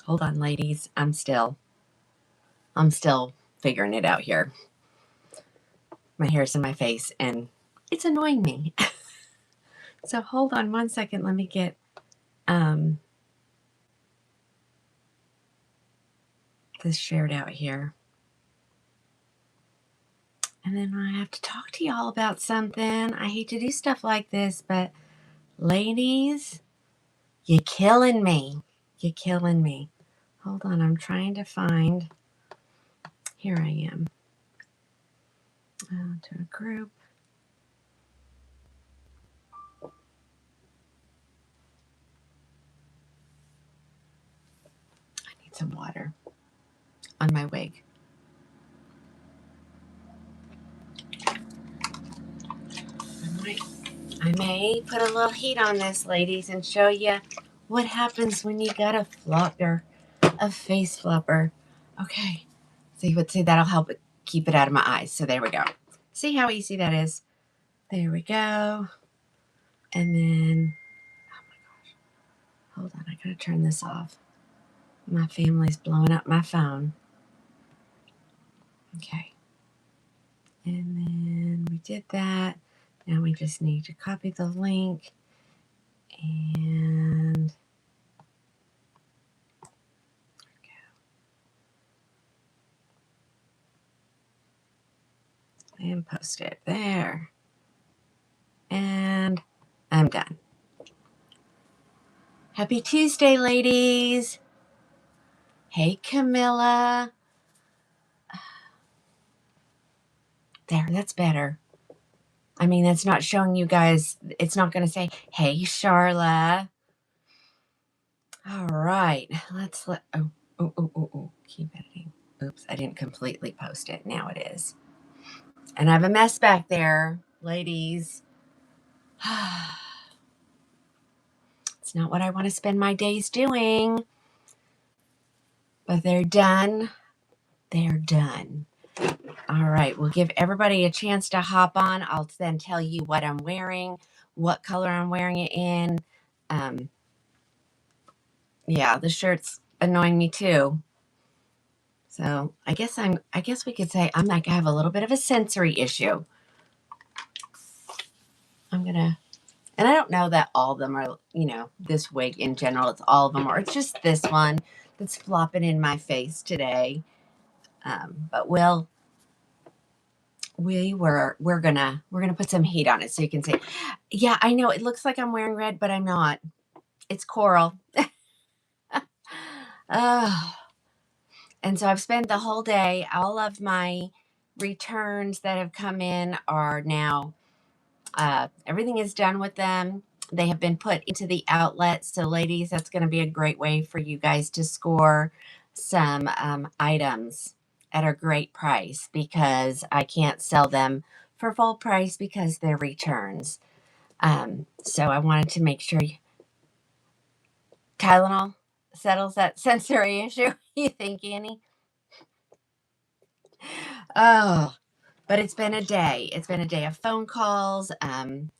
Hold on, ladies. I'm still figuring it out here. My hair's in my face and it's annoying me. So hold on one second. Let me get this shared out here. And then I have to talk to y'all about something. I hate to do stuff like this, but ladies, you're killing me. You're killing me. Hold on. I'm trying to find. Here I am. To a group. I need some water on my wig. I may put a little heat on this, ladies, and show you what happens when you got a flopper, a face flopper. Okay. See, that'll help it keep it out of my eyes. So there we go. See how easy that is? There we go. And then, oh my gosh. Hold on, I gotta turn this off. My family's blowing up my phone. Okay. And then we did that. Now we just need to copy the link and post it there. And I'm done. Happy Tuesday, ladies. Hey, Camilla. There, that's better. I mean, that's not showing you guys. It's not going to say, hey, Charla. All right. Oh. Keep editing. Oops, I didn't completely post it. Now it is. And I have a mess back there, ladies. It's not what I want to spend my days doing. But they're done. They're done. All right. We'll give everybody a chance to hop on. I'll then tell you what I'm wearing, what color I'm wearing it in. Yeah, the shirt's annoying me too. So I guess we could say I have a little bit of a sensory issue. And I don't know that all of them are, this wig in general, it's all of them, or it's just this one that's flopping in my face today. But we're gonna put some heat on it so you can see. Yeah, I know it looks like I'm wearing red, but I'm not. It's coral. And so I've spent the whole day, all of my returns that have come in are now, everything is done with them. They have been put into the outlet. So ladies, that's going to be a great way for you guys to score some items at a great price, because I can't sell them for full price because they're returns. So I wanted to make sure Tylenol settles that sensory issue. You think, Annie? Oh, but it's been a day. It's been a day of phone calls. And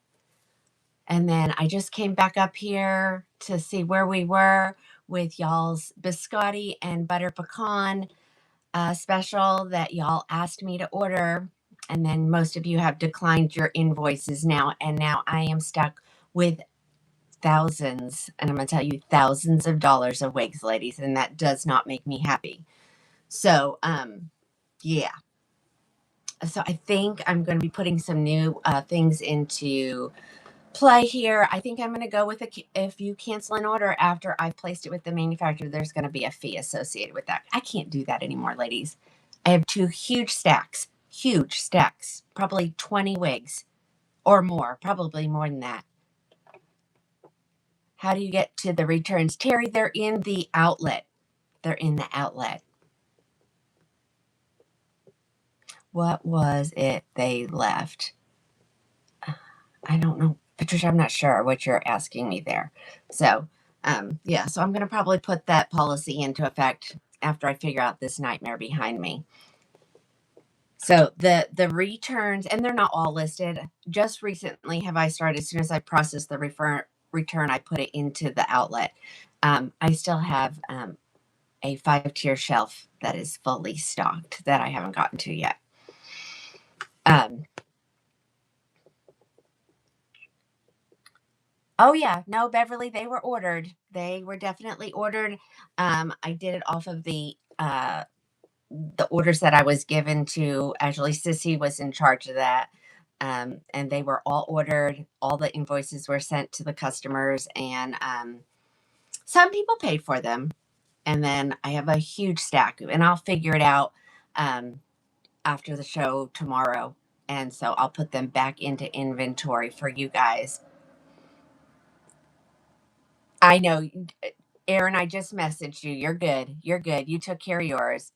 then I just came back up here to see where we were with y'all's biscotti and butter pecan special that y'all asked me to order. And then most of you have declined your invoices now. And now I am stuck with thousands, and I'm going to tell you, thousands of dollars of wigs, ladies. And that does not make me happy. So, yeah. So I think I'm going to be putting some new things into play here. I think I'm going to go with if you cancel an order after I've placed it with the manufacturer, there's going to be a fee associated with that. I can't do that anymore, ladies. I have two huge stacks, probably 20 wigs or more, probably more than that. How do you get to the returns? Terry, they're in the outlet. They're in the outlet. What was it they left? I don't know. Patricia, I'm not sure what you're asking me there. So, yeah, so I'm going to probably put that policy into effect after I figure out this nightmare behind me. So the returns, and they're not all listed. Just recently have I started, as soon as I process the return, I put it into the outlet. I still have a 5-tier shelf that is fully stocked that I haven't gotten to yet. Oh yeah, no, Beverly, they were ordered. They were definitely ordered. I did it off of the orders that I was given to. Actually, Sissy was in charge of that. And they were all ordered. All the invoices were sent to the customers, and some people paid for them. And then I have a huge stack, and I'll figure it out after the show tomorrow. And so I'll put them back into inventory for you guys. I know, Aaron, I just messaged you. You're good. You're good. You took care of yours.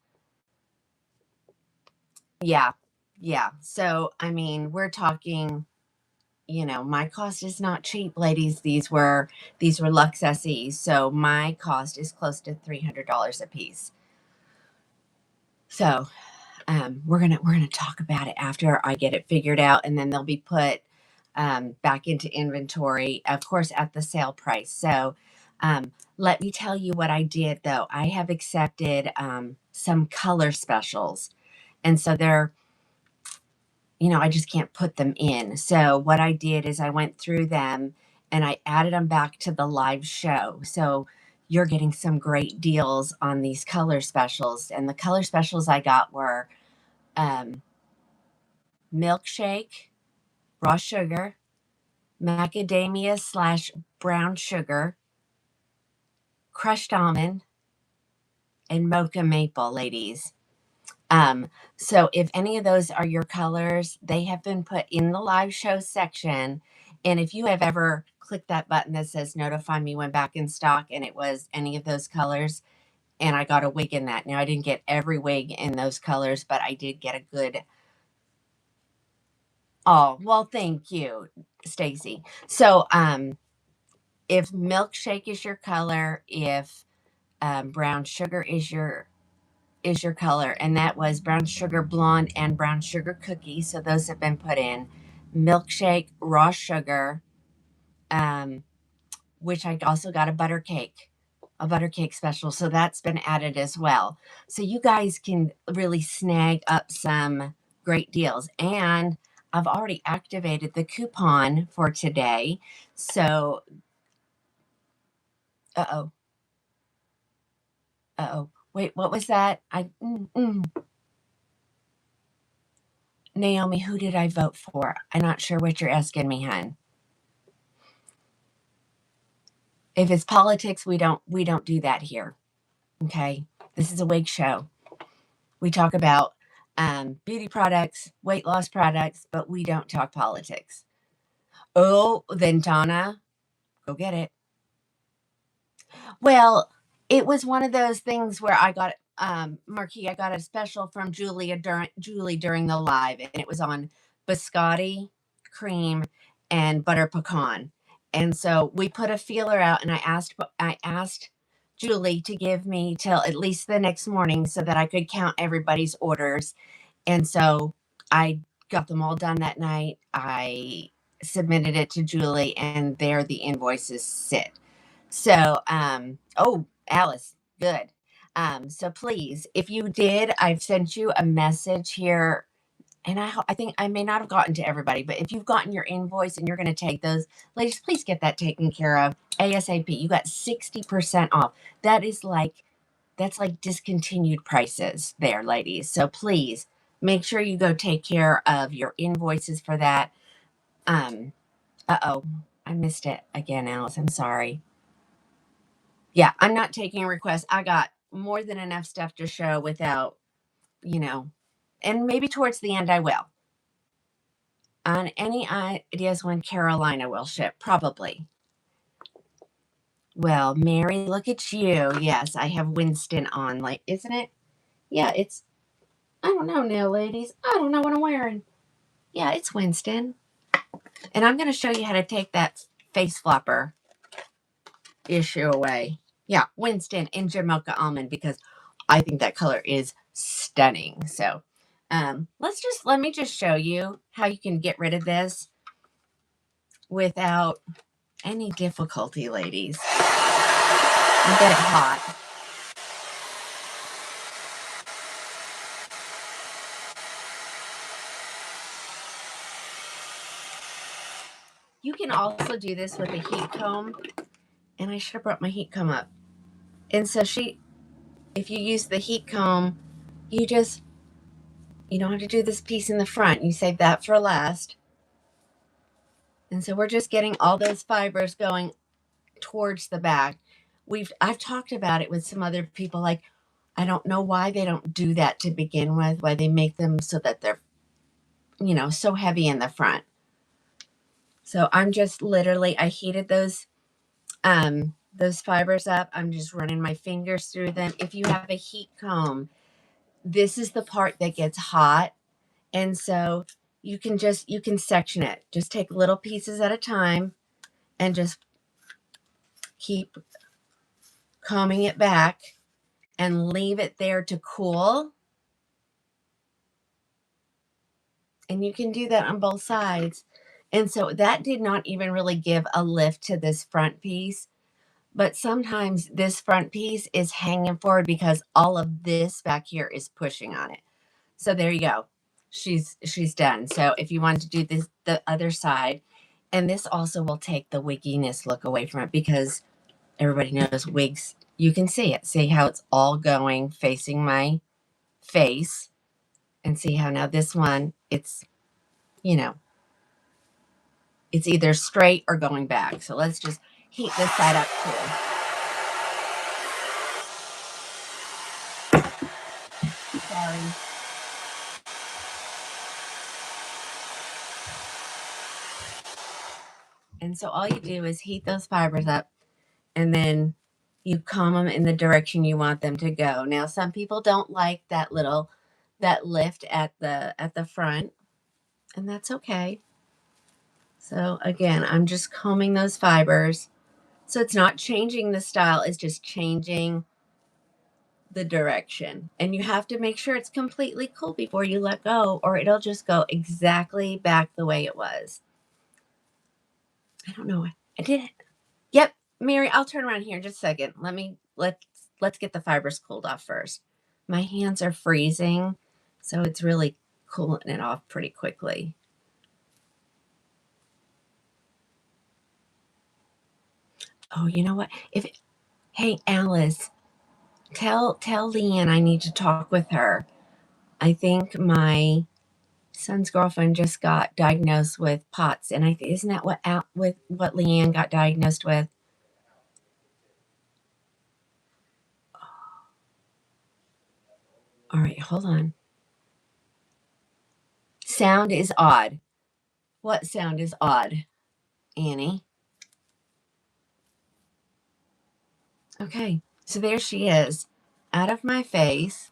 Yeah. Yeah. So, I mean, we're talking, my cost is not cheap, ladies. These were Lux SEs. So my cost is close to $300 a piece. So, we're gonna talk about it after I get it figured out, and then they'll be put back into inventory, of course, at the sale price. So, let me tell you what I did though. I have accepted some color specials, and so they're, I just can't put them in. So what I did is I went through them and I added them back to the live show. So you're getting some great deals on these color specials, and the color specials I got were um, milkshake, raw sugar, macadamia slash brown sugar, crushed almond, and mocha maple, ladies. So if any of those are your colors, they have been put in the live show section. And if you have ever clicked that button that says notify me when back in stock and it was any of those colors, and I got a wig in that. Now I didn't get every wig in those colors, but I did get a good. Oh, well, thank you, Stacy. So if milkshake is your color, if brown sugar is your color, and that was brown sugar blonde and brown sugar cookie. So those have been put in. Milkshake, raw sugar, um, which I also got a butter cake special. So that's been added as well. So you guys can really snag up some great deals. And I've already activated the coupon for today. So, uh oh, wait, what was that? Naomi, who did I vote for? I'm not sure what you're asking me, hon. If it's politics, we don't do that here. Okay? This is a wig show. We talk about beauty products, weight loss products, but we don't talk politics. Oh, then Donna, go get it. Well, it was one of those things where I got Marquis, I got a special from Julie during the live, and it was on biscotti, cream, and butter pecan. And so we put a feeler out, and I asked Julie to give me till at least the next morning so that I could count everybody's orders. And so I got them all done that night. I submitted it to Julie, and there the invoices sit. So, oh, Alice, good. So please, if you did, I've sent you a message here, and I think I may not have gotten to everybody, but if you've gotten your invoice and you're going to take those, ladies, please get that taken care of ASAP. You got 60% off. That's like discontinued prices there, ladies. So please make sure you go take care of your invoices for that. Uh-oh, I missed it again, Alice. I'm sorry. Yeah, I'm not taking requests. I got more than enough stuff to show without, you know, and maybe towards the end I will. On any ideas when Carolina will ship? Probably. Well, Mary, look at you. Yes, I have Winston on. Like, isn't it? Yeah, I don't know now, ladies. I don't know what I'm wearing. Yeah, it's Winston. And I'm going to show you how to take that face flopper issue away. Yeah, Winston in Jamocha Almond, because I think that color is stunning. So let me just show you how you can get rid of this without any difficulty, ladies. You get it hot. can also do this with a heat comb. And I should have brought my heat comb up. And so if you use the heat comb, you don't have to do this piece in the front. You save that for last. And so we're just getting all those fibers going towards the back. I've talked about it with some other people. Like, I don't know why they don't do that to begin with, why they make them so that they're, so heavy in the front. So I'm just literally, I heated those fibers up. I'm just running my fingers through them. If you have a heat comb, this is the part that gets hot. And so you can section it. Just take little pieces at a time and just keep combing it back and leave it there to cool. And you can do that on both sides. And so that did not even really give a lift to this front piece. But sometimes this front piece is hanging forward because all of this back here is pushing on it. So there you go. She's done. So if you want to do the other side, and this also will take the wigginess look away from it, because everybody knows wigs, you can see it. See how it's all going facing my face, and see how now this one, it's it's either straight or going back. So let's just heat this side up too. Sorry. And so all you do is heat those fibers up, and then you comb them in the direction you want them to go. Now, some people don't like that lift at the front, and that's okay. So again, I'm just combing those fibers. So it's not changing the style, it's just changing the direction. And you have to make sure it's completely cool before you let go, or it'll just go exactly back the way it was. I don't know. I did it. Yep, Mary, I'll turn around here in just a second. Let's get the fibers cooled off first. My hands are freezing, so it's really cooling it off pretty quickly. Oh, you know what? Hey, Alice, tell Leanne I need to talk with her. I think my son's girlfriend just got diagnosed with POTS, and isn't that what Leanne got diagnosed with? All right, hold on. Sound is odd. What sound is odd, Annie? Okay, so there she is, out of my face.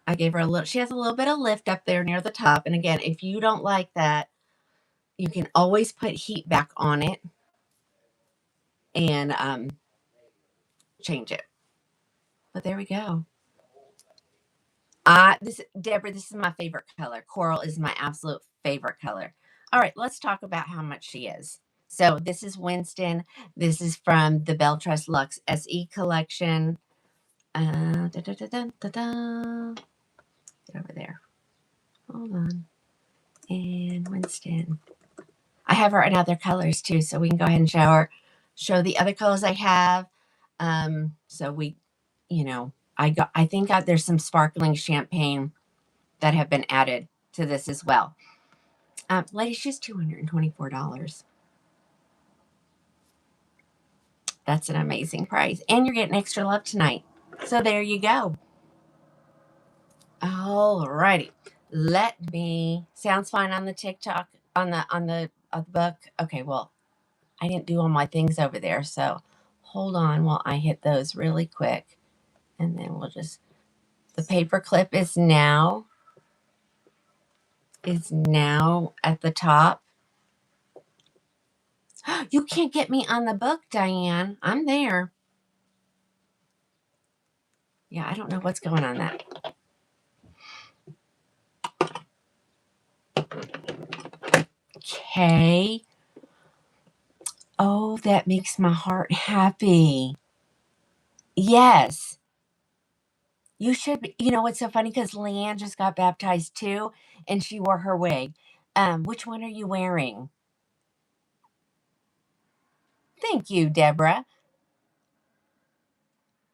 I gave her she has a little bit of lift up there near the top. And again, if you don't like that, you can always put heat back on it and change it. But there we go. Deborah, this is my favorite color. Coral is my absolute favorite color. All right, let's talk about how much she is. So this is Winston. This is from the Belle Trust Luxe SE collection. Get over there. Hold on. And Winston. I have her in other colors too, so we can go ahead and show the other colors I have. So we, I think there's some sparkling champagne that have been added to this as well. Lady, she's $224. That's an amazing price. And you're getting extra love tonight. So there you go. All righty. Sounds fine on the TikTok, on the book. Okay, well, I didn't do all my things over there, so hold on while I hit those really quick. And then the paper clip is now at the top. You can't get me on the book, Diane. I'm there. Yeah, I don't know what's going on that. Okay. Oh, that makes my heart happy. Yes. You should be. You know what's so funny? Because Leanne just got baptized too, and she wore her wig. Which one are you wearing? Thank you, Deborah.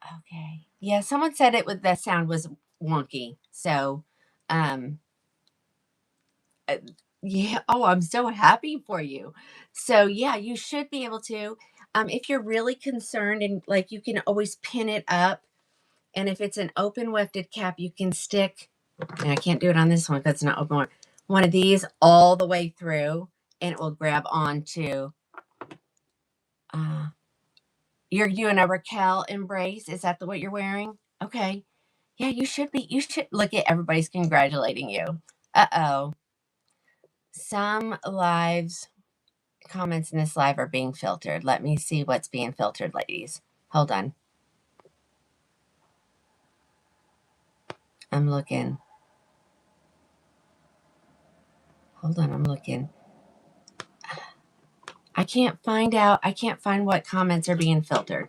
Okay. Yeah, someone said the sound was wonky. So, um, uh, yeah. Oh, I'm so happy for you. So, yeah, you should be able to. If you're really concerned and like you can always pin it up. And if it's an open wefted cap, you can stick, and I can't do it on this one because it's not open one of these all the way through and it will grab onto, uh, you're doing a Raquel embrace. Is that what you're wearing? Okay. Yeah, you should look at everybody's congratulating you. Uh-oh. Some lives comments in this live are being filtered. Let me see what's being filtered, ladies. Hold on. I'm looking. Hold on, I'm looking. I can't find what comments are being filtered.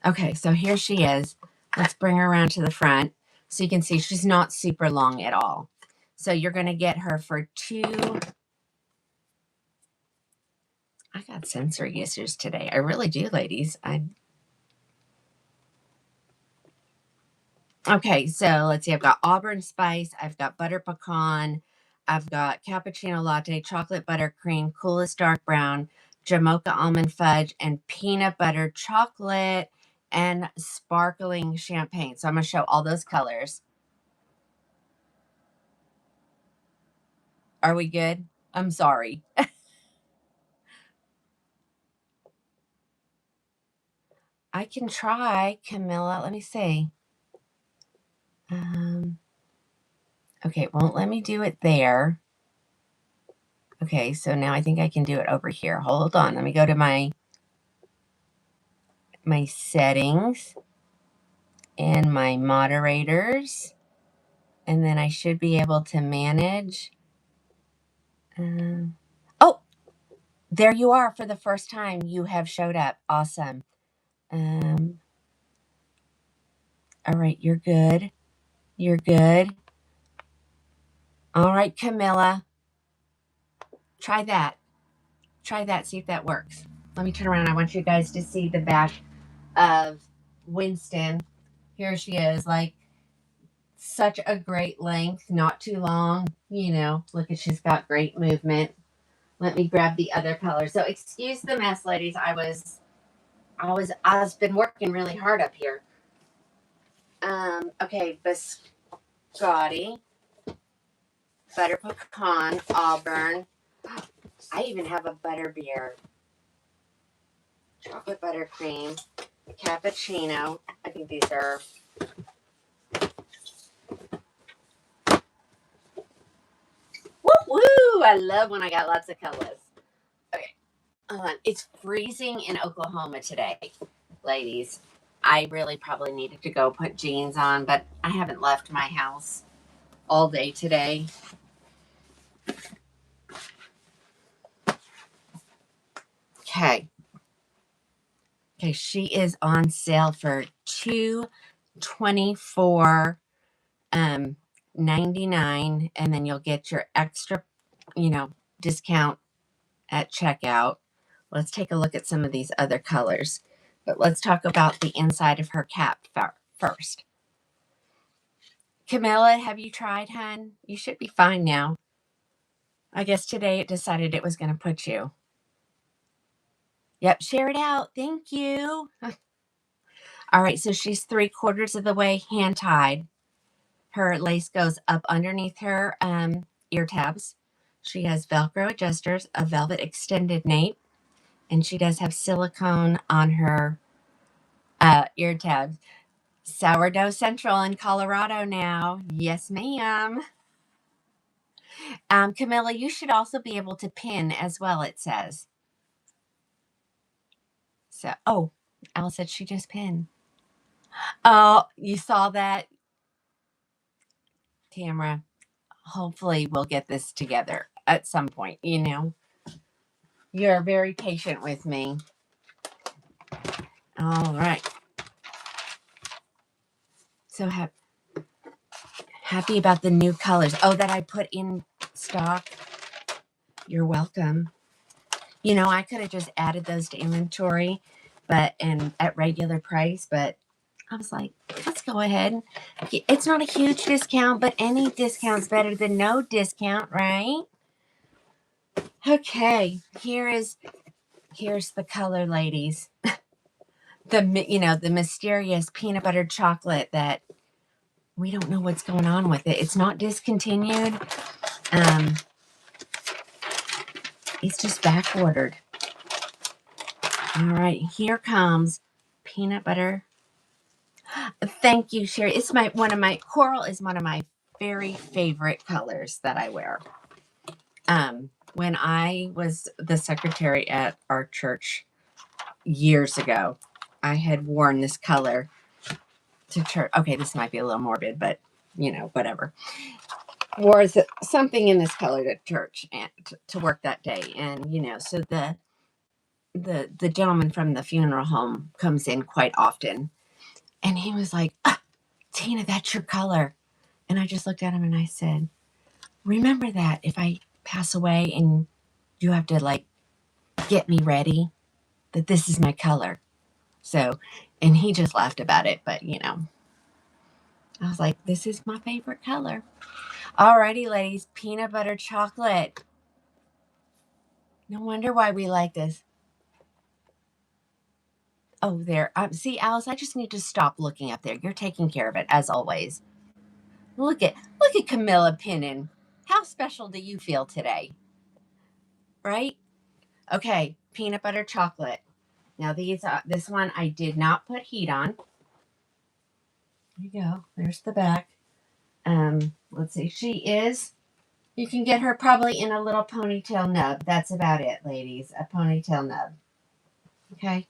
Okay, so here she is. Let's bring her around to the front so you can see she's not super long at all. So you're going to get her for I got sensory issues today. I really do, ladies. Okay, so let's see. I've got Auburn Spice. I've got Butter Pecan. I've got Cappuccino Latte, Chocolate Buttercream, Coolest Dark Brown, Jamocha Almond Fudge, and Peanut Butter Chocolate and Sparkling Champagne. So I'm going to show all those colors. Are we good? I'm sorry. I can try, Camilla. Let me see. Okay, it won't let me do it there. Okay, so now I think I can do it over here. Hold on. Let me go to my settings and my moderators. And then I should be able to manage. Oh, there you are for the first time. You have showed up. Awesome. All right, you're good. You're good. All right, Camilla. Try that. Try that. See if that works. Let me turn around. I want you guys to see the back of Winston. Here she is, like such a great length, not too long. You know, look at she's got great movement. Let me grab the other color. So excuse the mess, ladies. I've been working really hard up here. Okay, biscotti, butter pecan, auburn. I even have a butter beer, chocolate buttercream, cappuccino. I think these are. Woo woo! I love when I got lots of colors. Okay, it's freezing in Oklahoma today, ladies. I really probably needed to go put jeans on, but I haven't left my house all day today. Okay. Okay, she is on sale for $224 $99, and then you'll get your extra, discount at checkout. Let's take a look at some of these other colors. But let's talk about the inside of her cap first. Camilla, have you tried, hun? You should be fine now. I guess today it decided it was going to put you. Yep, share it out. Thank you. All right, so she's 3/4 of the way hand tied. Her lace goes up underneath her ear tabs. She has Velcro adjusters, a velvet extended nape, and she does have silicone on her ear tabs. Sourdough Central in Colorado now. Yes, ma'am. Camilla, you should also be able to pin as well, it says. So, oh, Alice said she just pinned. Oh, you saw that? Tamara, hopefully we'll get this together at some point, You're very patient with me. All right. So happy about the new colors. Oh, that I put in stock. You're welcome. You know, I could have just added those to inventory, and at regular price, but I was like, let's go ahead. It's not a huge discount, but any discount's better than no discount, right? Okay, here's the color, ladies. The mysterious peanut butter chocolate that we don't know what's going on with it. It's not discontinued. It's just back ordered. All right, here comes peanut butter. Thank you, Sherry. It's coral is one of my very favorite colors that I wear. When I was the secretary at our church years ago, I had worn this color to church. Okay, this might be a little morbid, but whatever. Wore something in this color to church and to work that day, and so the gentleman from the funeral home comes in quite often, and he was like, Tina, that's your color. And I just looked at him and I said, remember that if I pass away and you have to like get me ready, that this is my color. So, and he just laughed about it, but I was like, this is my favorite color. Alrighty, ladies, peanut butter chocolate. No wonder why we like this. Oh, there. See, Alice, I just need to stop looking up there. You're taking care of it, as always. Look at Camilla Pinnon. How special do you feel today? Right? Okay, peanut butter chocolate. Now this one I did not put heat on. There you go. There's the back. Let's see. You can get her probably in a little ponytail nub. That's about it, ladies. A ponytail nub. Okay.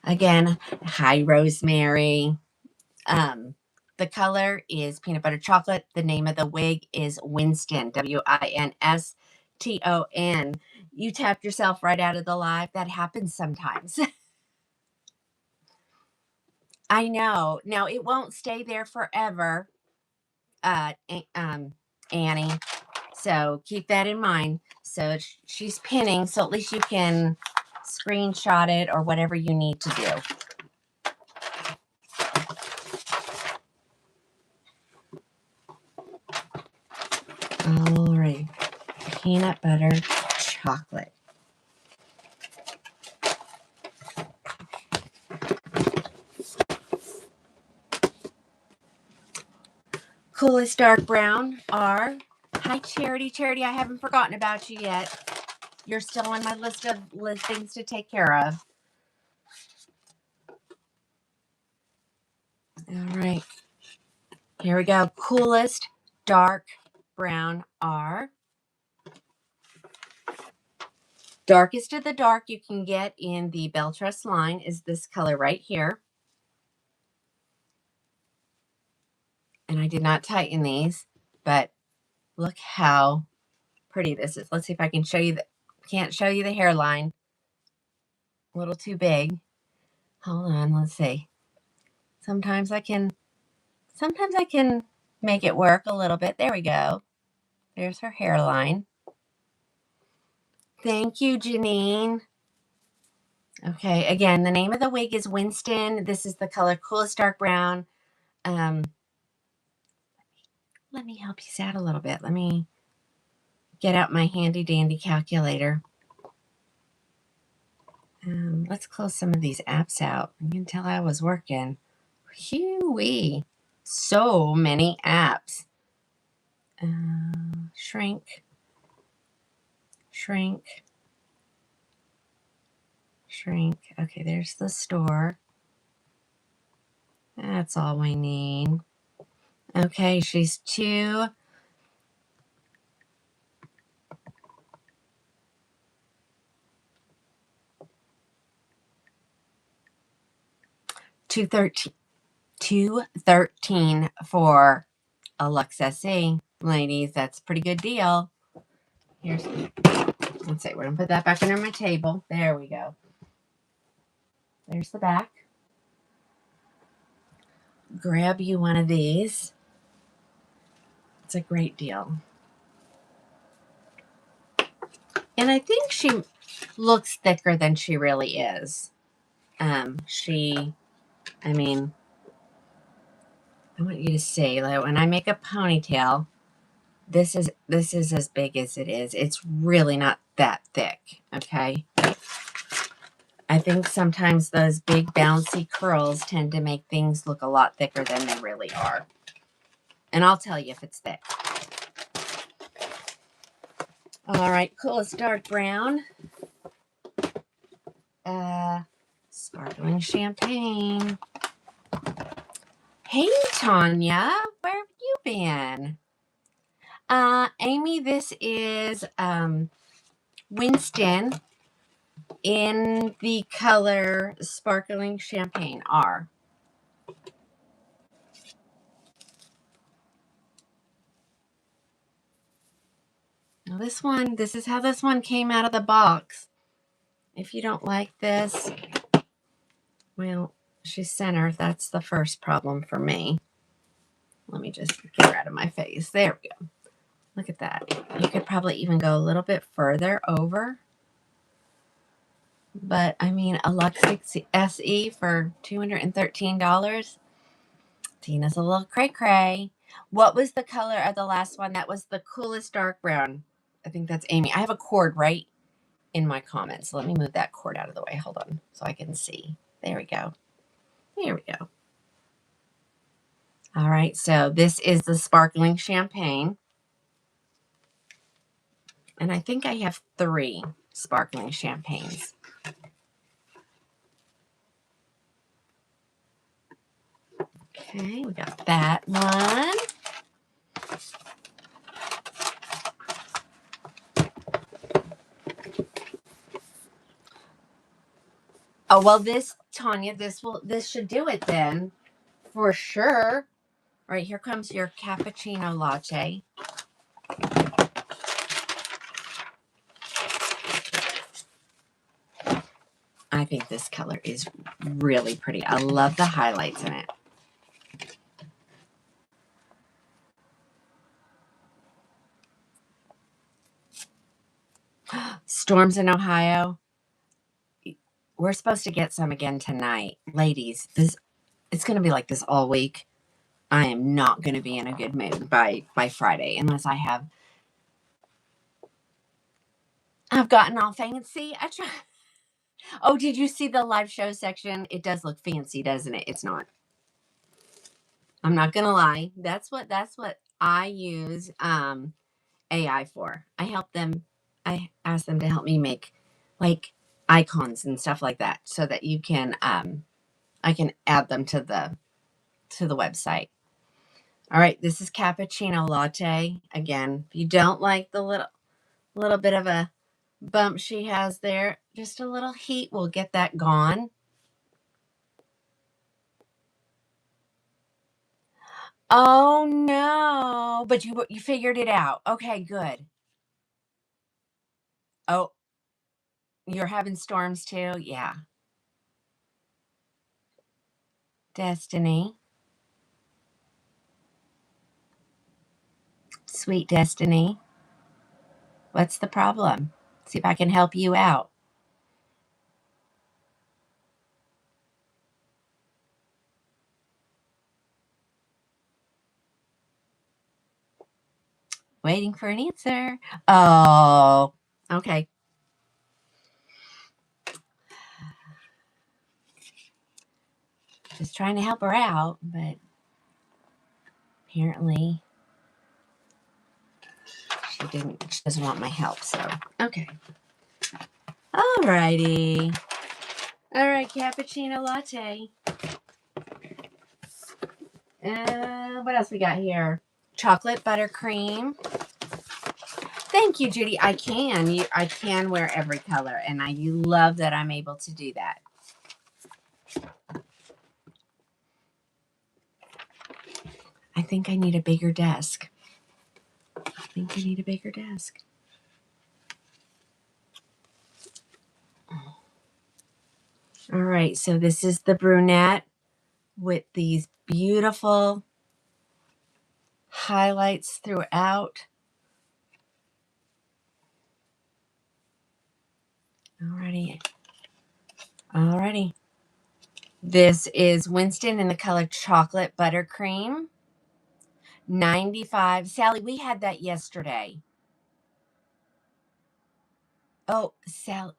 Again, hi, Rosemary. The color is peanut butter chocolate. The name of the wig is Winston, Winston. You tapped yourself right out of the live. That happens sometimes. I know. Now, it won't stay there forever, Annie. So keep that in mind. So she's pinning, so at least you can screenshot it or whatever you need to do. All right. Peanut butter chocolate. Coolest dark brown are, hi Charity. Charity, I haven't forgotten about you yet. You're still on my list of things to take care of. All right. Here we go. Coolest dark brown are, darkest of the dark you can get in the Belle Tress line is this color right here. And I did not tighten these, but look how pretty this is. Let's see if I can show you can't show you the hairline. A little too big. Hold on, let's see. Sometimes I can make it work a little bit. There we go. There's her hairline. Thank you, Janine. Okay, again, the name of the wig is Winston. This is the color Coolest Dark Brown. Let me help you out a little bit. Let me get out my handy dandy calculator. Let's close some of these apps out. You can tell I was working. Whee! So many apps. Shrink. Okay, there's the store. That's all we need. Okay, she's 213 for Alexa C. Ladies, that's a pretty good deal. Let's see, we're gonna put that back under my table. There we go. There's the back. Grab you one of these. It's a great deal. And I think she looks thicker than she really is. I mean, I want you to see, like, when I make a ponytail, this is as big as it is. It's really not that thick, okay? I think sometimes those big bouncy curls tend to make things look a lot thicker than they really are. And I'll tell you if it's thick. All right, coolest dark brown. Sparkling champagne. Hey, Tanya, where have you been? Amy, this is Winston in the color Sparkling Champagne R. Now this is how this one came out of the box. If you don't like this, well, she's center. That's the first problem for me. Let me just get her out of my face. There we go. Look at that. You could probably even go a little bit further over. But, I mean, a Lux SE for $213. Tina's a little cray-cray. What was the color of the last one? That was the coolest dark brown. I think that's Amy. I have a cord right in my comments. Let me move that cord out of the way. Hold on so I can see. There we go. There we go. All right, so this is the Sparkling Champagne. And I think I have 3 Sparkling Champagnes. Okay, we got that one. Oh, well, this, Tanya, this should do it then, for sure. All right, here comes your cappuccino latte. I think this color is really pretty. I love the highlights in it. Storms in Ohio. We're supposed to get some again tonight. Ladies, it's going to be like this all week. I am not going to be in a good mood by Friday unless I've gotten all fancy. I try. Oh, did you see the live show section? It does look fancy, doesn't it? It's not. I'm not going to lie. That's what I use AI for. I ask them to help me make like icons and stuff like that so that you can I can add them to the website. All right, this is cappuccino latte. Again, if you don't like the little bit of a bump she has there, just a little heat will get that gone. Oh no, but you figured it out. Okay, good. Oh, you're having storms too? Yeah. Destiny. Sweet Destiny. What's the problem? See if I can help you out. Waiting for an answer. Oh, okay. Just trying to help her out, but apparently she doesn't want my help, so okay. Alrighty. All right, cappuccino latte. What else we got here? Chocolate buttercream. Thank you, Judy. I can wear every color, and I love that I'm able to do that. I think I need a bigger desk. All right, so this is the brunette with these beautiful highlights throughout. Alrighty. Alrighty. This is Winston in the color Chocolate Buttercream. 95. Sally, we had that yesterday. Oh, Sally.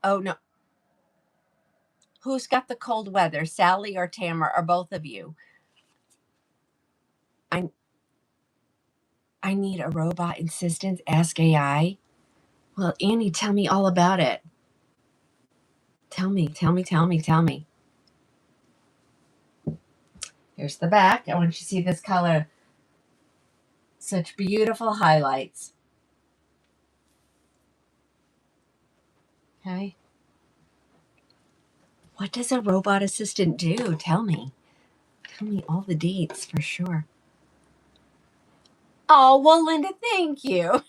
Oh, no. Who's got the cold weather, Sally or Tamara, or both of you? I need a robot assistant. Ask AI. Well, Annie, tell me all about it. Tell me. Here's the back. I want you to see this color. Such beautiful highlights. Okay. What does a robot assistant do? Tell me. Tell me all the deets for sure. Oh, well, Linda, thank you.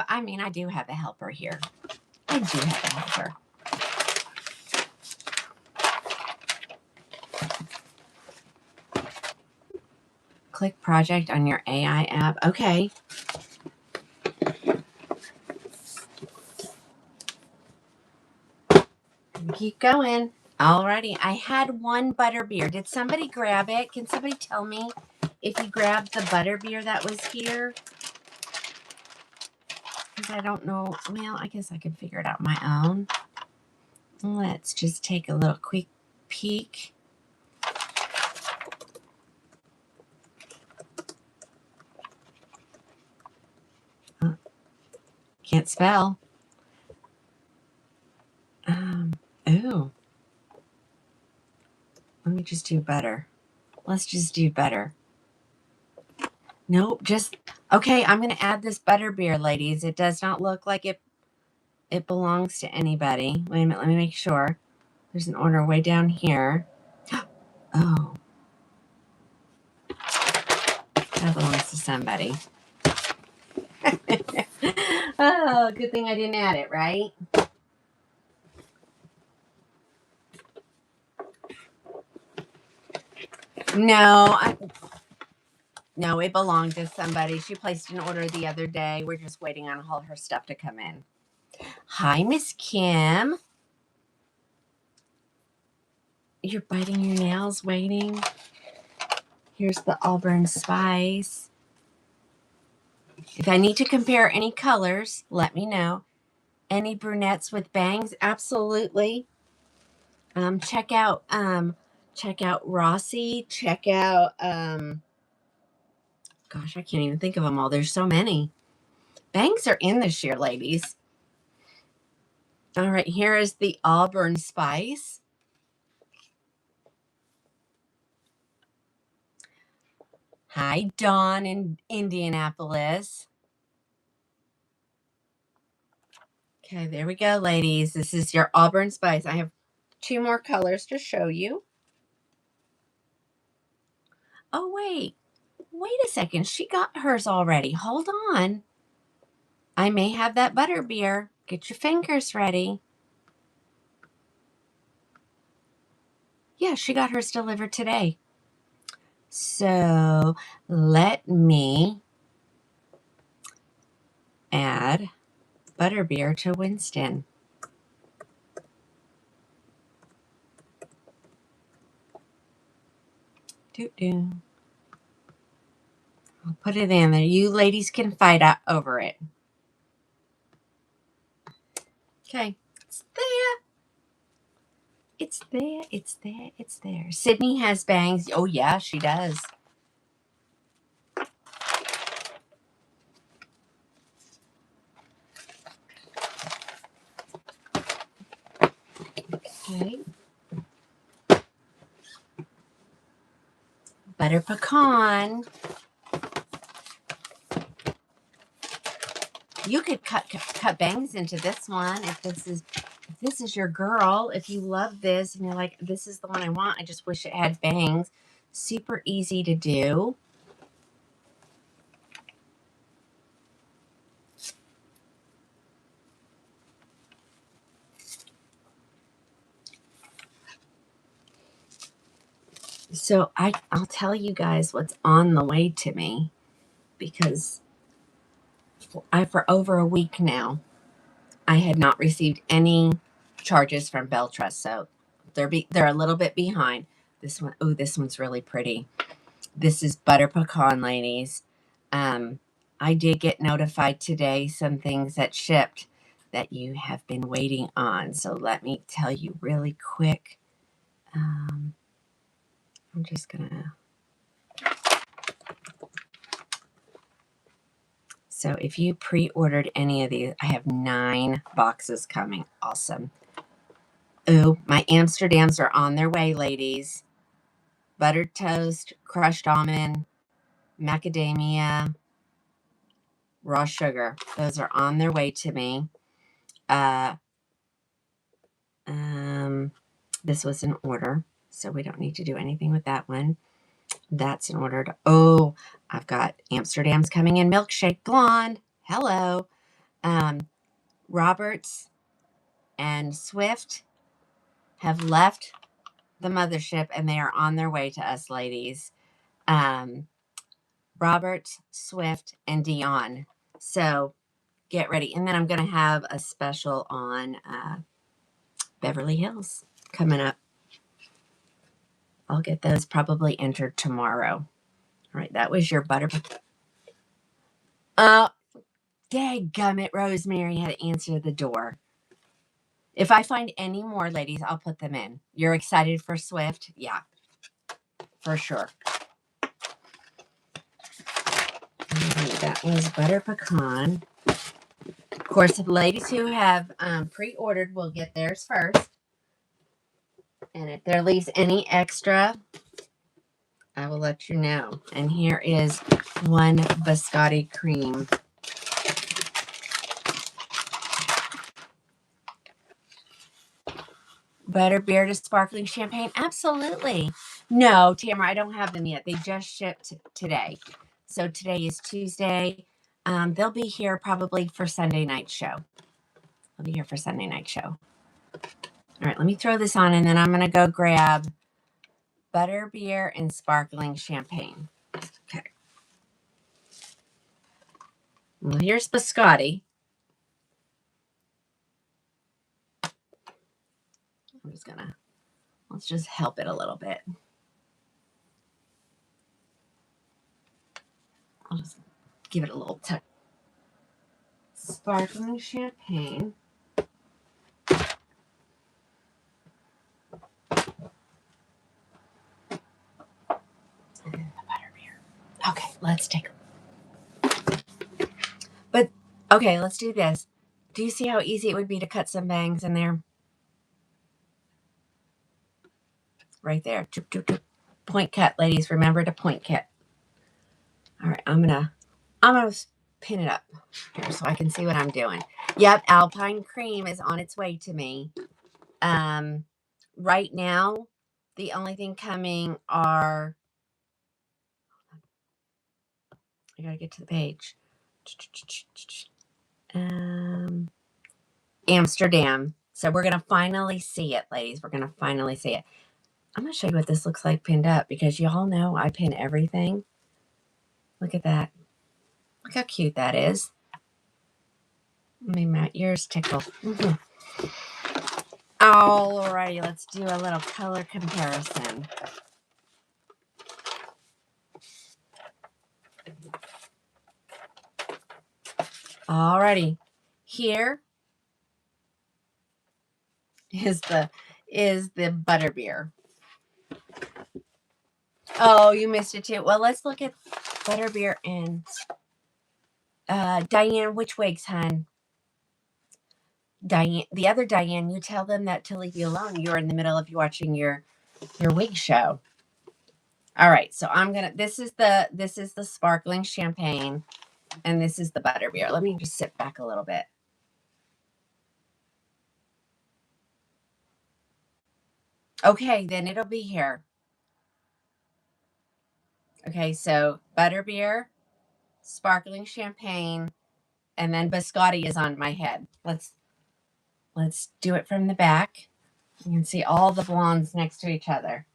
I do have a helper here. I do have a helper. Click project on your AI app. Okay. Keep going. Alrighty. I had one butterbeer. Did somebody grab it? Can somebody tell me if you grabbed the butterbeer that was here? Because I don't know. Well, I guess I could figure it out on my own. Let's just take a little quick peek. Can't spell. Ooh. Let me just do butter. Let's just do butter. Nope, just okay. I'm going to add this butterbeer, ladies. It does not look like it belongs to anybody. Wait a minute, let me make sure. There's an order way down here. Oh, that belongs to somebody. Oh, good thing I didn't add it, right? No, it belonged to somebody. She placed an order the other day. We're just waiting on all her stuff to come in. Hi, Miss Kim. You're biting your nails waiting. Here's the Auburn Spice. If I need to compare any colors, let me know. Any brunettes with bangs? Absolutely. Check out Rossi. Check out gosh, I can't even think of them all. There's so many. Bangs are in this year, ladies. All right, here is the Auburn Spice. Hi, Dawn in Indianapolis. Okay, there we go, ladies. This is your Auburn Spice. I have 2 more colors to show you. Oh, wait a second. She got hers already. Hold on. I may have that butterbeer. Get your fingers ready. Yeah, she got hers delivered today. So let me add butterbeer to Winston. Doo-doo. I'll put it in there. You ladies can fight over it. Okay. It's there. It's there. It's there. It's there. Sydney has bangs. Oh, yeah, she does. Okay. Butter pecan. You could cut bangs into this one if this is your girl. If you love this and you're like, this is the one I want. I just wish it had bangs. Super easy to do. So I'll tell you guys what's on the way to me, because for over a week now, I had not received any charges from Bell Trust. So they're a little bit behind. This one, oh, this one's really pretty. This is butter pecan, ladies. I did get notified today some things that shipped that you have been waiting on. So let me tell you really quick. I'm just gonna. So if you pre-ordered any of these, I have 9 boxes coming. Awesome. Oh, my Amsterdams are on their way, ladies. Buttered toast, crushed almond, macadamia, raw sugar. Those are on their way to me. This was an order, so we don't need to do anything with that one. That's an order. Oh, I've got Amsterdam's coming in milkshake blonde. Hello. Roberts and Swift have left the mothership, and they are on their way to us, ladies. Roberts, Swift, and Dion. So get ready. And then I'm going to have a special on Beverly Hills coming up. I'll get those probably entered tomorrow. All right, that was your butter. Dadgummit, Rosemary had to answer the door. If I find any more, ladies, I'll put them in. You're excited for Swift? Yeah, for sure. That was butter pecan. Of course, the ladies who have pre-ordered will get theirs first. And if there leaves any extra, I will let you know. And here is one biscotti cream. Butterbeer to sparkling champagne? Absolutely. No, Tamara, I don't have them yet. They just shipped today. So today is Tuesday. They'll be here probably for Sunday night show. They'll be here for Sunday night show. All right, let me throw this on, and then I'm going to go grab butterbeer and sparkling champagne. Okay. Well, here's biscotti. I'm just going to, let's just help it a little bit. I'll just give it a little touch. Sparkling champagne. And the butterbeer. Okay, let's take a. But, okay, let's do this. Do you see how easy it would be to cut some bangs in there? Right there. Point cut, ladies. Remember to point cut. All right, I'm gonna pin it up here so I can see what I'm doing. Yep, Alpine cream is on its way to me. Right now, the only thing coming are, I gotta get to the page. Amsterdam. So we're gonna finally see it, ladies. We're gonna finally see it. I'm gonna show you what this looks like pinned up, because y'all know I pin everything. Look at that. Look how cute that is. Let me my ears tickle. Alrighty, let's do a little color comparison. Alrighty, here is the butterbeer. Oh, you missed it too. Well, let's look at butterbeer and Diane. Which wigs, hun? Diane, the other Diane. You tell them that to leave you alone. You're in the middle of watching your wig show. All right, so I'm gonna. This is the sparkling champagne, and this is the butterbeer. Let me just sit back a little bit. Okay, then it'll be here. Okay, so butterbeer, sparkling champagne, and then biscotti is on my head. Let's do it from the back. You can see all the blondes next to each other.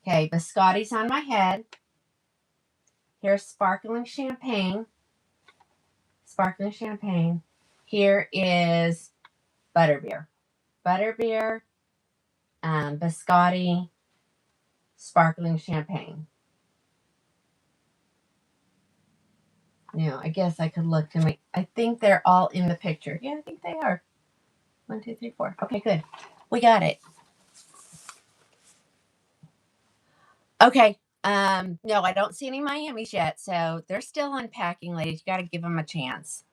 Okay, biscotti's on my head. Here's sparkling champagne. Sparkling champagne. Here is butterbeer. Butterbeer, biscotti, sparkling champagne. Now, I guess I could look to make, I think they're all in the picture. Yeah, I think they are. 1, 2, 3, 4. Okay, good. We got it. Okay. No, I don't see any Miamis yet, so they're still unpacking, ladies. You got to give them a chance.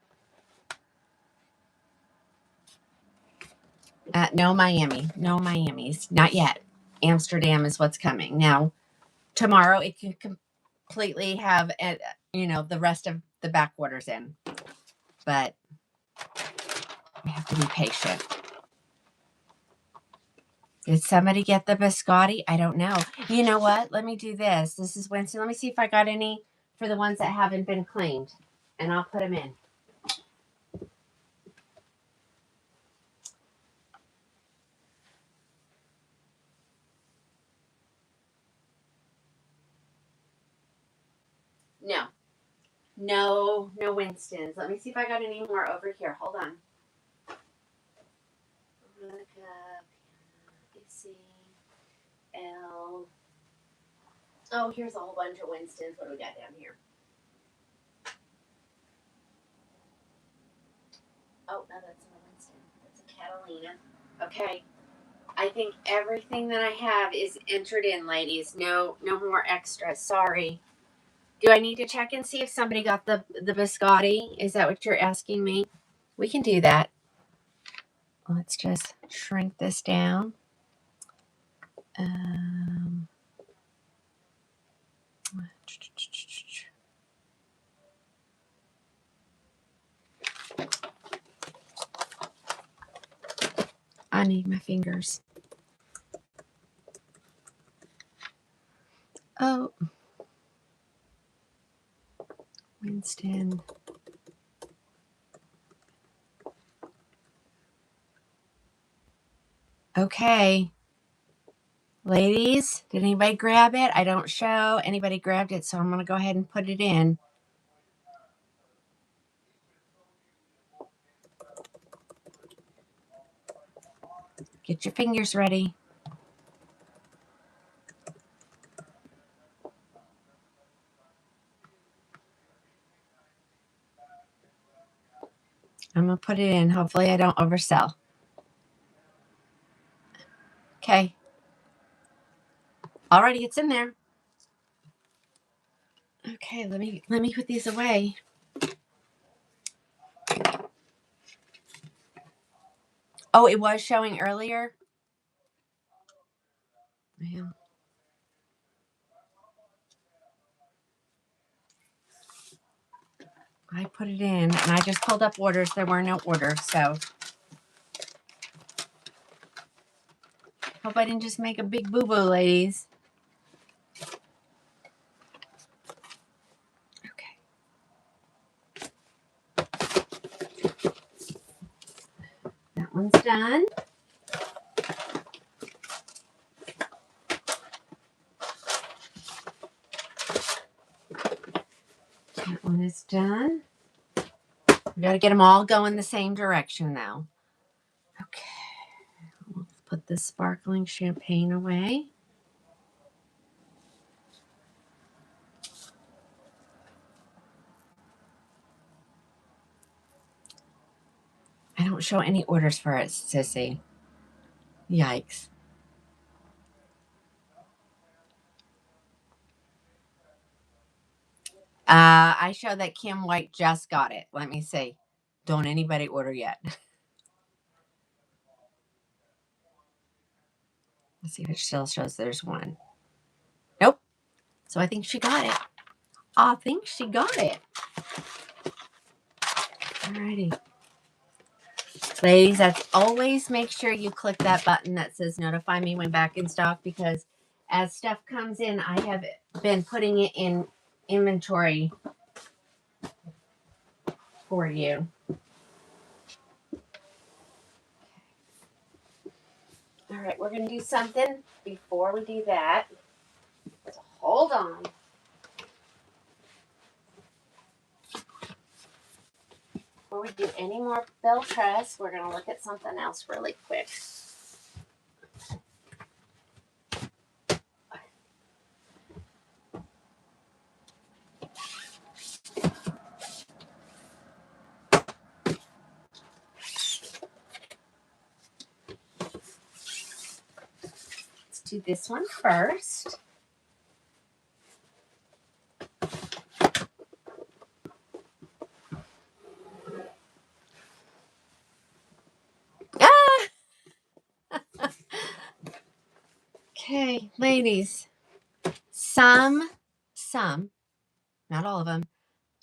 No Miami. No Miamis. Not yet. Amsterdam is what's coming. Now, tomorrow it can completely have, the rest of the backwaters in. But we have to be patient. Did somebody get the biscotti? I don't know. You know what? Let me do this. This is Wednesday. Let me see if I got any for the ones that haven't been cleaned. And I'll put them in. No. No Winstons. Let me see if I got any more over here. Hold on. L. Oh, here's a whole bunch of Winstons. What do we got down here? Oh, no, that's not a Winston. That's a Catalina. Okay. I think everything that I have is entered in, ladies. No more extras. Sorry. Do I need to check and see if somebody got the biscotti? Is that what you're asking me? We can do that. Let's just shrink this down. I need my fingers. Oh. Winston. Okay. Ladies, did anybody grab it? I don't show anybody grabbed it, so I'm going to go ahead and put it in. Get your fingers ready. I'm going to put it in. Hopefully I don't oversell. Okay. Alrighty, it's in there. Okay, let me put these away. Oh, it was showing earlier? Yeah. I put it in, and I just pulled up orders. There were no orders, so hope I didn't just make a big boo-boo, ladies. Okay. That one's done. That one is done. We got to get them all going the same direction now. Okay. Let's put this sparkling champagne away. I don't show any orders for it, sissy. Yikes. I show that Kim White just got it. Let me see. Don't anybody order yet. Let's see if it still shows there's one. Nope. So I think she got it. I think she got it. Alrighty. Ladies, as always, make sure you click that button that says notify me when back in stock, because as stuff comes in, I have been putting it in inventory for you. All right, we're going to do something before we do that. hold on. Before we do any more bell tress, we're going to look at something else really quick. Let's do this one first. Ah! Okay, ladies. Some, not all of them,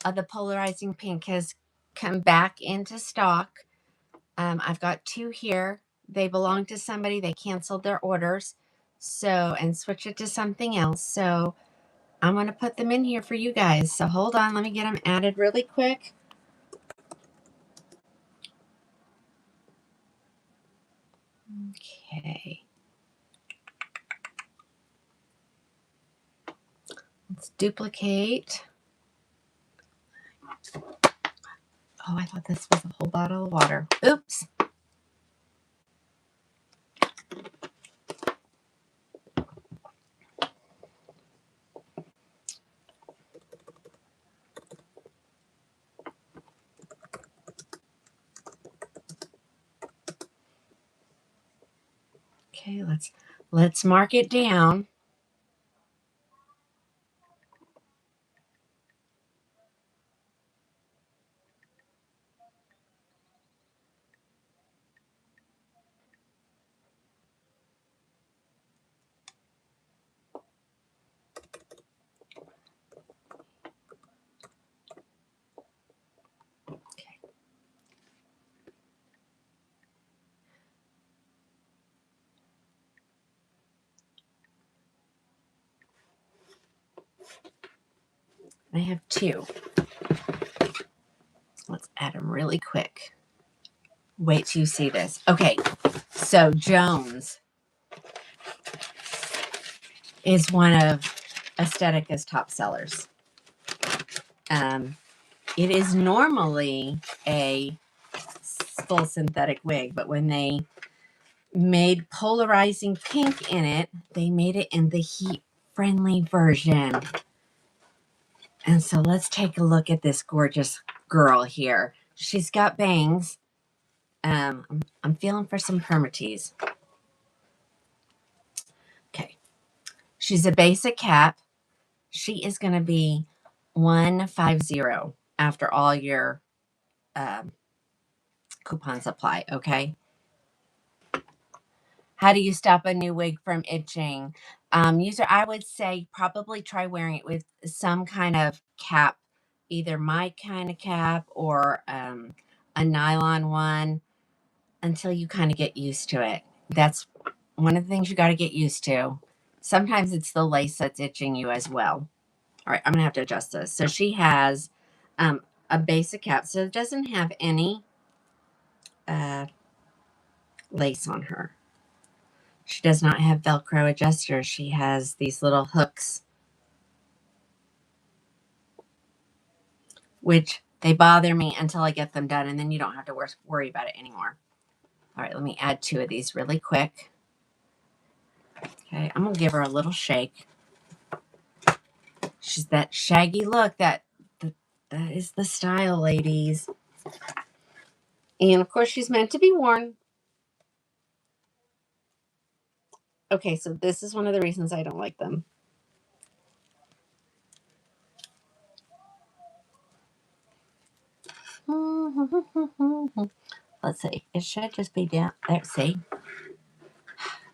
of the polarizing pink has come back into stock. I've got 2 here. They belong to somebody. They canceled their orders, so, and switch it to something else. So I'm going to put them in here for you guys. So hold on. Let me get them added really quick. Okay. Let's duplicate. Oh, I thought this was a whole bottle of water. Oops. Okay, let's mark it down. I have 2. Let's add them really quick. Wait till you see this. Okay, so Jones is one of Aesthetica's top sellers. It is normally a full synthetic wig, but when they made polarizing pink in it, they made it in the heat-friendly version. And so let's take a look at this gorgeous girl here. She's got bangs. I'm feeling for some permatease. Okay. She's a basic cap. She is going to be $150 after all your coupons apply, okay? How do you stop a new wig from itching? User, I would say probably try wearing it with some kind of cap, either my kind of cap or a nylon one, until you kind of get used to it. That's one of the things you got to get used to. Sometimes it's the lace that's itching you as well. All right, I'm going to have to adjust this. So she has a basic cap, so it doesn't have any lace on her. She does not have Velcro adjusters. She has these little hooks, which they bother me until I get them done, and then you don't have to worry about it anymore. All right, let me add 2 of these really quick. Okay, I'm going to give her a little shake. She's that shaggy look. That is the style, ladies. And, of course, she's meant to be worn. Okay, so this is one of the reasons I don't like them. Let's see. It should just be down there. See?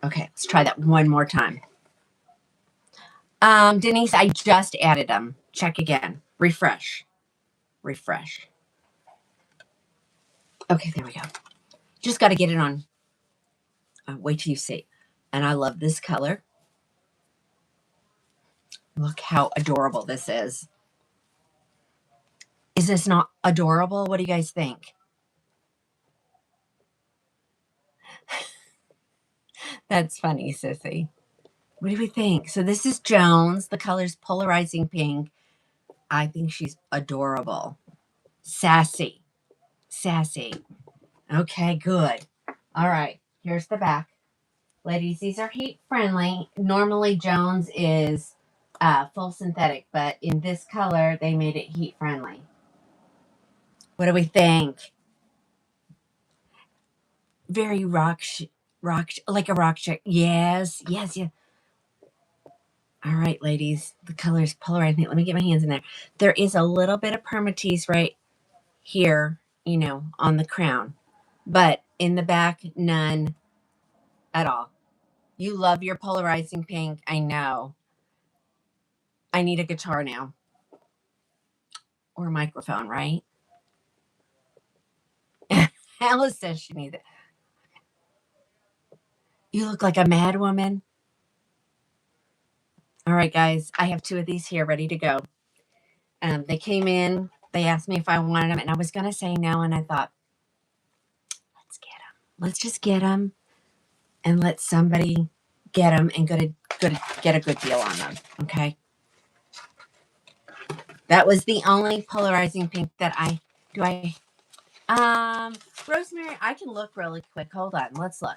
Okay, let's try that one more time. Denise, I just added them. Check again. Refresh. Refresh. Okay, there we go. Just got to get it on. Wait till you see. And I love this color. Look how adorable this is. Is this not adorable? What do you guys think? That's funny, Sissy. What do we think? So this is Jones. The color's polarizing pink. I think she's adorable. Sassy. Sassy. Okay, good. All right. Here's the back. Ladies, these are heat friendly. Normally Jones is full synthetic, but in this color, they made it heat friendly. What do we think? Very like a rock chick. Yes, yes, yes. All right, ladies, the color is polarizing. Let me get my hands in there. There is a little bit of permatease right here, you know, on the crown, but in the back, none at all. You love your polarizing pink. I know. I need a guitar now or a microphone, right? Alice says she needs it. You look like a mad woman. All right, guys, I have 2 of these here ready to go. They came in. They asked me if I wanted them, and I was going to say no, and I thought, let's get them. Let's just get them and let somebody get them and get a good deal on them. Okay. That was the only polarizing pink that Rosemary, I can look really quick. Hold on. Let's look.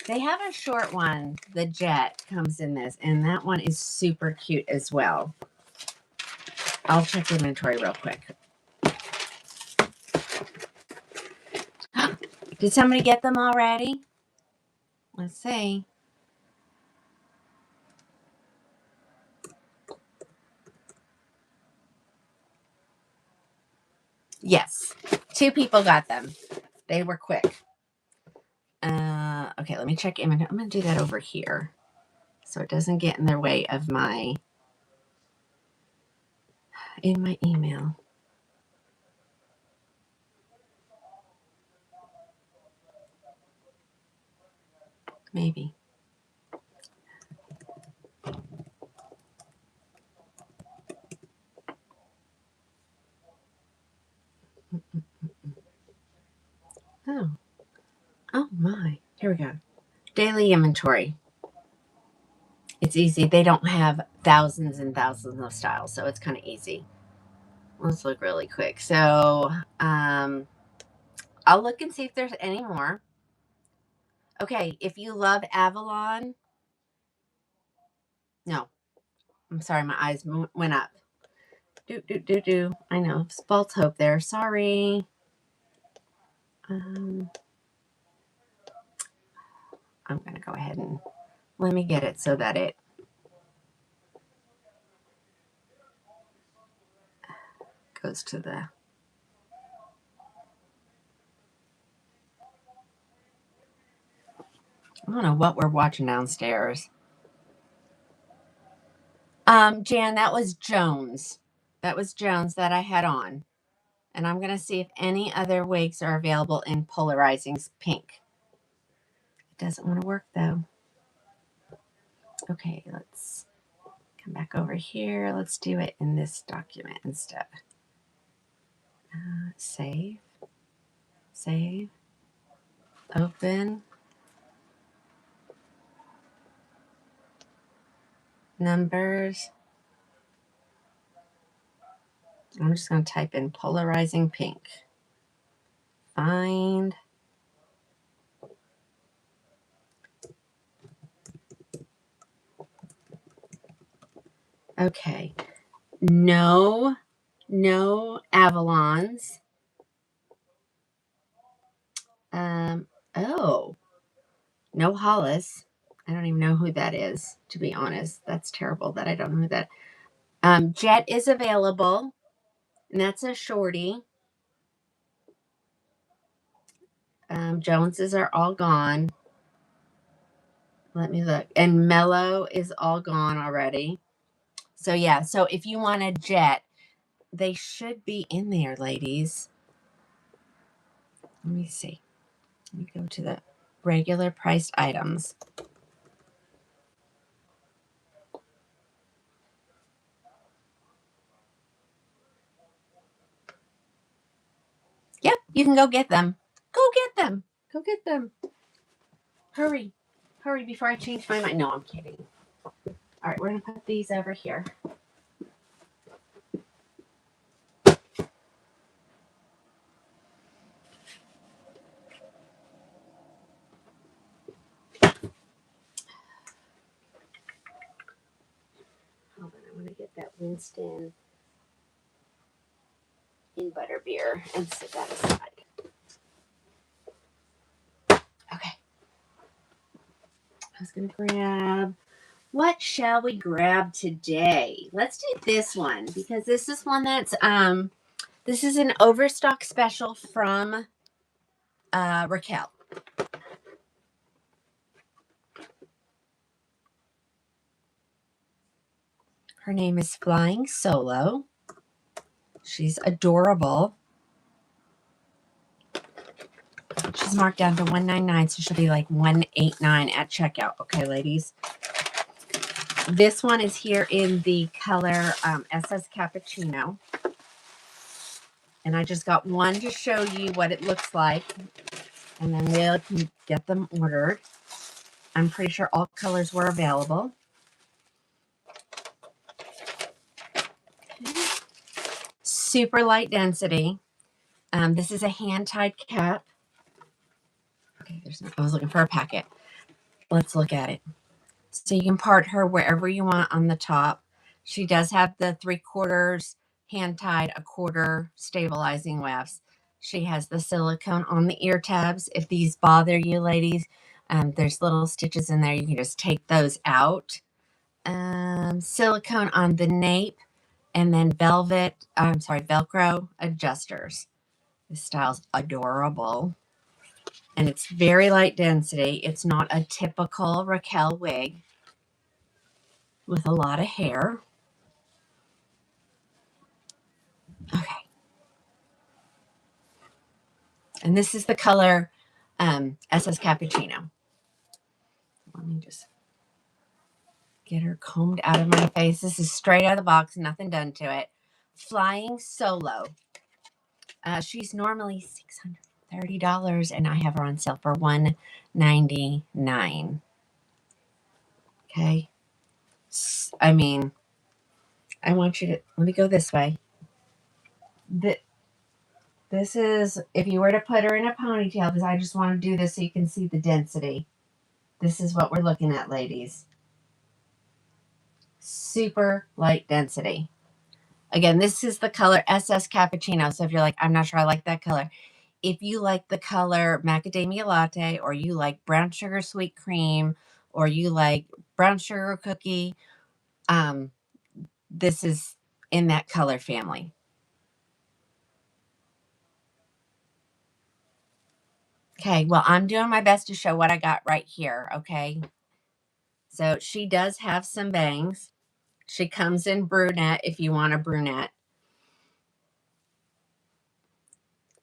They have a short one. The Jet comes in this, and that one is super cute as well. I'll check inventory real quick. Did somebody get them already? Let's see. Yes. 2 people got them. They were quick. Okay, let me check inventory. I'm going to do that over here so it doesn't get in their way of my email. Maybe. Oh. Oh my. Here we go. Daily inventory. It's easy. They don't have thousands and thousands of styles, so it's kind of easy. Let's look really quick. So, I'll look and see if there's any more. Okay, if you love Avalon, no, I'm sorry, my eyes went up. Do. I know, it's false hope there. Sorry. I'm going to go ahead and let me get it so that it goes to the. I don't know what we're watching downstairs. Jan, that was Jones. That was Jones that I had on. And I'm going to see if any other wigs are available in polarizing pink. It doesn't want to work though. Okay, let's come back over here. Let's do it in this document instead. Save. Save. Open. Numbers. I'm just going to type in polarizing pink. Find. Okay. No Avalons. Oh, no Hollis. I don't even know who that is, to be honest. That's terrible that I don't know who that. Jet is available, and that's a shorty. Joneses are all gone. Let me look. And Mellow is all gone already. So yeah, so if you want a Jet, they should be in there, ladies. Let me see. Let me go to the regular priced items. Yep, you can go get them. Go get them. Go get them. Hurry. hurry before I change my mind. No, I'm kidding. All right, we're going to put these over here. Hold on, I want to get that Winston in butterbeer and set that aside. Okay. I was going to grab, what shall we grab today? Let's do this one because this is one that's, this is an overstock special from Raquel. Her name is Flying Solo. She's adorable. She's marked down to $199, so she'll be like $189 at checkout. Okay, ladies. This one is here in the color SS Cappuccino. And I just got one to show you what it looks like. And then we'll get them ordered. I'm pretty sure all colors were available. Okay. Super light density. This is a hand-tied cap. Okay, I was looking for a packet. Let's look at it. So you can part her wherever you want on the top. She does have the 3/4 hand-tied, 1/4 stabilizing wefts. She has the silicone on the ear tabs. If these bother you, ladies, there's little stitches in there. You can just take those out. Silicone on the nape, and then Velcro adjusters. This style's adorable. And it's very light density. It's not a typical Raquel wig with a lot of hair. Okay. And this is the color SS Cappuccino. Let me just get her combed out of my face. This is straight out of the box, nothing done to it. Flying Solo. She's normally $630, and I have her on sale for $199. Okay. I mean, I want you to, let me go this way. This is, if you were to put her in a ponytail, because I just want to do this so you can see the density. This is what we're looking at, ladies. Super light density. Again, this is the color SS Cappuccino. So if you're like, I'm not sure I like that color. If you like the color Macadamia Latte, or you like brown sugar sweet cream, or you like brown sugar cookie, this is in that color family. Okay, well, I'm doing my best to show what I got right here, okay? So she does have some bangs. She comes in brunette if you want a brunette.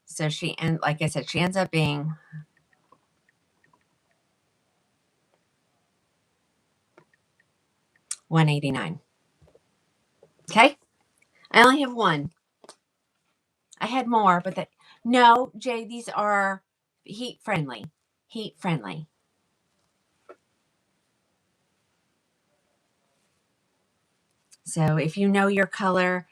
So and like I said, she ends up being $189. Okay? I only have one. I had more, but no, Jay, these are heat friendly. Heat friendly. So if you know your color,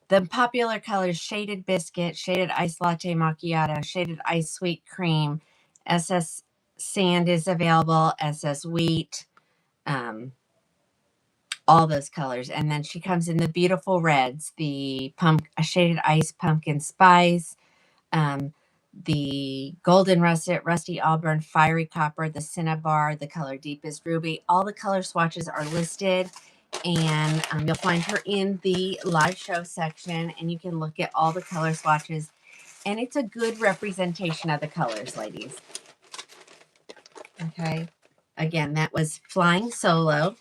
the popular colors: Shaded Biscuit, Shaded Ice Latte Macchiato, Shaded Ice Sweet Cream, SS Sand is available, SS Wheat, all those colors. And then she comes in the beautiful reds, the Shaded Ice Pumpkin Spice, the Golden Russet, Rusty Auburn, Fiery Copper, the Cinnabar, the color Deepest Ruby. All the color swatches are listed, and you'll find her in the live show section, and you can look at all the color swatches, and it's a good representation of the colors, ladies. Okay. Again, that was Flying Solo.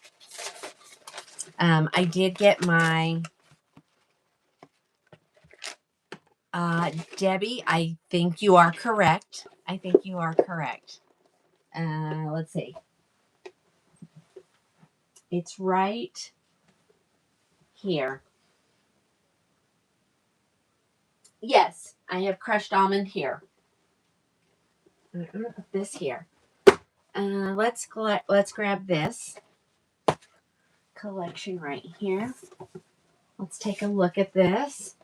I did get my Debbie, I think you are correct. I think you are correct. Let's see. It's right here. Yes, I have crushed almond here. I'm going to put this here. Let's grab this collection right here. Let's take a look at this.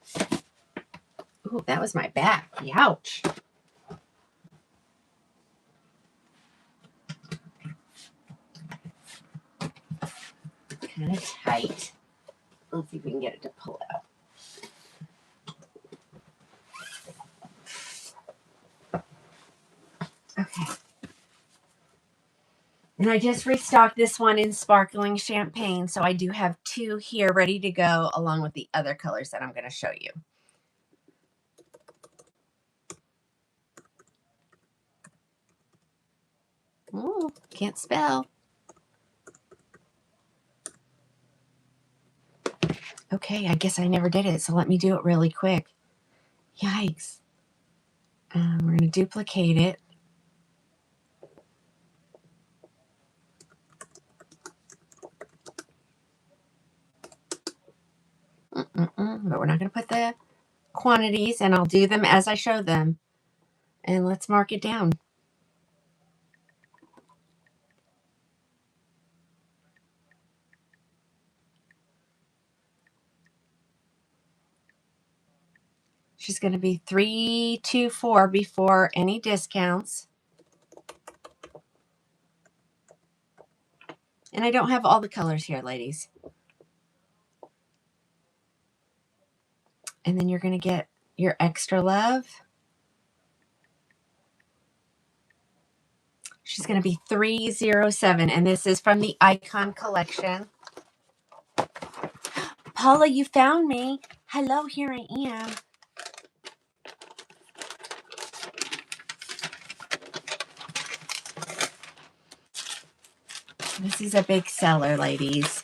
Ooh, that was my back. Ouch. Kind of tight. Let's see if we can get it to pull out. Okay. And I just restocked this one in sparkling champagne, so I do have 2 here ready to go along with the other colors that I'm going to show you. Ooh, can't spell. Okay, I guess I never did it, so let me do it really quick. Yikes. We're going to duplicate it. But we're not going to put the quantities, and I'll do them as I show them. And let's mark it down. She's going to be $324 before any discounts. And I don't have all the colors here, ladies. And then you're going to get your extra love. She's going to be $307, and this is from the Icon collection. Paula, you found me. Hello, here I am. This is a big seller, ladies.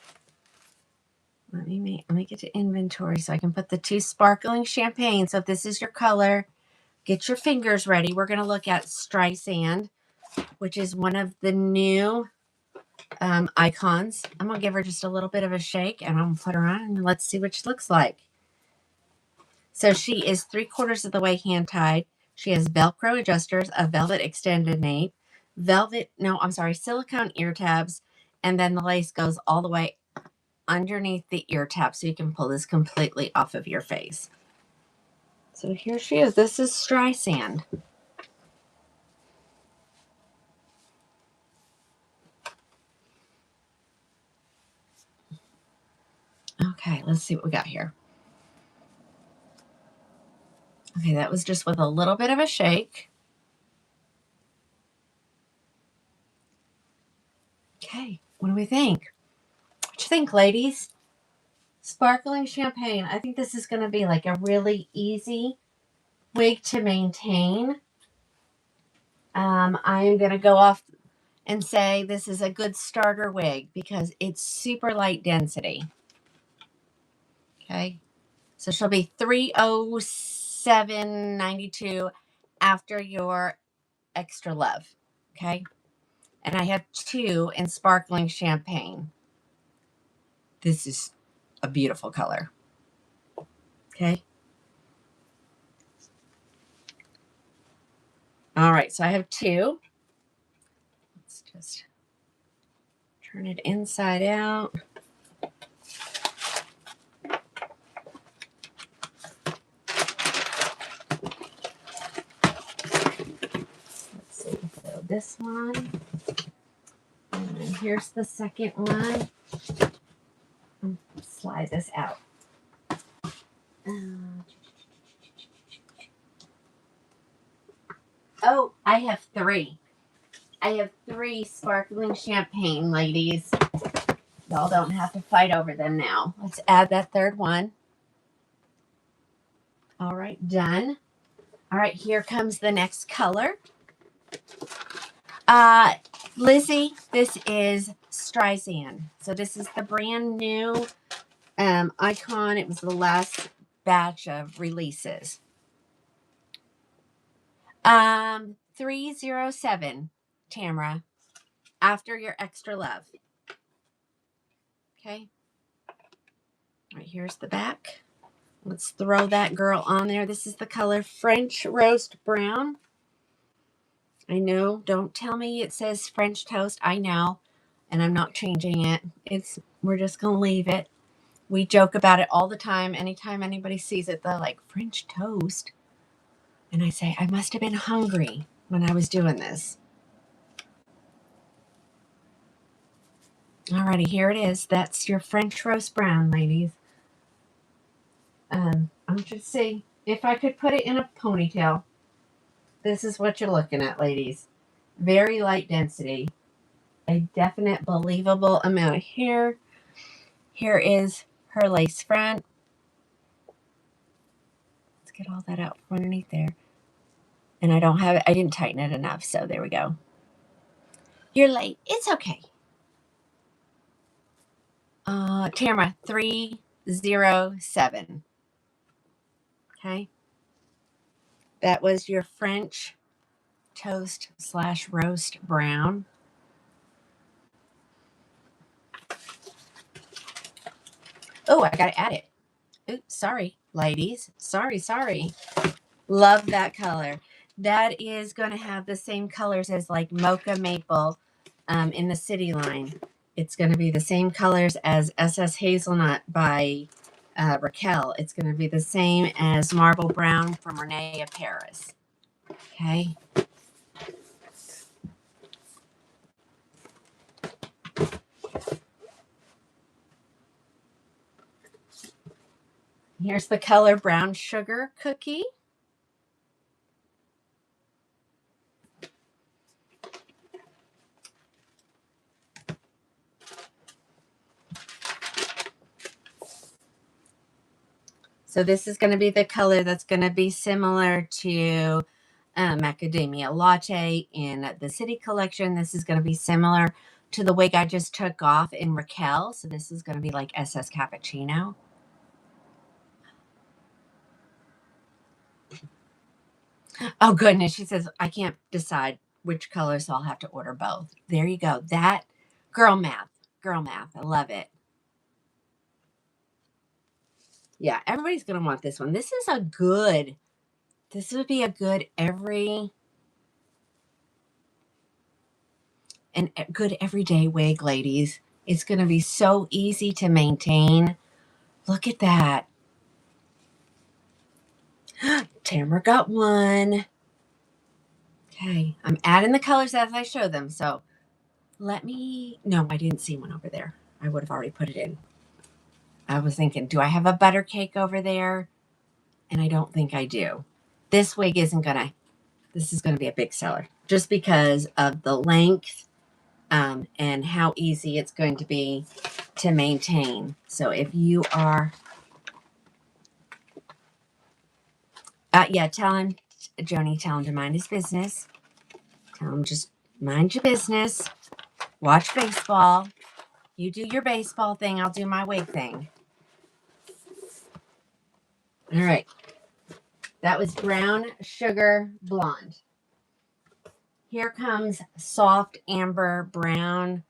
Let me get to inventory so I can put the 2 sparkling champagne. So if this is your color, get your fingers ready. We're going to look at Streisand, which is one of the new icons. I'm going to give her just a little bit of a shake, and I'm going to put her on, and let's see what she looks like. So she is 3/4 of the way hand-tied. She has Velcro adjusters, a velvet extended nape, silicone ear tabs, and then the lace goes all the way underneath the ear tab, so you can pull this completely off of your face. So here she is. This is Streisand. Okay, let's see what we got here. Okay, that was just with a little bit of a shake. Okay, what do we think? What you think, ladies? Sparkling champagne. I think this is going to be like a really easy wig to maintain. I am going to go off and say this is a good starter wig because it's super light density. Okay, so she'll be $307.92 after your extra love. Okay, and I have 2 in sparkling champagne. This is a beautiful color. Okay. All right, so I have 2. Let's just turn it inside out. Let's see, so this one. And then here's the second one. Slide this out. Oh, I have 3. I have 3 sparkling champagne, ladies. Y'all don't have to fight over them now. Let's add that 3rd one. All right, done. All right, here comes the next color. Lizzie, this is Streisand. So this is the brand new icon. It was the last batch of releases. 307, Tamara, after your extra love. Okay. All right, here's the back. Let's throw that girl on there. This is the color French Roast Brown. I know. Don't tell me it says French toast. I know. And I'm not changing it. We're just going to leave it. We joke about it all the time. Anytime anybody sees it, they're like, French toast? And I say, I must have been hungry when I was doing this. Alrighty, here it is. That's your French roast brown, ladies. I'm just see if I could put it in a ponytail. This is what you're looking at, ladies. Very light density. A definite, believable amount of hair. Here is her lace front. Let's get all that out from underneath there. And I don't have it. I didn't tighten it enough, so there we go. You're late. It's okay. Tamara, 307. Okay. That was your French toast / roast brown. Oh, I got to add it. Oops, sorry, ladies. Sorry. Love that color. That is going to have the same colors as like Mocha Maple in the City line. It's going to be the same colors as SS Hazelnut by Raquel. It's going to be the same as Marble Brown from Renee of Paris. Okay. Here's the color Brown Sugar Cookie. So this is going to be the color that's going to be similar to Macadamia Latte in the City collection. This is going to be similar to the wig I just took off in Raquel. So this is going to be like SS Cappuccino. Oh, goodness. She says, I can't decide which color, so I'll have to order both. There you go. That girl math. Girl math. I love it. Yeah, everybody's going to want this one. This would be a good good everyday wig, ladies. It's going to be so easy to maintain. Look at that. Tamara got one. Okay, I'm adding the colors as I show them. So no, I didn't see one over there. I would have already put it in. I was thinking, do I have a butter cake over there? And I don't think I do. This wig this is going to be a big seller just because of the length and how easy it's going to be to maintain. So if you are, tell him, Joni, tell him to mind his business. Tell him just mind your business. Watch baseball. You do your baseball thing. I'll do my wig thing. All right. That was Brown Sugar Blonde. Here comes Soft Amber Brown.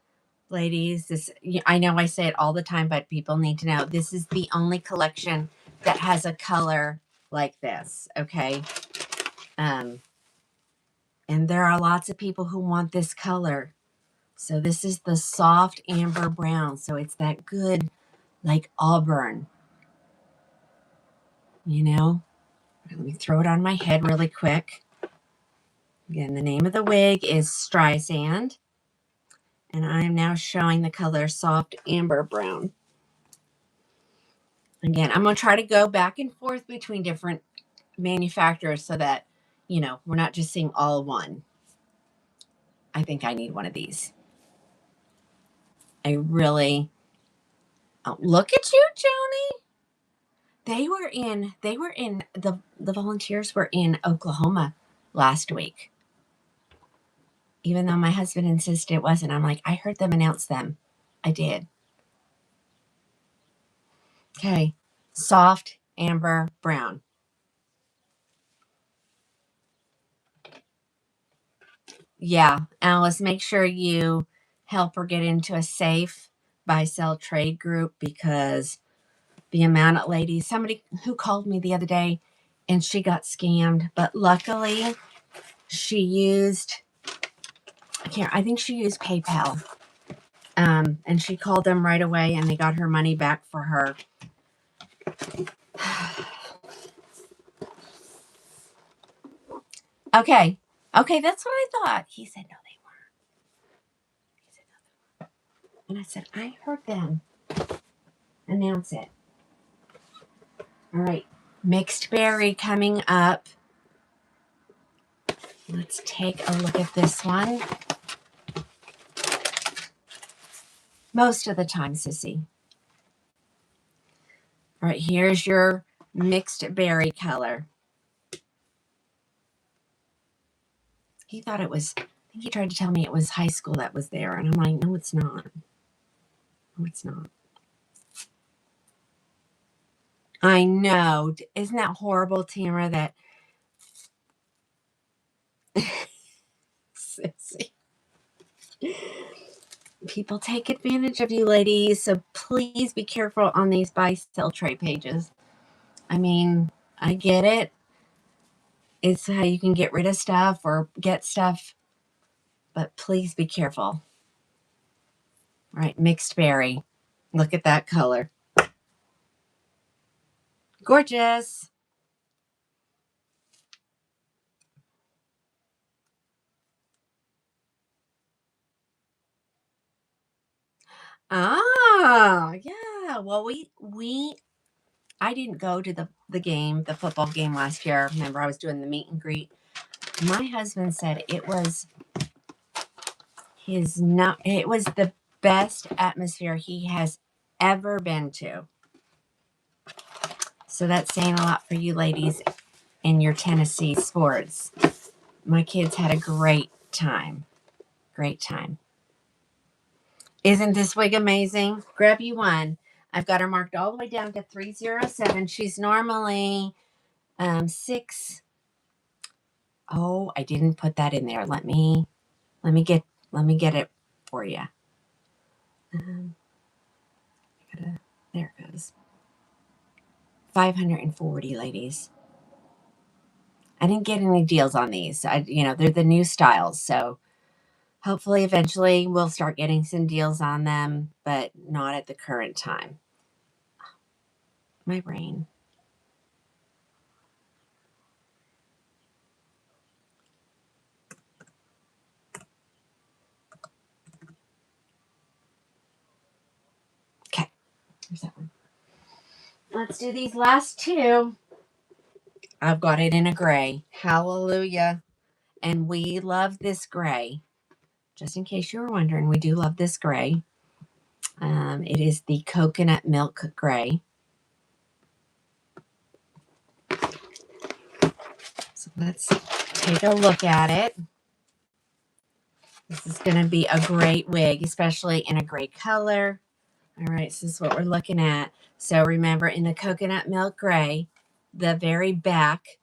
Ladies, I know I say it all the time, but people need to know this is the only collection that has a color like this, okay? And there are lots of people who want this color. So this is the Soft Amber Brown. So it's that good, like auburn, you know? Let me throw it on my head really quick. Again, the name of the wig is Streisand. And I am now showing the color Soft Amber Brown. Again, I'm going to try to go back and forth between different manufacturers so that, we're not just seeing all one. I think I need one of these. I really... Oh, look at you, Joni. The volunteers were in Oklahoma last week. Even though my husband insisted it wasn't. I'm like, I heard them announce them. I did. Okay. Soft Amber Brown. Yeah, Alice, make sure you help her get into a safe buy-sell trade group because the amount of ladies, somebody who called me the other day and she got scammed, but luckily she used I think she used PayPal. And she called them right away and they got her money back for her. Okay. Okay, that's what I thought. He said, no, they weren't. He said, no, they weren't. And I said, I heard them announce it. All right. Mixed berry coming up. Let's take a look at this one. Most of the time, sissy. All right, here's your mixed berry color. He thought it was, I think he tried to tell me it was high school that was there. And I'm like, no, it's not. No, it's not. I know. Isn't that horrible, Tamara, that sissy. People take advantage of you, ladies. So please be careful on these buy sell trade pages. I mean, I get it. It's how you can get rid of stuff or get stuff, but please be careful. All right, mixed berry. Look at that color. Gorgeous. Ah, yeah. Well, I didn't go to the game, the football game last year. Remember, I was doing the meet and greet. My husband said it was the best atmosphere he has ever been to. So that's saying a lot for you ladies in your Tennessee sports. My kids had a great time. Great time. Isn't this wig amazing? Grab you one. I've got her marked all the way down to 307. She's normally 6. Oh, I didn't put that in there. Let me get it for you. There it goes. 540, ladies. I didn't get any deals on these. They're the new styles, so hopefully eventually we'll start getting some deals on them, but not at the current time. My brain. Okay, here's that one. Let's do these last two. I've got it in a gray. Hallelujah. And we love this gray. Just in case you were wondering, we do love this gray. It is the coconut milk gray. So let's take a look at it. This is going to be a great wig, especially in a gray color. All right, so this is what we're looking at. So remember, in the coconut milk gray, the very back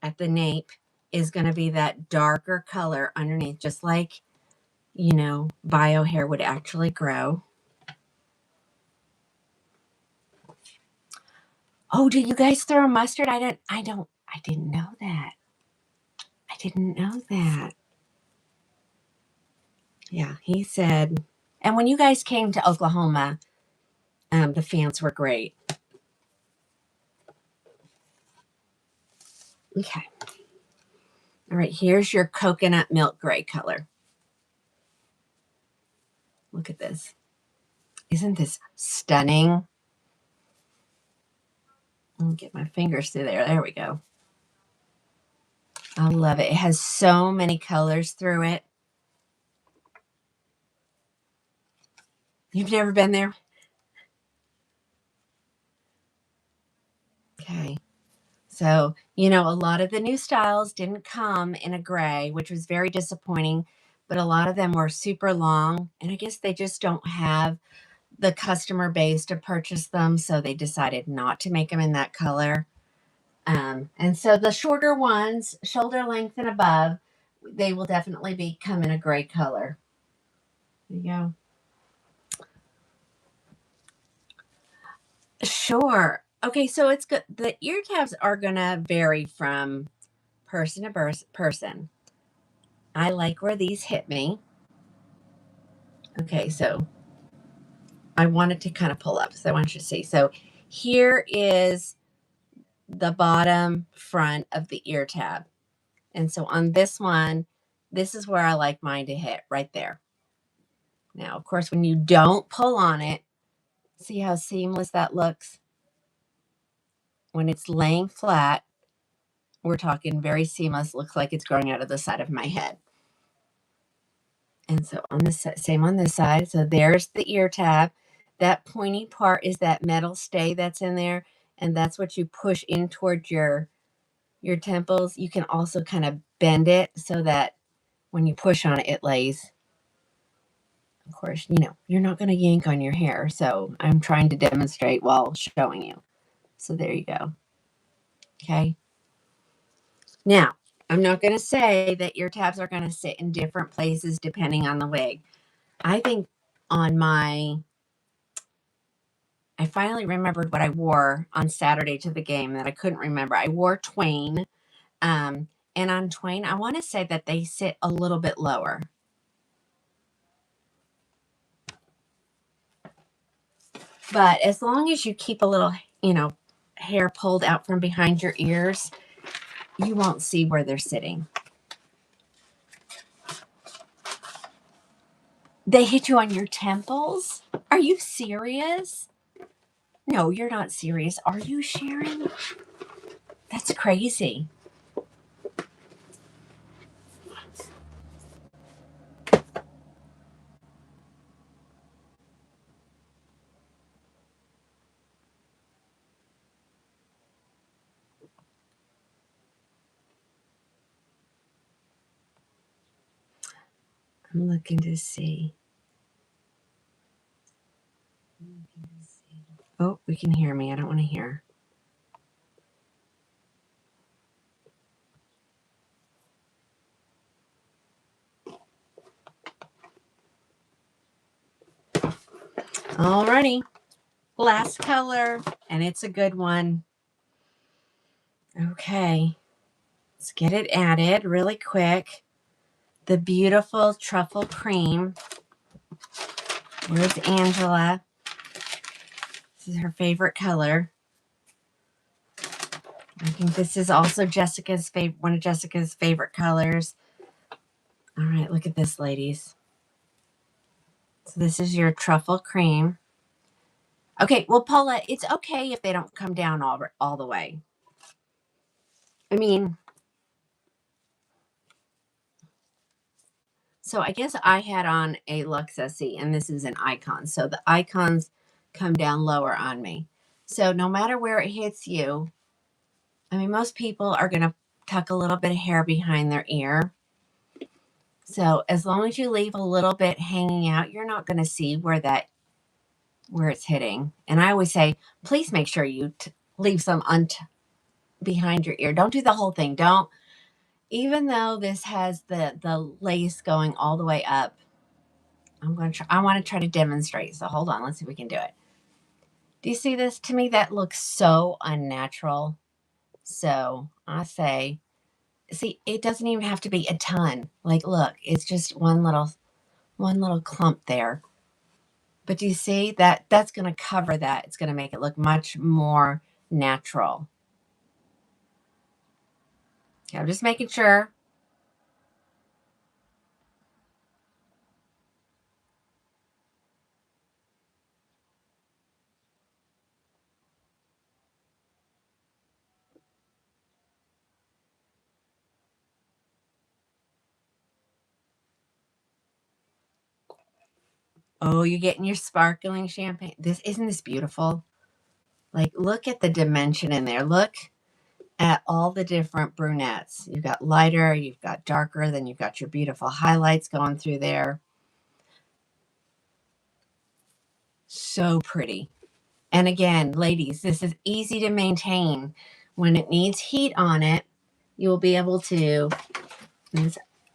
at the nape is going to be that darker color underneath, just like, bio hair would actually grow. Oh, do you guys throw mustard? I didn't know that. I didn't know that. Yeah, he said, and when you guys came to Oklahoma, the fans were great. Okay. All right, here's your coconut milk gray color. Look at this. Isn't this stunning? Let me get my fingers through there. There we go. I love it. It has so many colors through it. You've never been there? Okay. So, a lot of the new styles didn't come in a gray, which was very disappointing, but a lot of them were super long, and I guess they just don't have the customer base to purchase them, so they decided not to make them in that color. And so the shorter ones, shoulder length and above, they will definitely come in a gray color. There you go. Sure. Okay, so it's good. The ear tabs are going to vary from person to person. I like where these hit me. Okay, so I wanted to kind of pull up, so I want you to see. So here is the bottom front of the ear tab. And so on this one, this is where I like mine to hit, right there. Now, of course, when you don't pull on it, see how seamless that looks? When it's laying flat, we're talking very seamless, looks like it's growing out of the side of my head. And so on this same on this side. So there's the ear tab. That pointy part is that metal stay that's in there, and that's what you push in toward your temples. You can also kind of bend it so that when you push on it, it lays. Of course, you know, you're not going to yank on your hair, so I'm trying to demonstrate while showing you. So there you go. Okay. Now, I'm not going to say that ear tabs are going to sit in different places depending on the wig. I think on my, I finally remembered what I wore on Saturday to the game that I couldn't remember. I wore Twain. And on Twain, I want to say that they sit a little bit lower. But as long as you keep a little, you know, hair pulled out from behind your ears, you won't see where they're sitting. They hit you on your temples? Are you serious? No, you're not serious. Are you, Sharon? That's crazy. I'm looking to see. Oh, we can hear me. I don't want to hear. Alrighty. Last color, and it's a good one. Okay. Let's get it added really quick. The beautiful truffle cream. Where's Angela? This is her favorite color. I think this is also Jessica's one of Jessica's favorite colors. All right, look at this, ladies. So this is your truffle cream. Okay, well, Paula, it's okay if they don't come down all the way. I mean, so I guess I had on a Lux SE, and this is an icon. So the icons come down lower on me. So no matter where it hits you, I mean, most people are going to tuck a little bit of hair behind their ear. So as long as you leave a little bit hanging out, you're not going to see where it's hitting. And I always say, please make sure you leave some behind your ear. Don't do the whole thing. Don't, even though this has the lace going all the way up, I want to try to demonstrate. So hold on, let's see if we can do it. Do you see this? To me, that looks so unnatural. So I say, see, it doesn't even have to be a ton. Like, look, it's just one little clump there. But do you see that that's going to cover that? It's going to make it look much more natural. Okay, I'm just making sure. Oh, you're getting your sparkling champagne. Isn't this beautiful? Like, look at the dimension in there. Look at all the different brunettes. You've got lighter, you've got darker, then you've got your beautiful highlights going through there. So pretty. And again, ladies, this is easy to maintain. When it needs heat on it, you will be able to.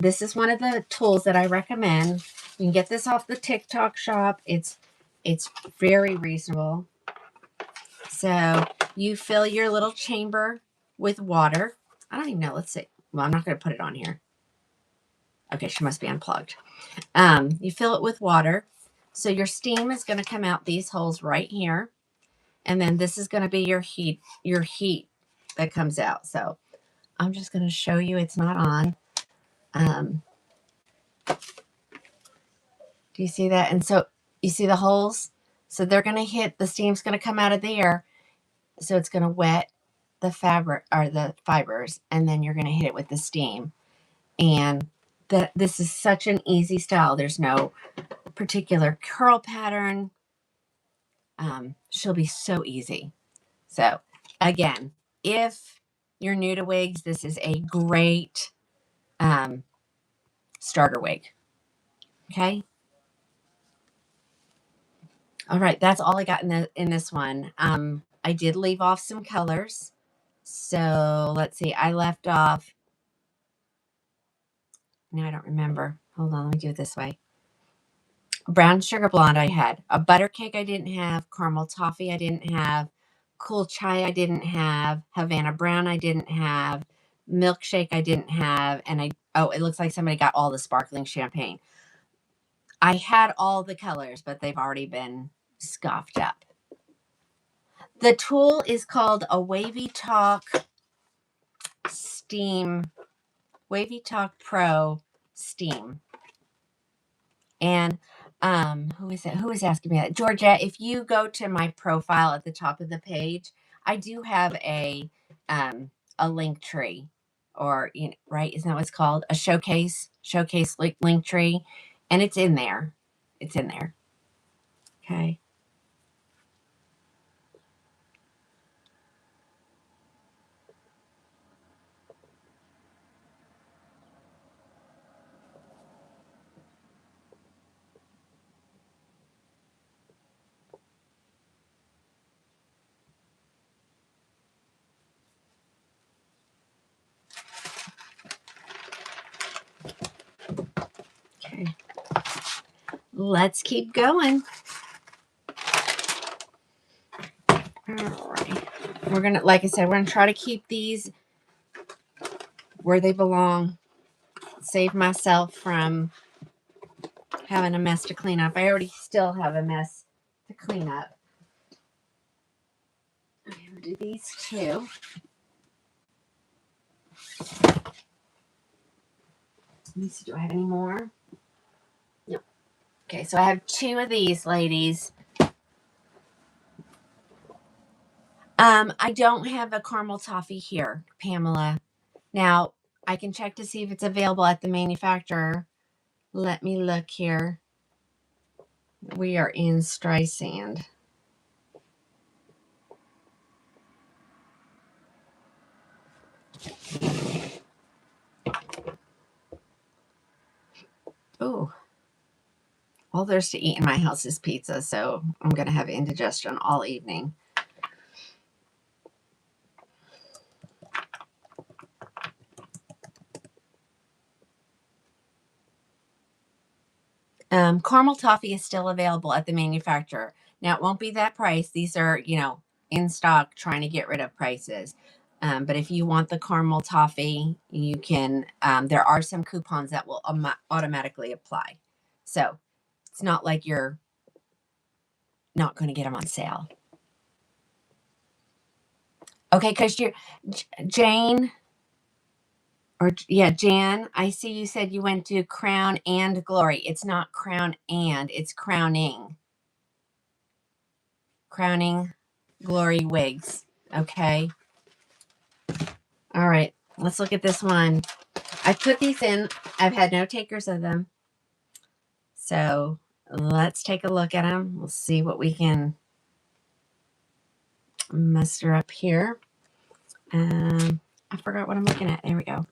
This is one of the tools that I recommend. You can get this off the TikTok shop. It's very reasonable. So you fill your little chamber with water. I don't even know. Let's see. Well, I'm not going to put it on here. Okay, she must be unplugged. You fill it with water. So your steam is going to come out these holes right here. And then this is going to be your heat that comes out. So I'm just going to show you it's not on. Do you see that? And so you see the holes? So they're going to hit, the steam's going to come out of there. So it's going to wet the fabric or the fibers. And then you're going to hit it with the steam. And this is such an easy style. There's no particular curl pattern. She'll be so easy. So again, if you're new to wigs, this is a great starter wig. Okay. All right. That's all I got in this one. I did leave off some colors. So let's see. I left off. No, I don't remember. Hold on. Let me do it this way. Brown sugar blonde I had. A butter cake I didn't have. Caramel toffee I didn't have. Cool chai I didn't have. Havana brown I didn't have. Milkshake I didn't have. And it looks like somebody got all the sparkling champagne. I had all the colors, but they've already been scuffed up. The tool is called a Wavy Talk Pro Steam. And who is it? Who is asking me that? Georgia, if you go to my profile at the top of the page, I do have a link tree, or right? Isn't that what it's called? A showcase link tree, and it's in there. It's in there. Okay. Okay. Let's keep going. All right. We're going to, like I said, we're going to try to keep these where they belong. Save myself from having a mess to clean up. I already still have a mess to clean up. Okay, we'll do these two. Let me see, do I have any more? No. Okay, so I have two of these, ladies. I don't have a caramel toffee here, Pamela. Now, I can check to see if it's available at the manufacturer. Let me look here. We are in Streisand. Oh, all there's to eat in my house is pizza, so I'm going to have indigestion all evening. Caramel toffee is still available at the manufacturer. Now, it won't be that price. These are, in stock, trying to get rid of prices. But if you want the caramel toffee, you can, there are some coupons that will automatically apply. So it's not like you're not going to get them on sale. Okay, because you're, Jan, I see you said you went to Crown and Glory. It's not Crown and, it's Crowning. Krowning Glory Wigs. Okay. All right. Let's look at this one. I put these in. I've had no takers of them. So let's take a look at them. We'll see what we can muster up here. I forgot what I'm looking at. There we go.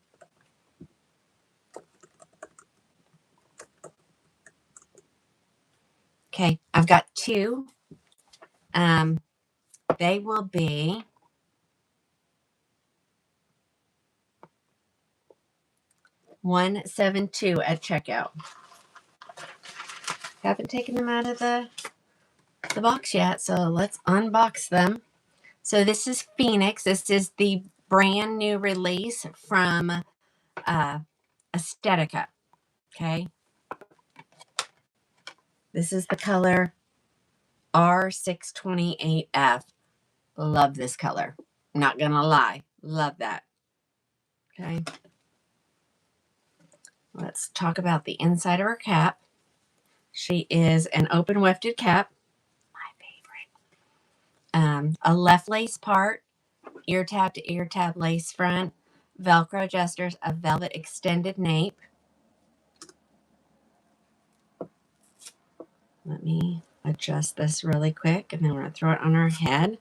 Okay. I've got two. They will be $172 at checkout. Haven't taken them out of the box yet, so let's unbox them. So this is Phoenix. This is the brand new release from Estetica. Okay. This is the color R628F. Love this color. Not gonna lie. Love that. Okay. Let's talk about the inside of her cap. She is an open wefted cap. My favorite. A left lace part, ear tab to ear tab lace front, Velcro adjusters, a velvet extended nape. Let me adjust this really quick, and then we're going to throw it on our head.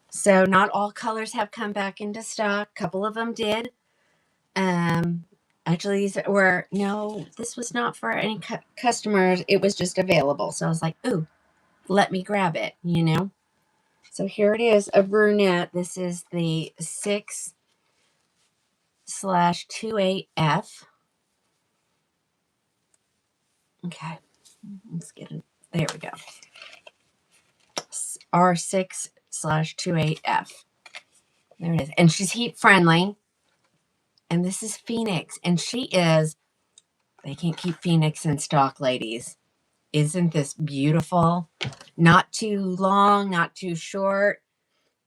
So not all colors have come back into stock. A couple of them did. Actually, these were, no, this was not for any customers. It was just available. So I was like, ooh, let me grab it, you know. So here it is, a brunette. This is the 6/28F. Okay, let's get it. There we go. R6/28F. There it is. And she's heat friendly. And this is Phoenix. And she is, they can't keep Phoenix in stock, ladies. Isn't this beautiful? Not too long, not too short.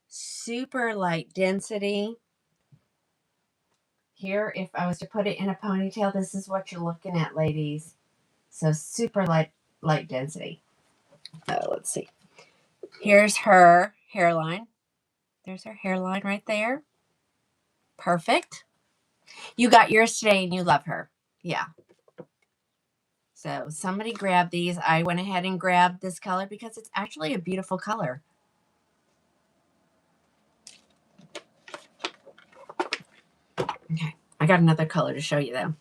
Super light density. Here, if I was to put it in a ponytail, this is what you're looking at, ladies. So super light density. Let's see. Here's her hairline. There's her hairline right there. Perfect. You got yours today and you love her. Yeah. So somebody grabbed these. I went ahead and grabbed this color because it's actually a beautiful color. Okay. I got another color to show you though.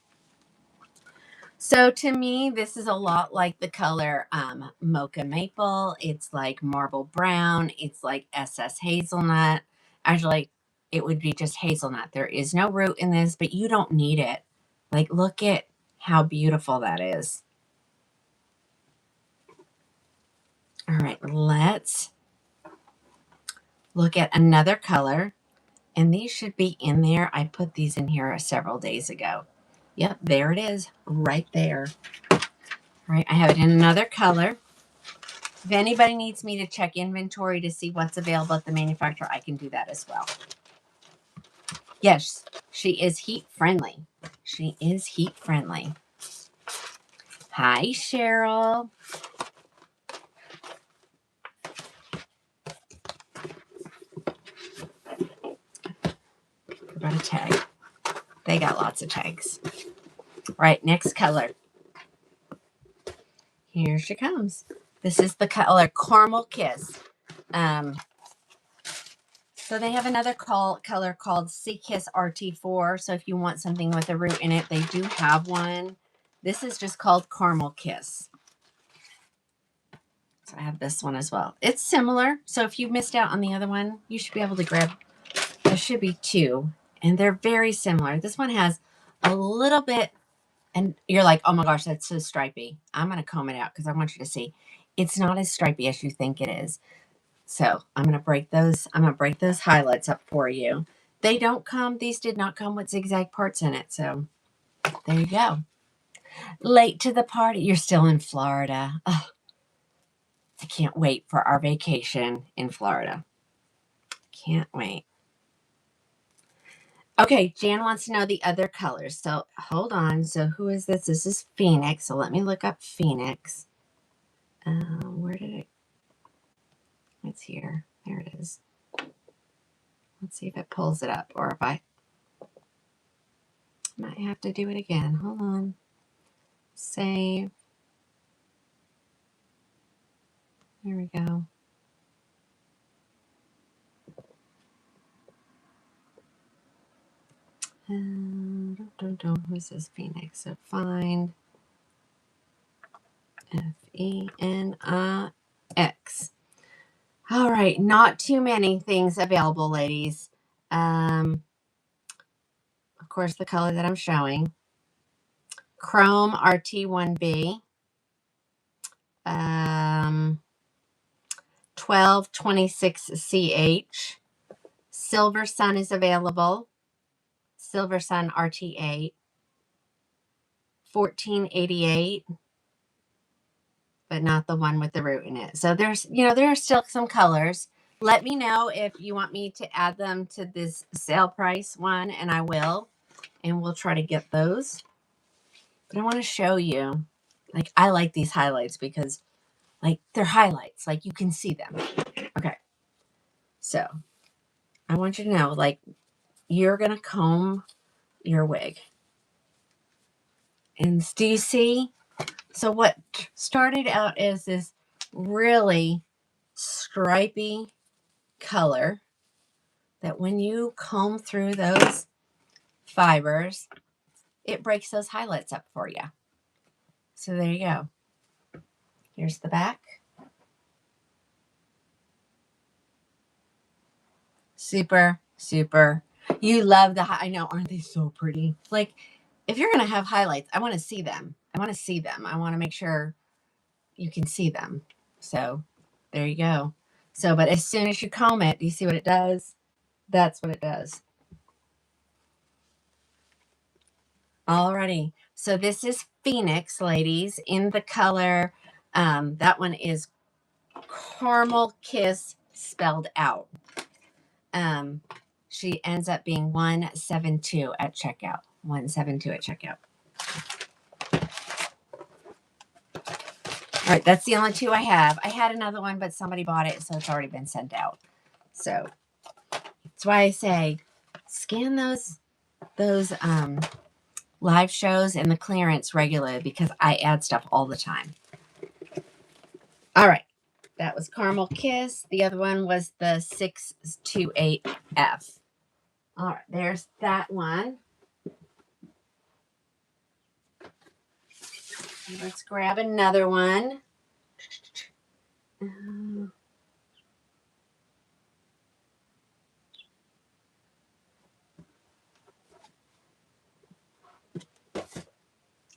So to me, this is a lot like the color Mocha Maple. It's like Marble Brown. It's like SS Hazelnut. Actually, it would be just hazelnut. There is no root in this, but you don't need it. Like, look at how beautiful that is. All right, let's look at another color. And these should be in there. I put these in here several days ago. Yep, there it is, right there. All right, I have it in another color. If anybody needs me to check inventory to see what's available at the manufacturer, I can do that as well. Yes, she is heat friendly. She is heat friendly. Hi, Cheryl. Forgot a tag. They got lots of tags. Right, next color. Here she comes. This is the color Caramel Kiss. So they have another color called Sea Kiss RT4. So if you want something with a root in it, they do have one. This is just called Caramel Kiss. So I have this one as well. It's similar. So if you missed out on the other one, you should be able to grab, there should be two. And they're very similar. This one has a little bit, and you're like, oh my gosh, that's so stripy. I'm going to comb it out because I want you to see. It's not as stripy as you think it is. So I'm going to break those. I'm going to break those highlights up for you. They don't come, these did not come with zigzag parts in it. So there you go. Late to the party. You're still in Florida. Oh, I can't wait for our vacation in Florida. Can't wait. Okay, Jan wants to know the other colors. So hold on. So who is this? This is Phoenix. So let me look up Phoenix. Where did it? It's here. There it is. Let's see if it pulls it up or if I might have to do it again. Hold on. Save. There we go. Who's this Phoenix? So find Phenix. All right, not too many things available, ladies. Of course, the color that I'm showing. Chrome RT1B. 1226CH. Silver Sun is available. Silver Sun RT8. $14.88, but not the one with the root in it. So there's, there are still some colors. Let me know if you want me to add them to this sale price one, and I will. And we'll try to get those. But I want to show you, like, I like these highlights because, like, they're highlights. Like, you can see them. Okay. So I want you to know, like, you're going to comb your wig. And do you see? So what started out as this really stripy color that when you comb through those fibers, it breaks those highlights up for you. So there you go. Here's the back. Super, super. You love the I know, aren't they so pretty? Like, if you're going to have highlights, I want to see them. I want to see them. I want to make sure you can see them. So there you go. So, but as soon as you comb it, do you see what it does? That's what it does. Alrighty. So this is Phoenix, ladies, in the color. That one is Caramel Kiss spelled out. She ends up being 172 at checkout. 172 at checkout. All right, that's the only two I have. I had another one, but somebody bought it, so it's already been sent out. So that's why I say scan those live shows and the clearance regularly, because I add stuff all the time. All right, that was Caramel Kiss. The other one was the 628F. All right, there's that one. Let's grab another one. I'm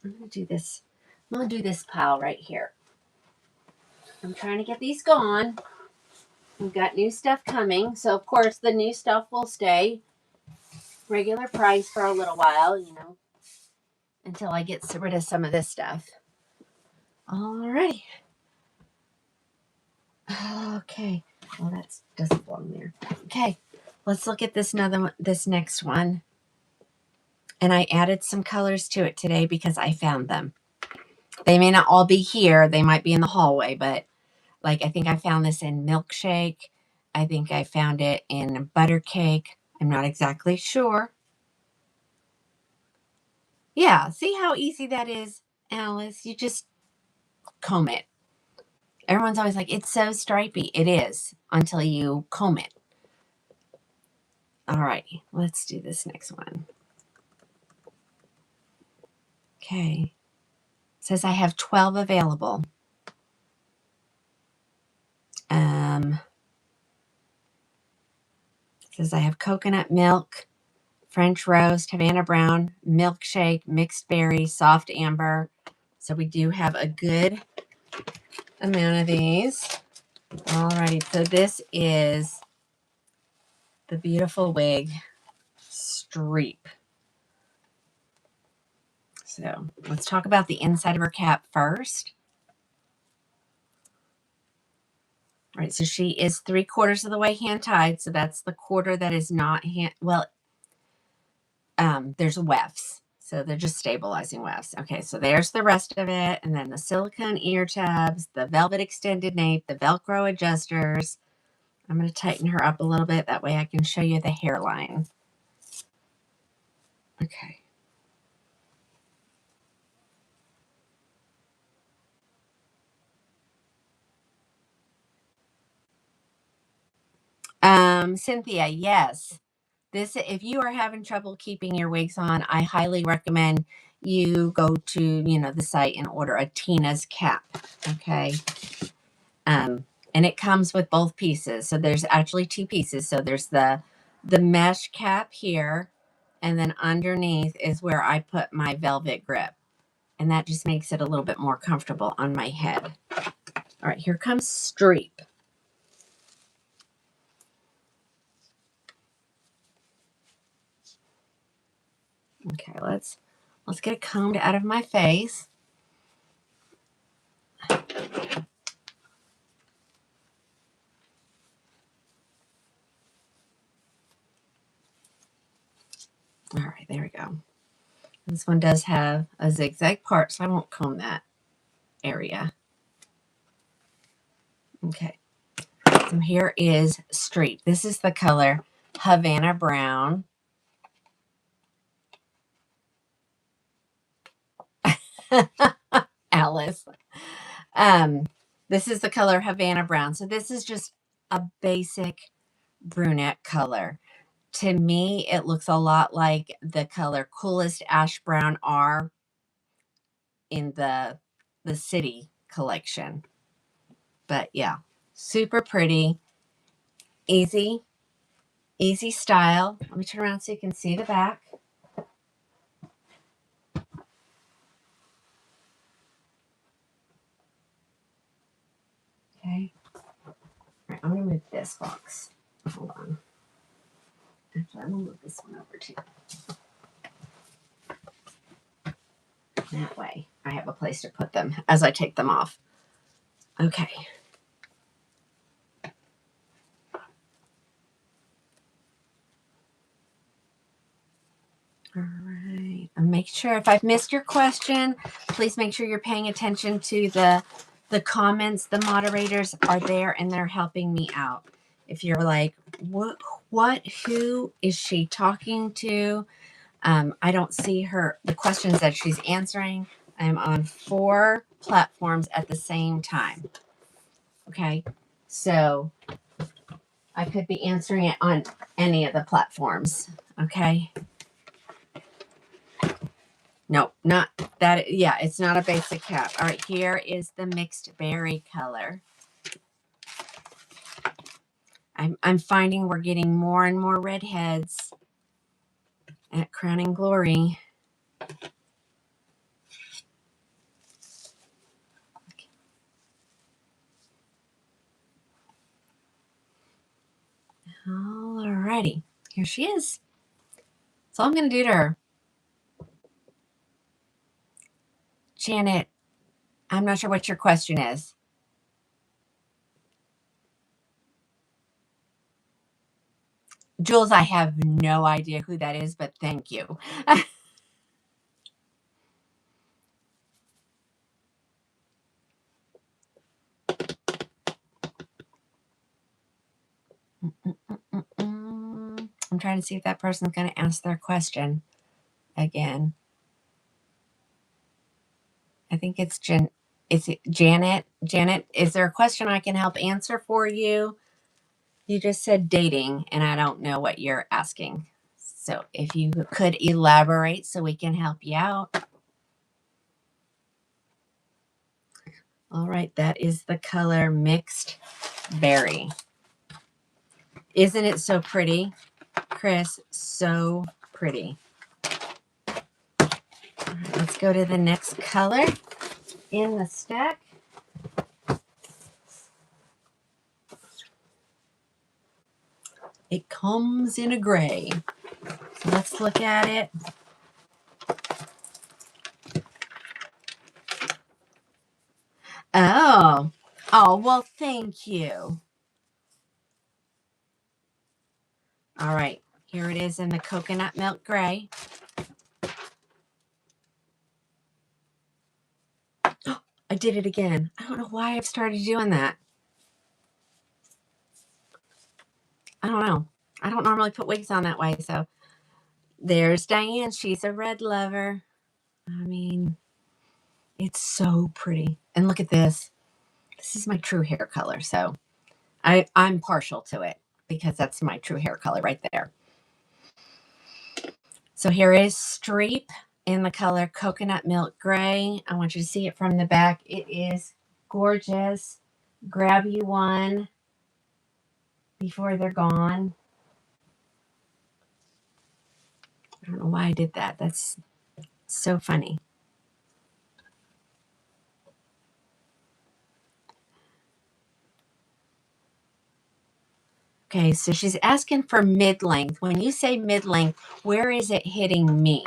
going to do this. I'm going to do this pile right here. I'm trying to get these gone. We've got new stuff coming. So, of course, the new stuff will stay regular price for a little while, until I get rid of some of this stuff. Alrighty. Okay. Well, that doesn't belong there. Okay. Let's look at this next one. And I added some colors to it today because I found them. They may not all be here. They might be in the hallway, but like I think I found this in Milkshake. I think I found it in Butter Cake. I'm not exactly sure. Yeah, see how easy that is, Alice? You just comb it. Everyone's always like, it's so stripy. It is until you comb it. All right, let's do this next one. Okay. It says I have 12 available. It says I have coconut milk, French roast, Havana brown, milkshake, mixed berry, soft amber. So we do have a good amount of these. Alrighty, so this is the beautiful wig Streep. So let's talk about the inside of her cap first. All right, so she is 3/4 of the way hand tied. So that's the quarter that is not hand. Well, there's wefts. So they're just stabilizing wefts. Okay, so there's the rest of it. And then the silicone ear tabs, the velvet extended nape, the Velcro adjusters. I'm going to tighten her up a little bit. That way I can show you the hairline. Okay. Cynthia, yes. If you are having trouble keeping your wigs on, I highly recommend you go to, the site and order a Tina's cap. Okay. And it comes with both pieces. So there's actually two pieces. So there's the mesh cap here, and then underneath is where I put my velvet grip. And that just makes it a little bit more comfortable on my head. All right, here comes Streep. Okay, let's Let's get it combed out of my face. All right, there we go. This one does have a zigzag part, so I won't comb that area. Okay. So here is Street. This is the color Havana Brown. Alice. This is the color Havana Brown. So this is just a basic brunette color. To me, it looks a lot like the color Coolest Ash Brown R in the City collection. But yeah, super pretty, easy style. Let me turn around so you can see the back. Okay. All right, I'm going to move this box. Hold on. Actually, I'm going to move this one over too. That way, I have a place to put them as I take them off. Okay. All right. And make sure if I've missed your question, please make sure you're paying attention to the comments. The moderators are there and they're helping me out. If you're like, who is she talking to? I don't see the questions that she's answering. I'm on 4 platforms at the same time. Okay. So I could be answering it on any of the platforms. Okay. No, not that. Yeah, it's not a basic cap. All right, here is the mixed berry color. I'm finding we're getting more and more redheads at Crowning Glory. Alrighty, here she is. That's all I'm going to do to her. Janet, I'm not sure what your question is. Jules, I have no idea who that is, but thank you. I'm trying to see if that person's going to ask their question again. I think it's Janet. Janet, is there a question I can help answer for you? You just said dating, and I don't know what you're asking. So if you could elaborate so we can help you out. All right, that is the color Mixed Berry. Isn't it so pretty, Chris? So pretty. All right, let's go to the next color in the stack. It comes in a gray. So let's look at it. Oh, well, thank you. All right, here it is in the coconut milk gray. I did it again. I don't know why I've started doing that. I don't know. I don't normally put wigs on that way. So there's Diane. She's a red lover. I mean, it's so pretty. And look at this. This is my true hair color. So I'm partial to it because that's my true hair color right there. So here is Streep in the color Coconut Milk Gray. I want you to see it from the back. It is gorgeous. Grab you one before they're gone. I don't know why I did that. That's so funny. Okay, so she's asking for mid-length. When you say mid-length, where is it hitting me?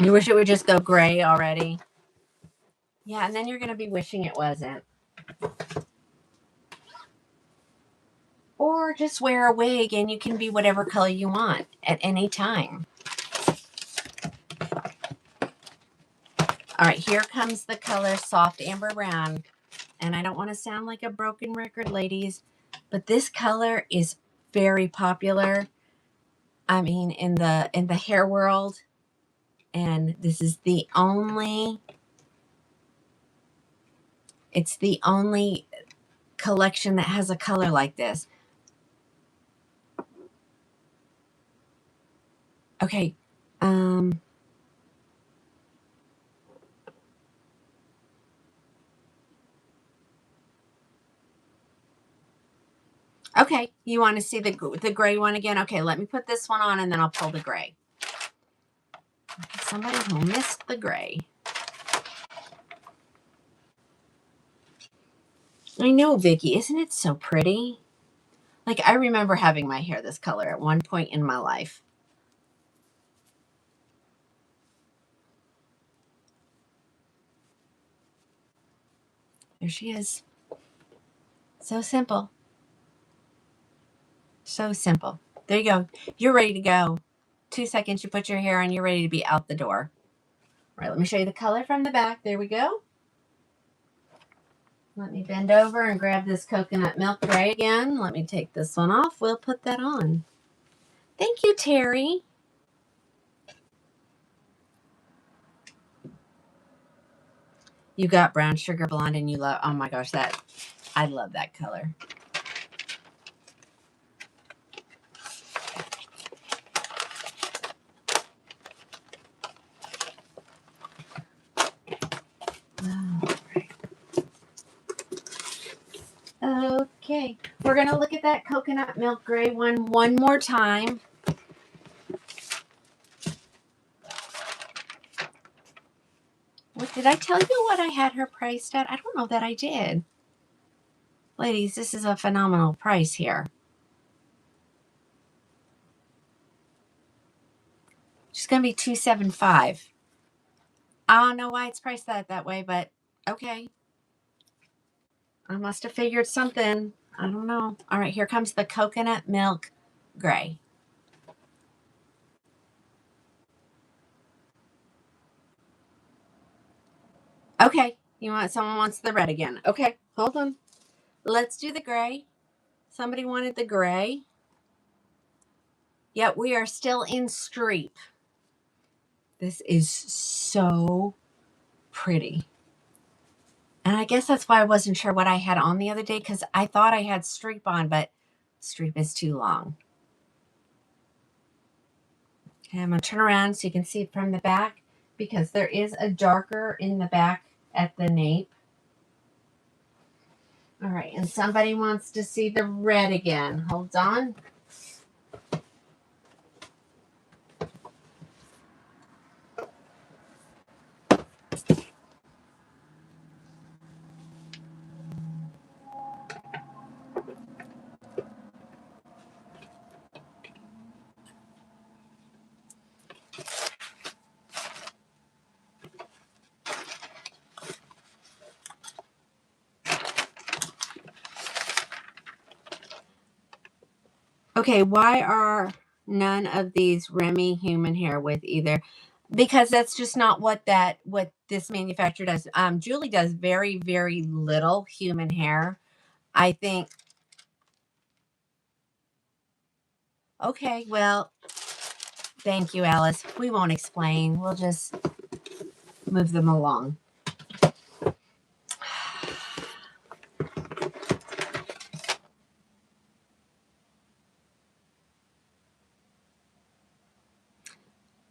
You wish it would just go gray already? Yeah, and then you're going to be wishing it wasn't. Or just wear a wig and you can be whatever color you want at any time. All right, here comes the color Soft Amber Brown. And I don't want to sound like a broken record, ladies, but this color is very popular. I mean, in the hair world. And this is it's the only collection that has a color like this. Okay. Okay, you want to see the gray one again? Okay, let me put this one on and then I'll pull the gray. Somebody who missed the gray. I know, Vicky. Isn't it so pretty? Like, I remember having my hair this color at one point in my life. There she is. So simple. So simple. There you go. You're ready to go. 2 seconds, you put your hair on, you're ready to be out the door. All right, let me show you the color from the back. There we go. Let me bend over and grab this coconut milk gray again. Let me take this one off. We'll put that on. Thank you, Terry. You got brown sugar blonde and you love, oh my gosh, I love that color. Okay, we're going to look at that coconut milk gray one more time. What did I tell you what I had her priced at? I don't know that I did. Ladies, this is a phenomenal price here. She's going to be $275. I don't know why it's priced that way, but okay. I must have figured something. I don't know. All right, here comes the coconut milk gray. Okay, someone wants the red again. Okay, hold on. Let's do the gray. Somebody wanted the gray. Yet we are still in Streep. This is so pretty. And I guess that's why I wasn't sure what I had on the other day, because I thought I had Streep on, but Streep is too long. Okay, I'm going to turn around so you can see it from the back, because there is a darker in the back at the nape. All right, and somebody wants to see the red again. Hold on. Okay, why are none of these Remy human hair with either? Because that's just not what this manufacturer does. Julie does very, very little human hair. I think. Okay, well, thank you, Alice. We won't explain. We'll just move them along.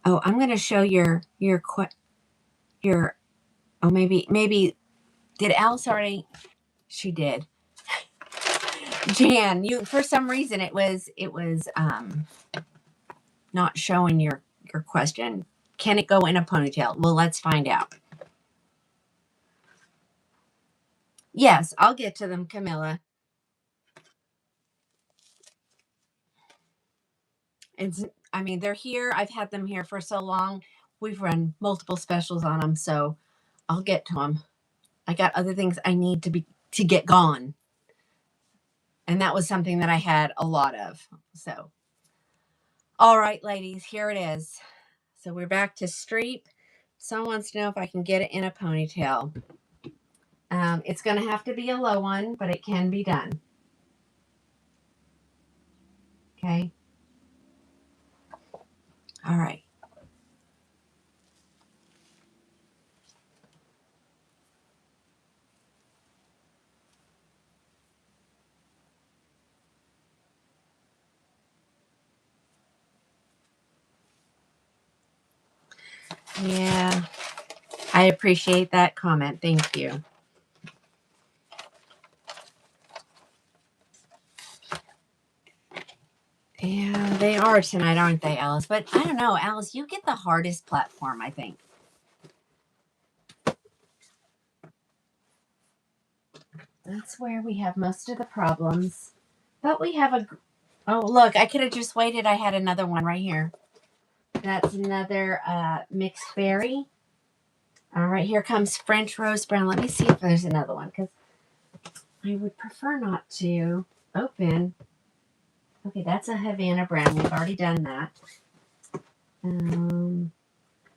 Oh, I'm going to show oh, maybe did Alice already? She did. Jan, for some reason it was not showing your question. Can it go in a ponytail? Well, let's find out. Yes, I'll get to them, Camilla. I mean, they're here. I've had them here for so long. we've run multiple specials on them, so I'll get to them. I got other things I need to get gone. And that was something that I had a lot of. So, all right, ladies, here it is. So we're back to Streep. Someone wants to know if I can get it in a ponytail. It's going to have to be a low one, but it can be done. Okay. All right. Yeah, I appreciate that comment. Thank you. Yeah, they are tonight, aren't they, Alice? But I don't know, Alice, you get the hardest platform, I think. That's where we have most of the problems. But we have a... Oh, look, I could have just waited. I had another one right here. That's another mixed berry. All right, here comes French Rose Brown. Let me see if there's another one, because I would prefer not to open. Okay, that's a Havana Brown. We've already done that.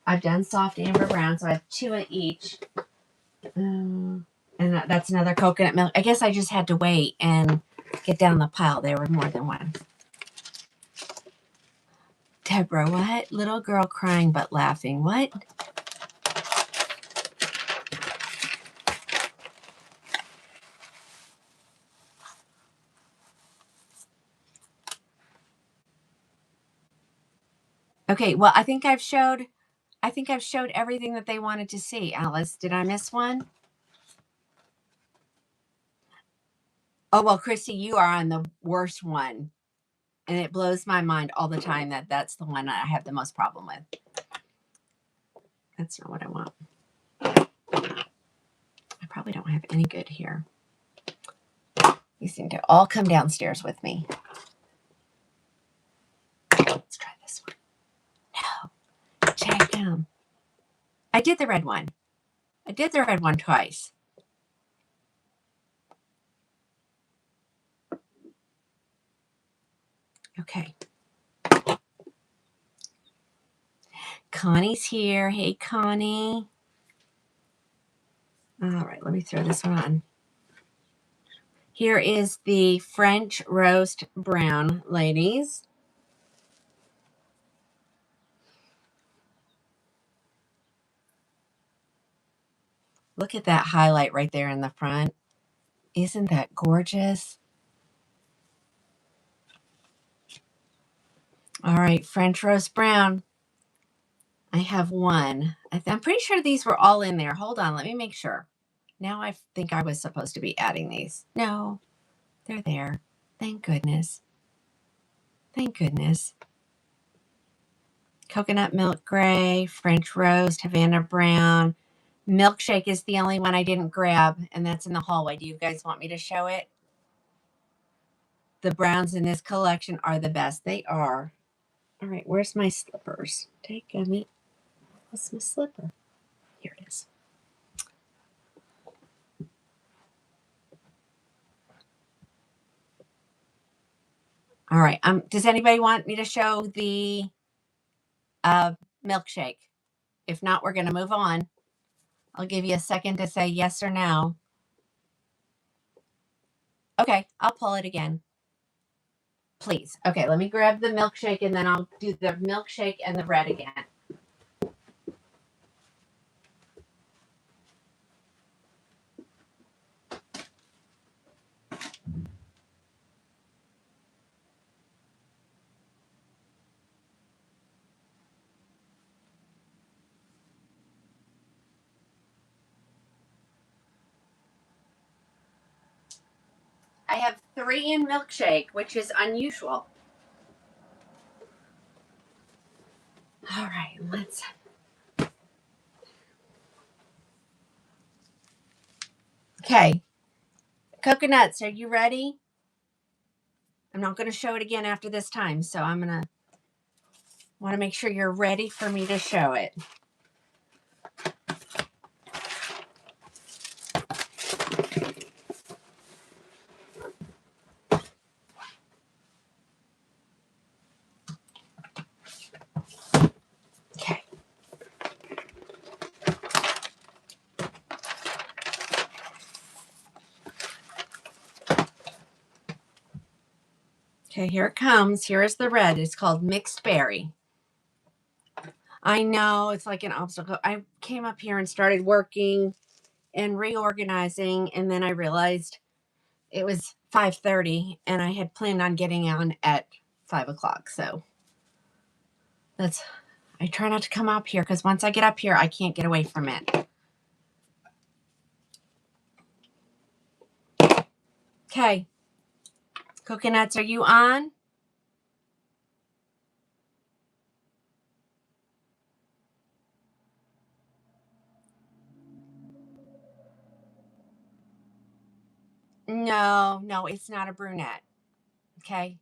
I've done soft amber brown, so I have 2 of each. And that's another coconut milk. I guess I just had to wait and get down the pile. There were more than one. Deborah, what? Little girl crying but laughing. What? Okay, well, I think I've showed everything that they wanted to see. Alice, did I miss one? Oh, well, Christy, you are on the worst one. And it blows my mind all the time that that's the one I have the most problem with. That's not what I want. I probably don't have any good here. You seem to all come downstairs with me. Let's try this one. No. Check them. I did the red one. I did the red one twice. Okay. Connie's here. Hey, Connie. All right, let me throw this one on. Here is the French Roast Brown, ladies. Look at that highlight right there in the front. Isn't that gorgeous? All right, French Roast Brown. I have one. I'm pretty sure these were all in there. Hold on, let me make sure. Now I think I was supposed to be adding these. No, they're there. Thank goodness. Thank goodness. Coconut milk gray, French roast, Havana brown. Milkshake is the only one I didn't grab, and that's in the hallway. Do you guys want me to show it? The browns in this collection are the best. They are. All right, where's my slippers? Take a minute. What's my slipper? Here it is. All right. Does anybody want me to show the milkshake? If not, we're going to move on. I'll give you a second to say yes or no. Okay, I'll pull it again. Please. Okay, let me grab the milkshake and then I'll do the milkshake and the red again. I have 3 in milkshake, which is unusual. All right, let's... Okay. Coconuts, are you ready? I'm not going to show it again after this time, so I'm going to... Want to make sure you're ready for me to show it. Okay. Okay, here it comes. Here is the red. It's called Mixed Berry. I know it's like an obstacle. I came up here and started working and reorganizing, and then I realized it was 5:30 and I had planned on getting on at 5 o'clock. So I try not to come up here because once I get up here, I can't get away from it. Okay. Coconuts, are you on? No, it's not a brunette. Okay.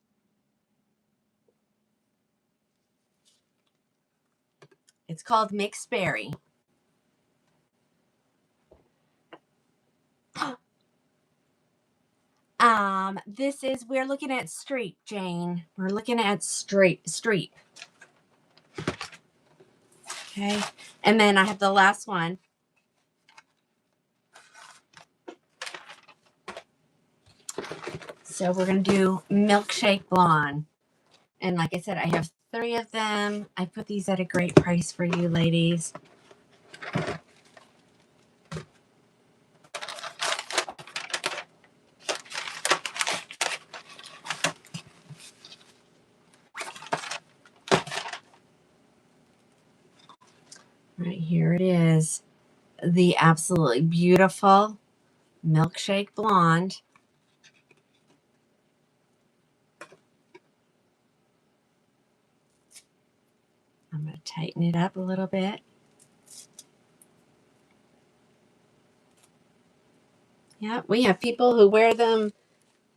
It's called Mixed Berry. We're looking at street, Jane. We're looking at street. Okay. And then I have the last one. So we're going to do Milkshake Blonde. And like I said, I have 3 of them. I put these at a great price for you ladies. Right here it is. The absolutely beautiful Milkshake Blonde. I'm going to tighten it up a little bit. Yeah, we have people who wear them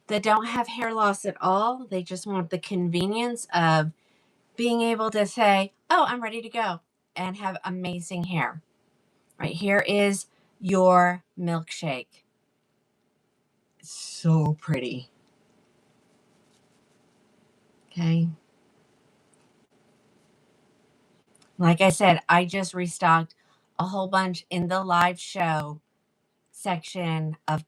that don't have hair loss at all. They just want the convenience of being able to say, oh, I'm ready to go and have amazing hair. Right here is your milkshake. So pretty. Okay. Like I said, I just restocked a whole bunch in the live show section of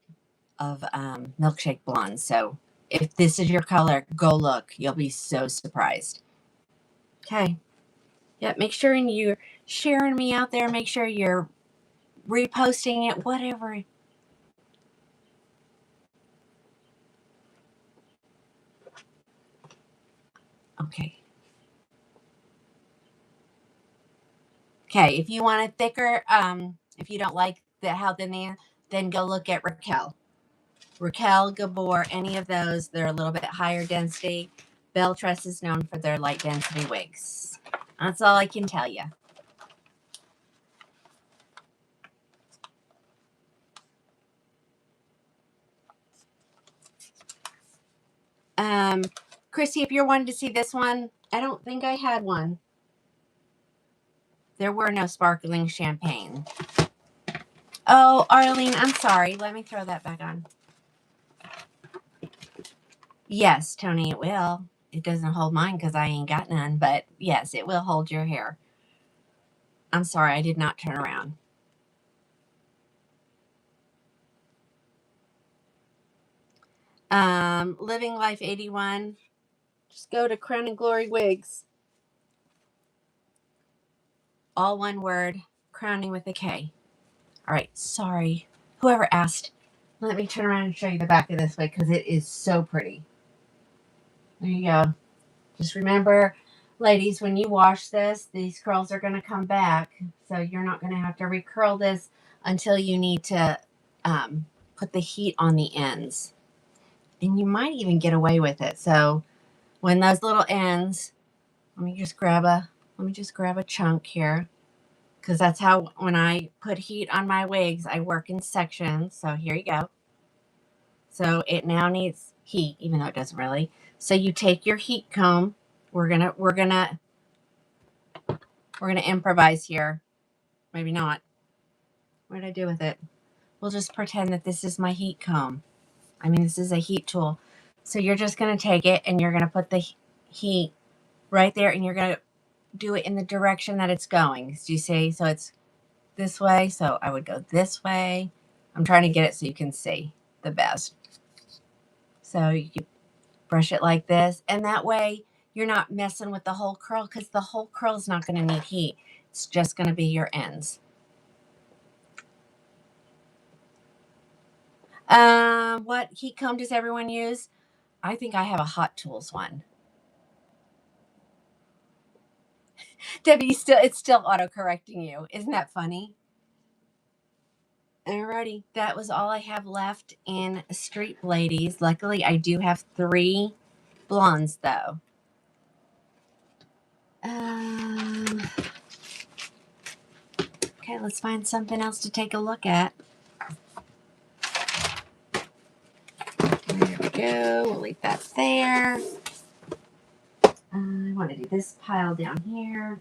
milkshake blonde. So if this is your color, go look. You'll be so surprised. Okay. Yep. Make sure you're sharing me out there. Make sure you're reposting it, whatever. Okay. Okay. If you want it thicker, if you don't like how thin they are, then go look at Raquel, Gabor, any of those. They're a little bit higher density. Belle Tress is known for their light density wigs. That's all I can tell you. Chrissy, if you're wanting to see this one, I don't think I had one. There were no sparkling champagne. Oh, Arlene, I'm sorry. Let me throw that back on. Yes, Tony, it will. It doesn't hold mine because I ain't got none, but yes, it will hold your hair. I'm sorry, I did not turn around. Living Life 81. Just go to Krowning Glory Wigs. All one word, crowning with a K. All right, sorry. Whoever asked, let me turn around and show you the back of this wig because it is so pretty. There you go. Just remember, ladies, when you wash this, these curls are going to come back. So you're not going to have to recurl this until you need to put the heat on the ends. And you might even get away with it. So when those little ends, let me just grab a chunk here. Because that's how, when I put heat on my wigs, I work in sections. So here you go. So it now needs heat, even though it doesn't really. So you take your heat comb. We're gonna We're going to improvise here. Maybe not. What did I do with it? We'll just pretend that this is my heat comb. I mean, this is a heat tool. So you're just going to take it and you're going to put the heat right there and you're going to do it in the direction that it's going. Do you see? So it's this way. So I would go this way. I'm trying to get it so you can see the best. So you can brush it like this. And that way you're not messing with the whole curl because the whole curl is not going to need heat. It's just going to be your ends. What heat comb does everyone use? I think I have a Hot Tools one. Debbie, it's still auto-correcting you. Isn't that funny? Alrighty, that was all I have left in Street Ladies. Luckily, I do have 3 blondes, though. Okay, let's find something else to take a look at. There we go. We'll leave that there. I want to do this pile down here.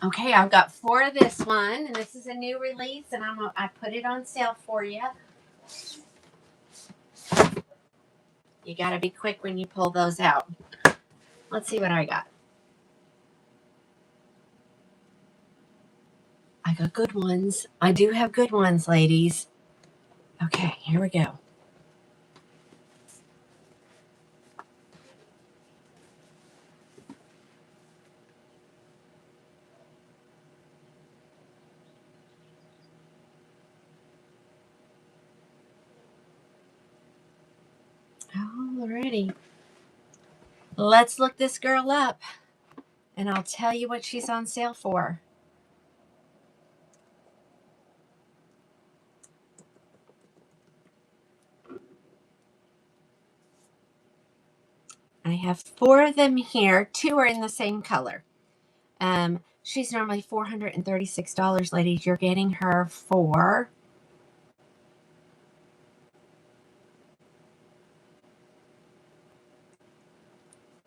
Okay, I've got 4 of this one, and this is a new release, and I put it on sale for you. You got to be quick when you pull those out. Let's see what I got. I got good ones. I do have good ones, ladies. Okay, here we go. Alrighty. Let's look this girl up, and I'll tell you what she's on sale for. I have 4 of them here. 2 are in the same color. She's normally $436, ladies. You're getting her for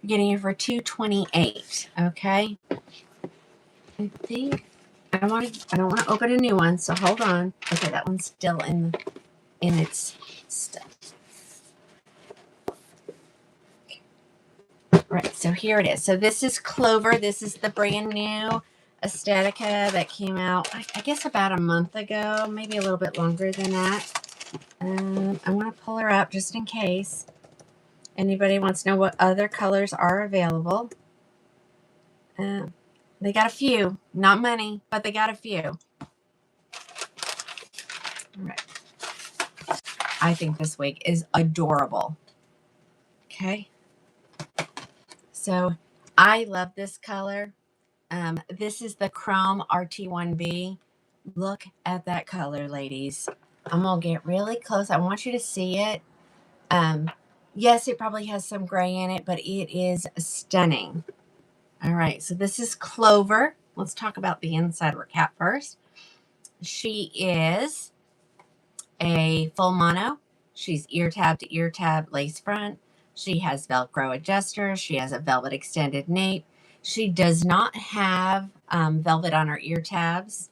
$228. Okay. I think I don't want to open a new one, so hold on. Okay, that one's still in its stuff. Right, so here it is. So this is Clover. This is the brand new Aesthetica that came out, I guess, about a month ago, maybe a little bit longer than that. I want to pull her up just in case anybody wants to know what other colors are available. They got a few, not many, but they got a few. All right. I think this wig is adorable. Okay. So I love this color. This is the Chrome RT1B. Look at that color, ladies. I'm going to get really close. I want you to see it. Yes, it probably has some gray in it, but it is stunning. All right, so this is Clover. Let's talk about the inside of her cap first. She is a full mono. She's ear tab to ear tab lace front. She has Velcro adjusters. She has a velvet extended nape. She does not have velvet on her ear tabs.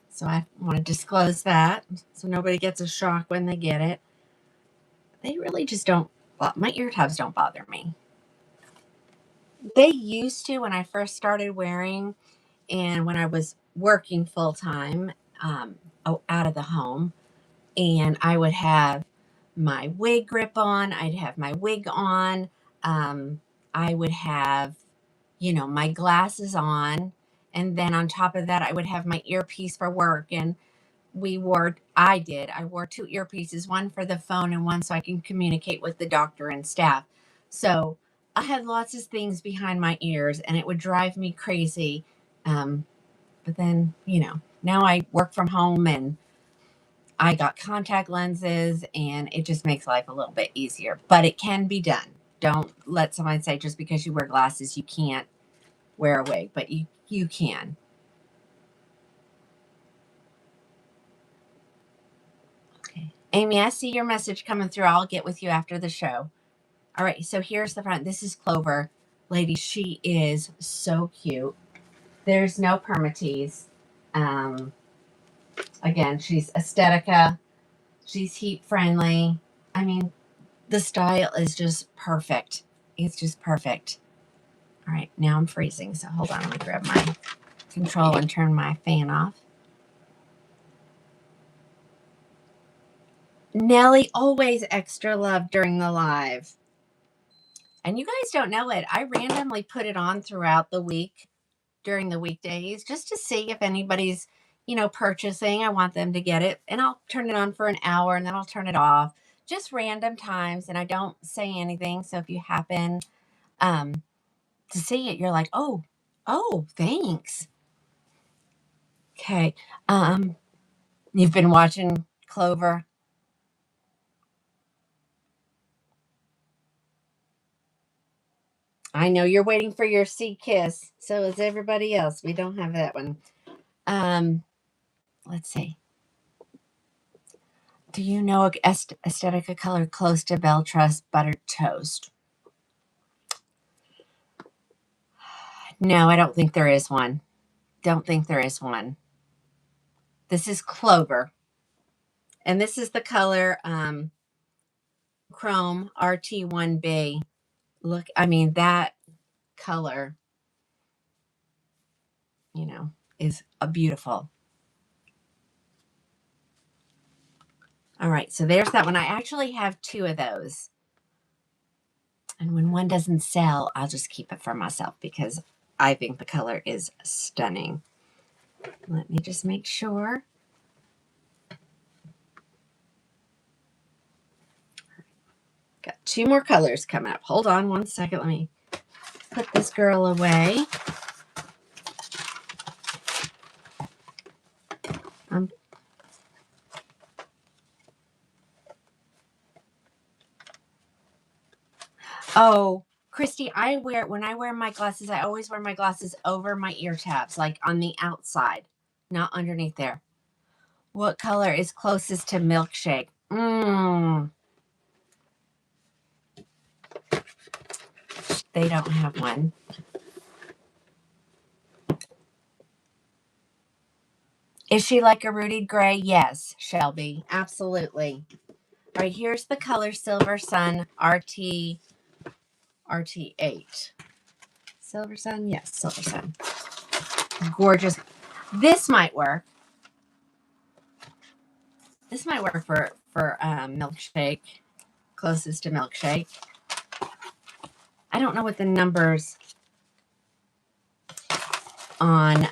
So I want to disclose that so nobody gets a shock when they get it. They really just don't, my ear tabs don't bother me. They used to when I first started wearing and when I was working full time out of the home, and I would have my wig grip on, I'd have my wig on, I would have, my glasses on, and then on top of that, I would have my earpiece for work, and I wore 2 earpieces, one for the phone and one so I can communicate with the doctor and staff. So I had lots of things behind my ears, and it would drive me crazy. But then, now I work from home and I got contact lenses, and it just makes life a little bit easier. But it can be done. Don't let someone say just because you wear glasses, you can't wear a wig, but you can. Okay. Amy, I see your message coming through. I'll get with you after the show. All right, so here's the front. This is Clover. Ladies, she is so cute. There's no permatease. Again, she's aesthetica. She's heat friendly. I mean, the style is just perfect. It's just perfect. All right, now I'm freezing, so hold on. Let me grab my control and turn my fan off. Nellie, always extra love during the live. And you guys don't know it. I randomly put it on throughout the week during the weekdays just to see if anybody's, purchasing. I want them to get it. And I'll turn it on for an hour and then I'll turn it off. Just random times. And I don't say anything. So if you happen to see it, you're like, oh, thanks. Okay. You've been watching Clover. I know you're waiting for your sea kiss. So is everybody else. We don't have that one. Let's see. Do you know a aesthetica color close to Belle Trust Buttered Toast? No, I don't think there is one. Don't think there is one. This is Clover. And this is the color Chrome RT1B. Look, I mean, that color, is a beautiful. All right, so there's that one. I actually have 2 of those. And when one doesn't sell, I'll just keep it for myself because I think the color is stunning. Let me just make sure. Got 2 more colors coming up. Hold on one second. Let me put this girl away. Oh, Christy, when I wear my glasses, I always wear my glasses over my ear tabs, like on the outside, not underneath there. What color is closest to milkshake? They don't have one. Is she like a rooted gray? Yes, Shelby. Absolutely. All right, here's the color Silver Sun RT8. Silver Sun? Yes, Silver Sun. Gorgeous. This might work. This might work for milkshake. Closest to milkshake. I don't know what the numbers on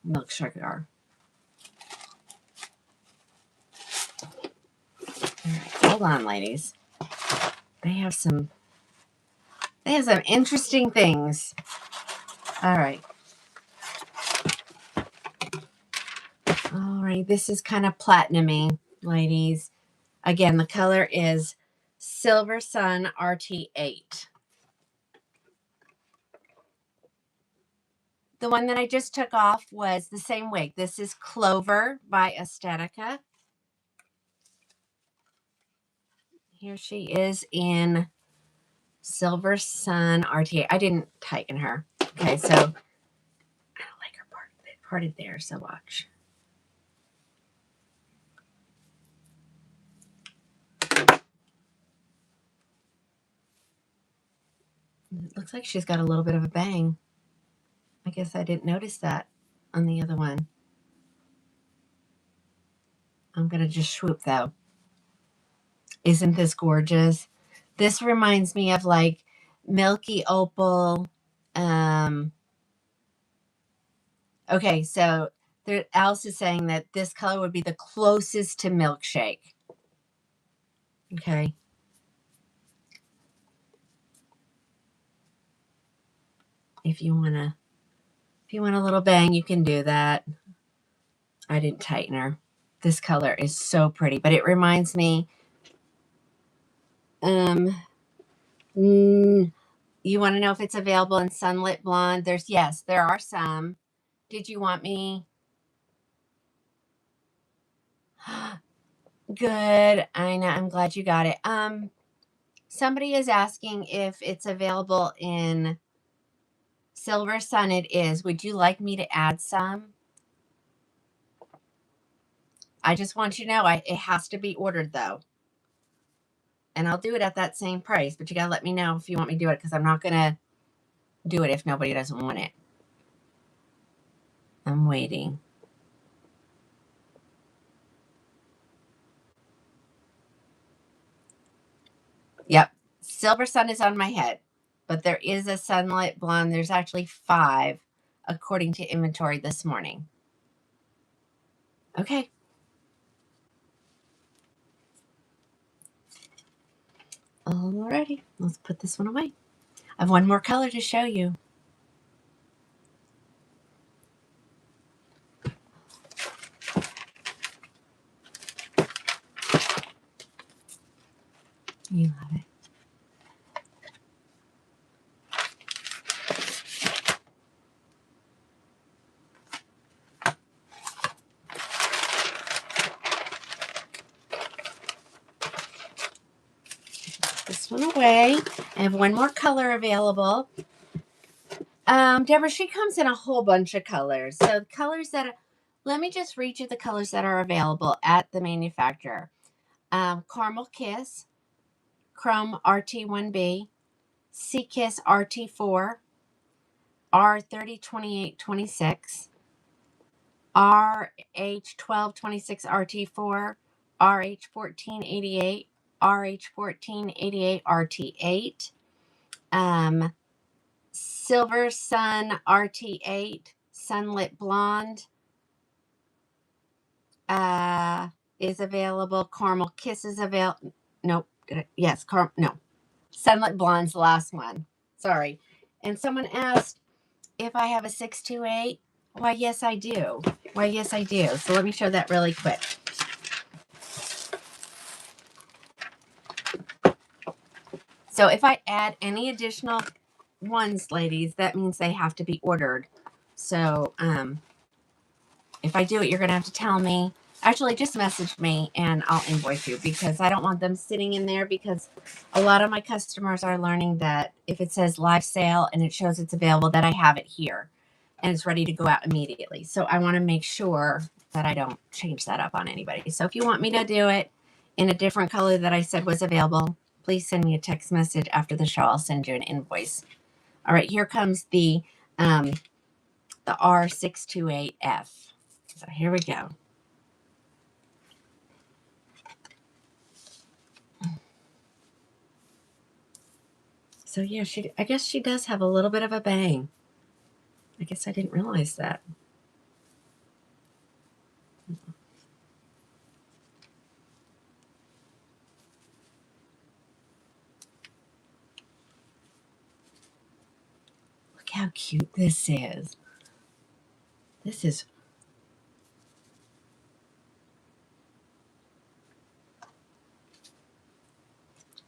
milkshake are. All right, hold on, ladies. They have some interesting things. All right. All right, this is kind of platinumy, ladies. Again, the color is Silver Sun RT8. The one that I just took off was the same wig. This is Clover by Aesthetica. Here she is in Silver Sun RT8. I didn't tighten her. Okay, so I don't like her parted there, so watch. It looks like she's got a little bit of a bang. I guess I didn't notice that on the other one. I'm going to just swoop, though. Isn't this gorgeous? This reminds me of, like, Milky Opal. Okay, so Alice is saying that this color would be the closest to milkshake. Okay. If you want a little bang, you can do that. I didn't tighten her. This color is so pretty, but it reminds me, You want to know if it's available in Sunlit Blonde? Yes, there are some. Did you want me? Good. I know. I'm glad you got it. Somebody is asking if it's available in Silver Sun. It is. Would you like me to add some? I just want you to know it has to be ordered though. And I'll do it at that same price, but you gotta let me know if you want me to do it because I'm not gonna do it if nobody doesn't want it. I'm waiting. Yep. Silver Sun is on my head, but there is a Sunlight Blonde. There's actually 5 according to inventory this morning. Okay. Alrighty. Let's put this one away. I have one more color to show you. You have it. This one away. I have one more color available. Deborah, she comes in a whole bunch of colors. So colors let me just read you the colors that are available at the manufacturer. Caramel Kiss, Chrome RT1B, Sea Kiss RT4, R302826, RH1226 RT4, RH1488, RH1488 RT8, Silver Sun RT8, Sunlit Blonde is available. Caramel Kiss is available. Nope. No. Sunlit Blonde's the last one. Sorry. And someone asked if I have a 628. Why, yes, I do. So let me show that really quick. So if I add any additional ones, ladies, that means they have to be ordered. So if I do it, you're going to have to tell me. Actually, just message me and I'll invoice you because I don't want them sitting in there because a lot of my customers are learning that if it says live sale and it shows it's available, that I have it here and it's ready to go out immediately. So I want to make sure that I don't change that up on anybody. So if you want me to do it in a different color that I said was available, please send me a text message after the show. I'll send you an invoice. All right, here comes the R628F. So here we go. So yeah, I guess she does have a little bit of a bang. I guess I didn't realize that. Look how cute this is. This is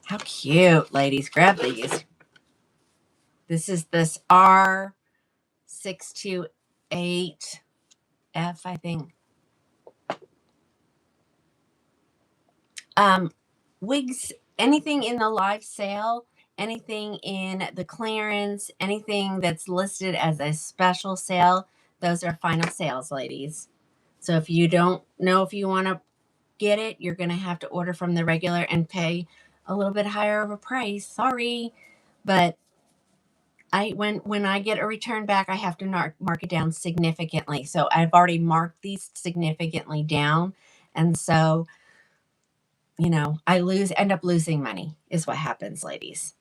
how cute, ladies. Grab these. This is this R628F, I think. Wigs, anything in the live sale, anything in the clearance, anything that's listed as a special sale, those are final sales, ladies. So if you don't know if you want to get it, you're going to have to order from the regular and pay a little bit higher of a price. Sorry, but when I get a return back, I have to mark it down significantly. So I've already marked these significantly down, and so I end up losing money is what happens, ladies.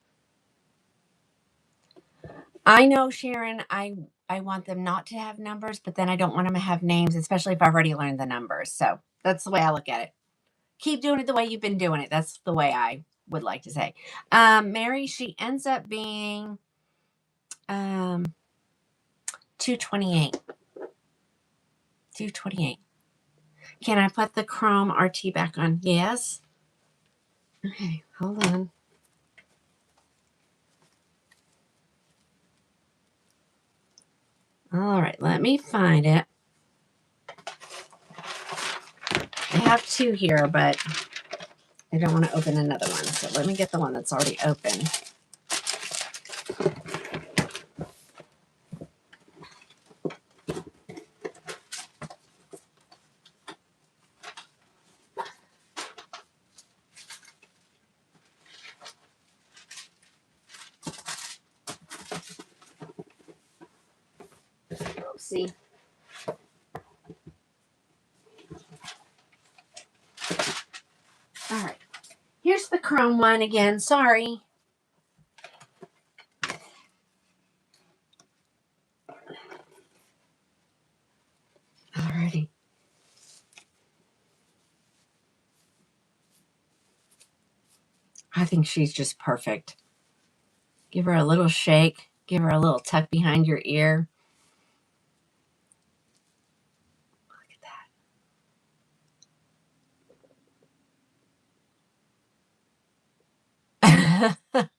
I know, Sharon, I want them not to have numbers, but then I don't want them to have names, especially if I've already learned the numbers. So that's the way I look at it. Keep doing it the way you've been doing it. That's the way I would like to say. Mary, she ends up being 228. 228. Can I put the Chrome RT back on? Yes. Okay, hold on. All right, let me find it. I have two here, but I don't want to open another one. So let me get the one that's already open. See? All right. Here's the chrome one again. Sorry. Alrighty. I think she's just perfect. Give her a little shake. Give her a little tuck behind your ear. Look at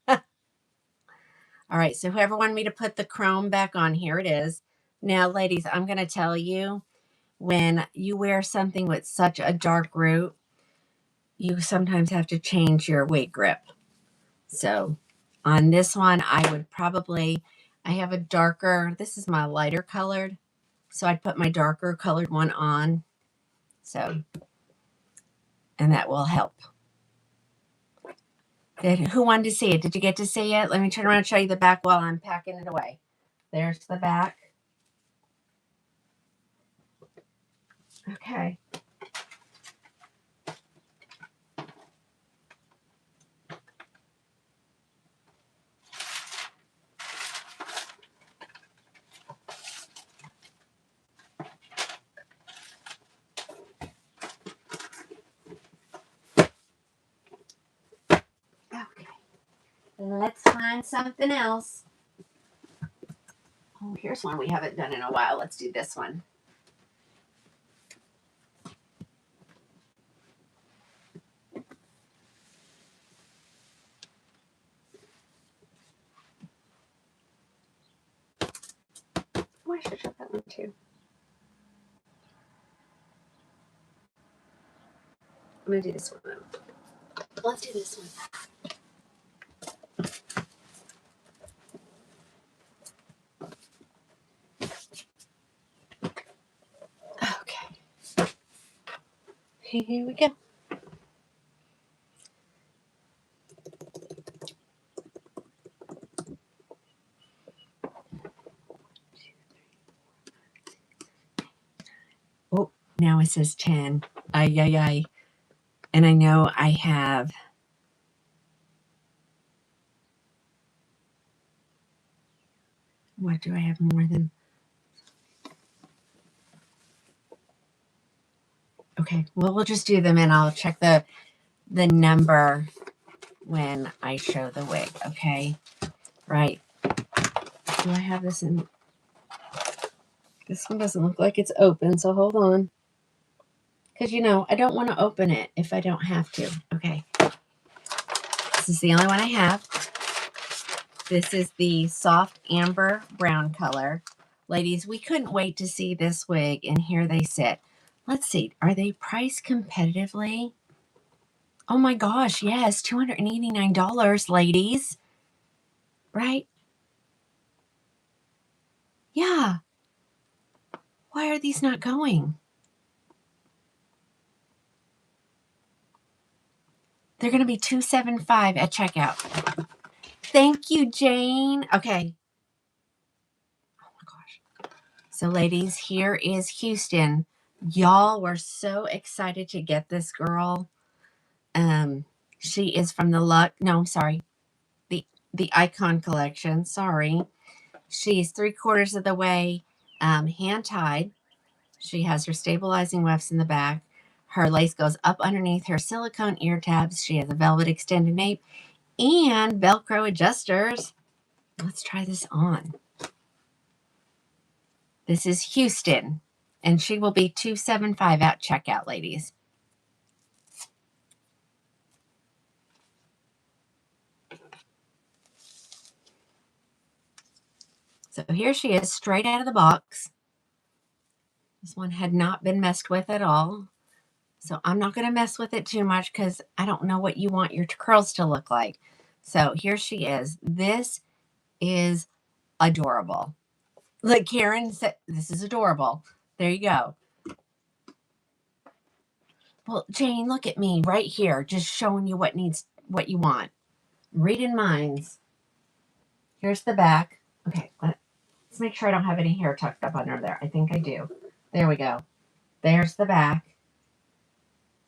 that. All right, so whoever wanted me to put the chrome back on, here it is. Now, ladies, I'm going to tell you, when you wear something with such a dark root, you sometimes have to change your wig grip. So on this one, I would probably, I have a darker, this is my lighter colored. So I'd put my darker colored one on. So, and that will help. Who wanted to see it? Did you get to see it? Let me turn around and show you the back while I'm packing it away. There's the back. Okay. Okay. Let's find something else. Oh, here's one we haven't done in a while. Let's do this one. Oh, I should show that one too. I'm going to do this one. Let's do this one. Okay. Here we go. Oh, now it says 10. Ay, ay, ay. And I know I have. What do I have more than? Okay, well, we'll just do them and I'll check the number when I show the wig, okay? Right. Do I have this in? This one doesn't look like it's open, so hold on. Because, you know, I don't want to open it if I don't have to. Okay. This is the only one I have. This is the soft amber brown color. Ladies, we couldn't wait to see this wig, and here they sit. Let's see. Are they priced competitively? Oh my gosh, yes. $289, ladies. Right? Yeah. Why are these not going? They're going to be $275 at checkout. Thank you, Jane. Okay. Oh my gosh. So, ladies, here is Houston. Y'all were so excited to get this girl. She is from the the Icon collection. Sorry. She's 3/4 of the way hand tied. She has her stabilizing wefts in the back. Her lace goes up underneath her silicone ear tabs. She has a velvet extended nape and Velcro adjusters. Let's try this on. This is Houston, and she will be $275 at checkout, ladies. So here she is, straight out of the box. This one had not been messed with at all. So I'm not going to mess with it too much because I don't know what you want your curls to look like. So here she is. This is adorable. Like Karen said, this is adorable. There you go. Well, Jane, look at me right here, just showing you what you want. Reading minds. Here's the back. Okay, let's make sure I don't have any hair tucked up under there. I think I do. There we go. There's the back.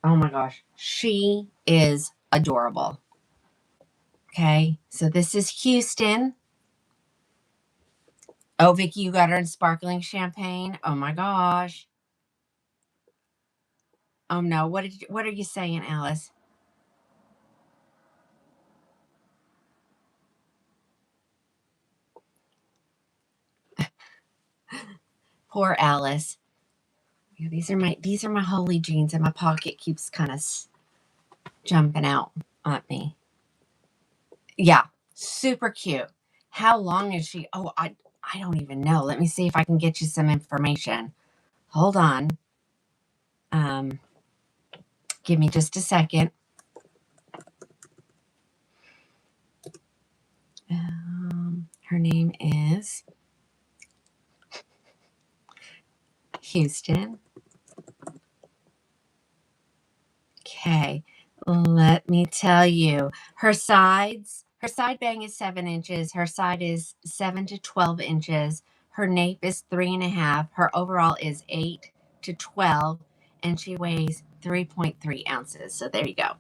Oh my gosh. She is adorable. Okay, so this is Houston. Oh, Vicky, you got her in sparkling champagne. Oh my gosh. Oh no, what are you saying, Alice? Poor Alice. Yeah, these are my holy jeans, and my pocket keeps kind of jumping out at me. Yeah, super cute. How long is she? Oh, I don't even know. Let me see if I can get you some information. Hold on. Give me just a second. Her name is Houston. Okay, let me tell you. Her side bang is 7 inches. Her side is 7 to 12 inches. Her nape is 3.5. Her overall is 8 to 12, and she weighs 3.3 ounces. So there you go.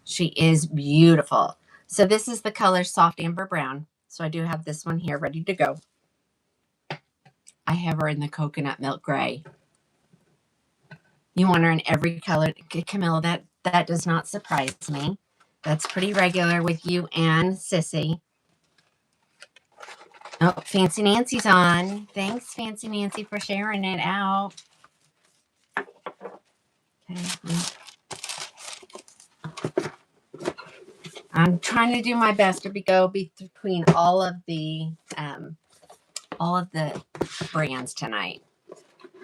She is beautiful. So this is the color soft amber brown. So I do have this one here ready to go. I have her in the coconut milk gray. You want her in every color. Camilla, that does not surprise me. That's pretty regular with you and Sissy. Oh, Fancy Nancy's on. Thanks, Fancy Nancy, for sharing it out. Okay. I'm trying to do my best to go between all of the brands tonight.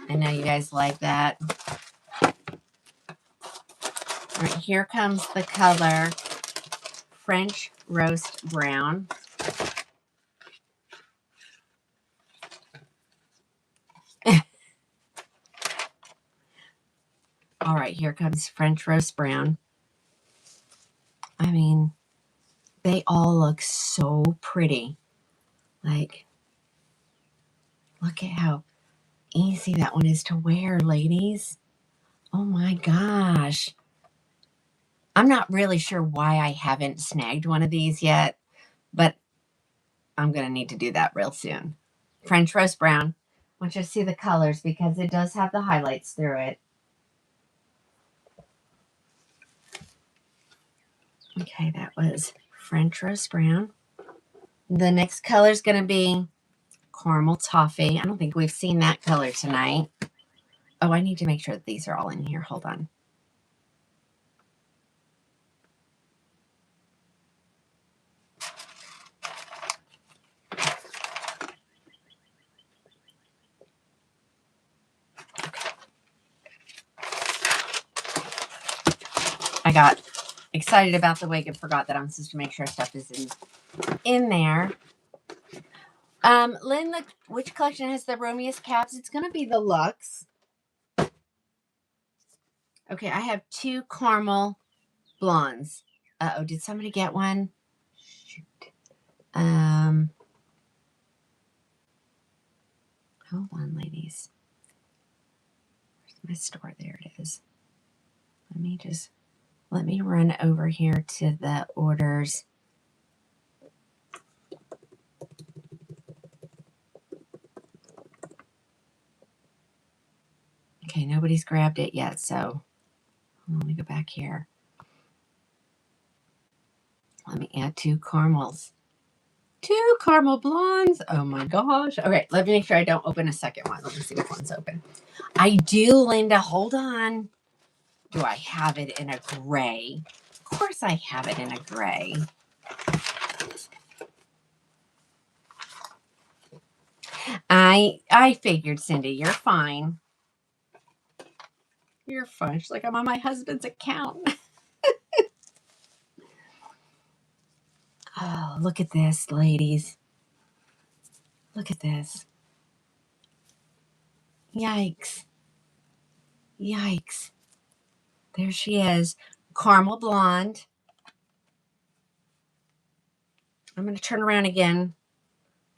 I know you guys like that. All right, here comes the color French Roast Brown. All right, here comes French Roast Brown. I mean, they all look so pretty. Like, look at how easy that one is to wear, ladies. Oh my gosh. I'm not really sure why I haven't snagged one of these yet, but I'm going to need to do that real soon. French Roast Brown. I want you to see the colors because it does have the highlights through it. Okay, that was French Roast Brown. The next color is going to be Caramel Toffee. I don't think we've seen that color tonight. Oh, I need to make sure that these are all in here. Hold on. I got excited about the wig and forgot that I'm supposed to make sure stuff is in there. Lynn, which collection has the roomiest caps? It's going to be the Luxe. Okay, I have 2 caramel blondes. Uh-oh, did somebody get one? Shoot. Hold on, ladies. Where's my store? There it is. Let me run over here to the orders. Okay, nobody's grabbed it yet, so let me go back here. Let me add 2 caramels. 2 caramel blondes. Oh my gosh. Okay, let me make sure I don't open a second one. Let me see which one's open. I do, Linda. Hold on. Do I have it in a gray? Of course I have it in a gray. I figured, Cindy, you're fine. You're fine. She's like, I'm on my husband's account. Oh, look at this, ladies. Look at this. Yikes. Yikes. There she is. Caramel blonde. I'm going to turn around again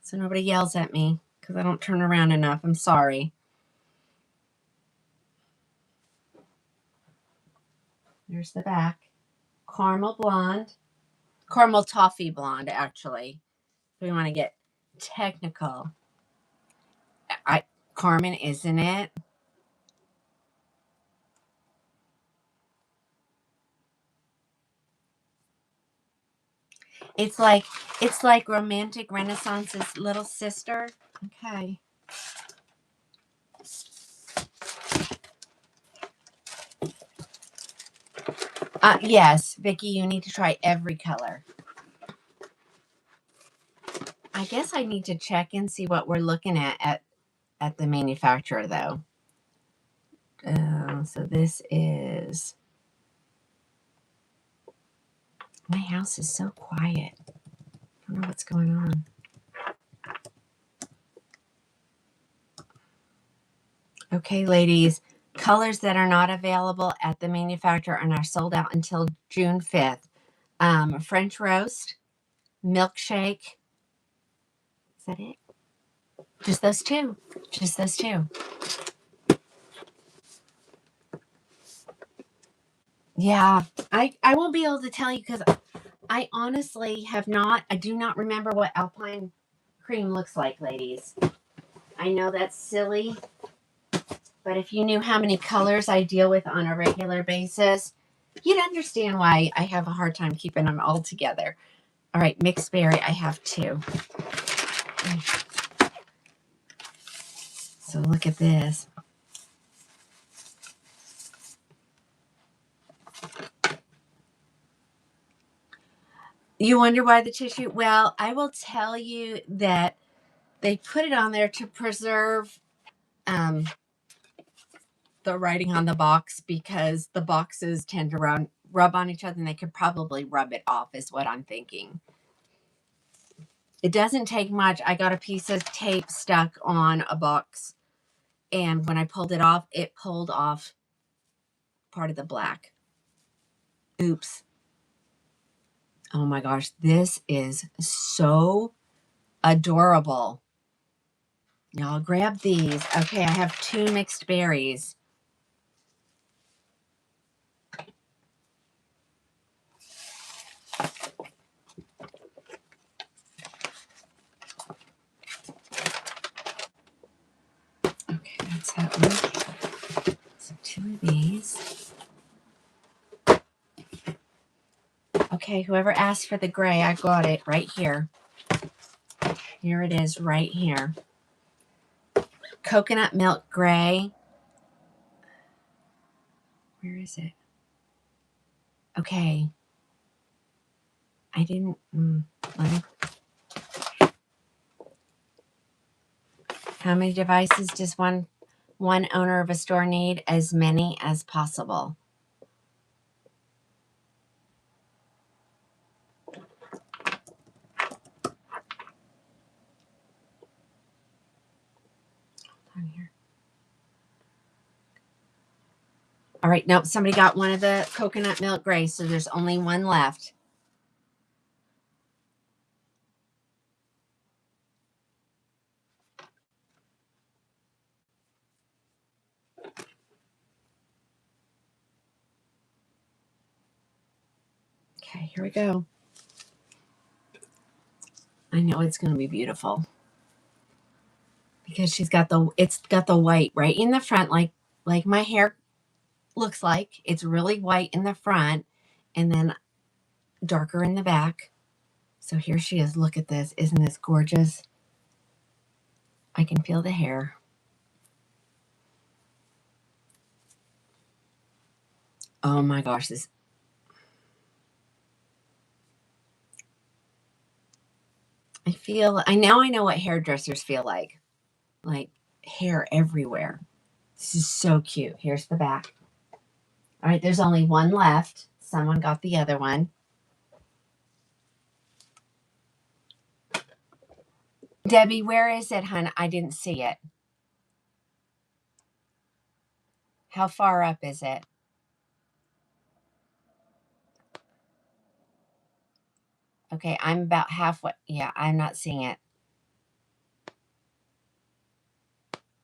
so nobody yells at me because I don't turn around enough. I'm sorry. There's the back. Caramel blonde. Caramel toffee blonde, actually. If we want to get technical. Carmen, isn't it? It's like Romantic Renaissance's little sister. Okay. Yes, Vicky, you need to try every color. I guess I need to check and see what we're looking at the manufacturer, though. So this is... My house is so quiet. I don't know what's going on. Okay, ladies. Colors that are not available at the manufacturer and are sold out until June 5th. French roast, milkshake. Is that it? Just those two. Just those two. Yeah, I won't be able to tell you because I honestly I do not remember what Alpine cream looks like, ladies. I know that's silly, but if you knew how many colors I deal with on a regular basis, you'd understand why I have a hard time keeping them all together. All right, mixed berry, I have two. So look at this. You wonder why the tissue? Well, I will tell you that they put it on there to preserve the writing on the box because the boxes tend to rub on each other and they could probably rub it off is what I'm thinking. It doesn't take much. I got a piece of tape stuck on a box and when I pulled it off, it pulled off part of the black. Oops. Oh my gosh, this is so adorable. Y'all grab these. Okay, I have two mixed berries. Okay, that's that one. So two of these. Okay, whoever asked for the gray, I got it right here. Here it is right here. Coconut milk gray. Where is it? Okay. I didn't... How many devices does one owner of a store need? As many as possible. On here. All right, nope, somebody got one of the coconut milk gray, so there's only one left. Okay, here we go. I know it's going to be beautiful because it's got the white right in the front, like my hair looks like. It's really white in the front and then darker in the back. So here she is. Look at this. Isn't this gorgeous? I can feel the hair. Oh my gosh, I know what hairdressers feel like. like hair everywhere. This is so cute. Here's the back. All right, there's only one left. Someone got the other one. Debbie, where is it, hon? I didn't see it. How far up is it? Okay, I'm about halfway. Yeah, I'm not seeing it.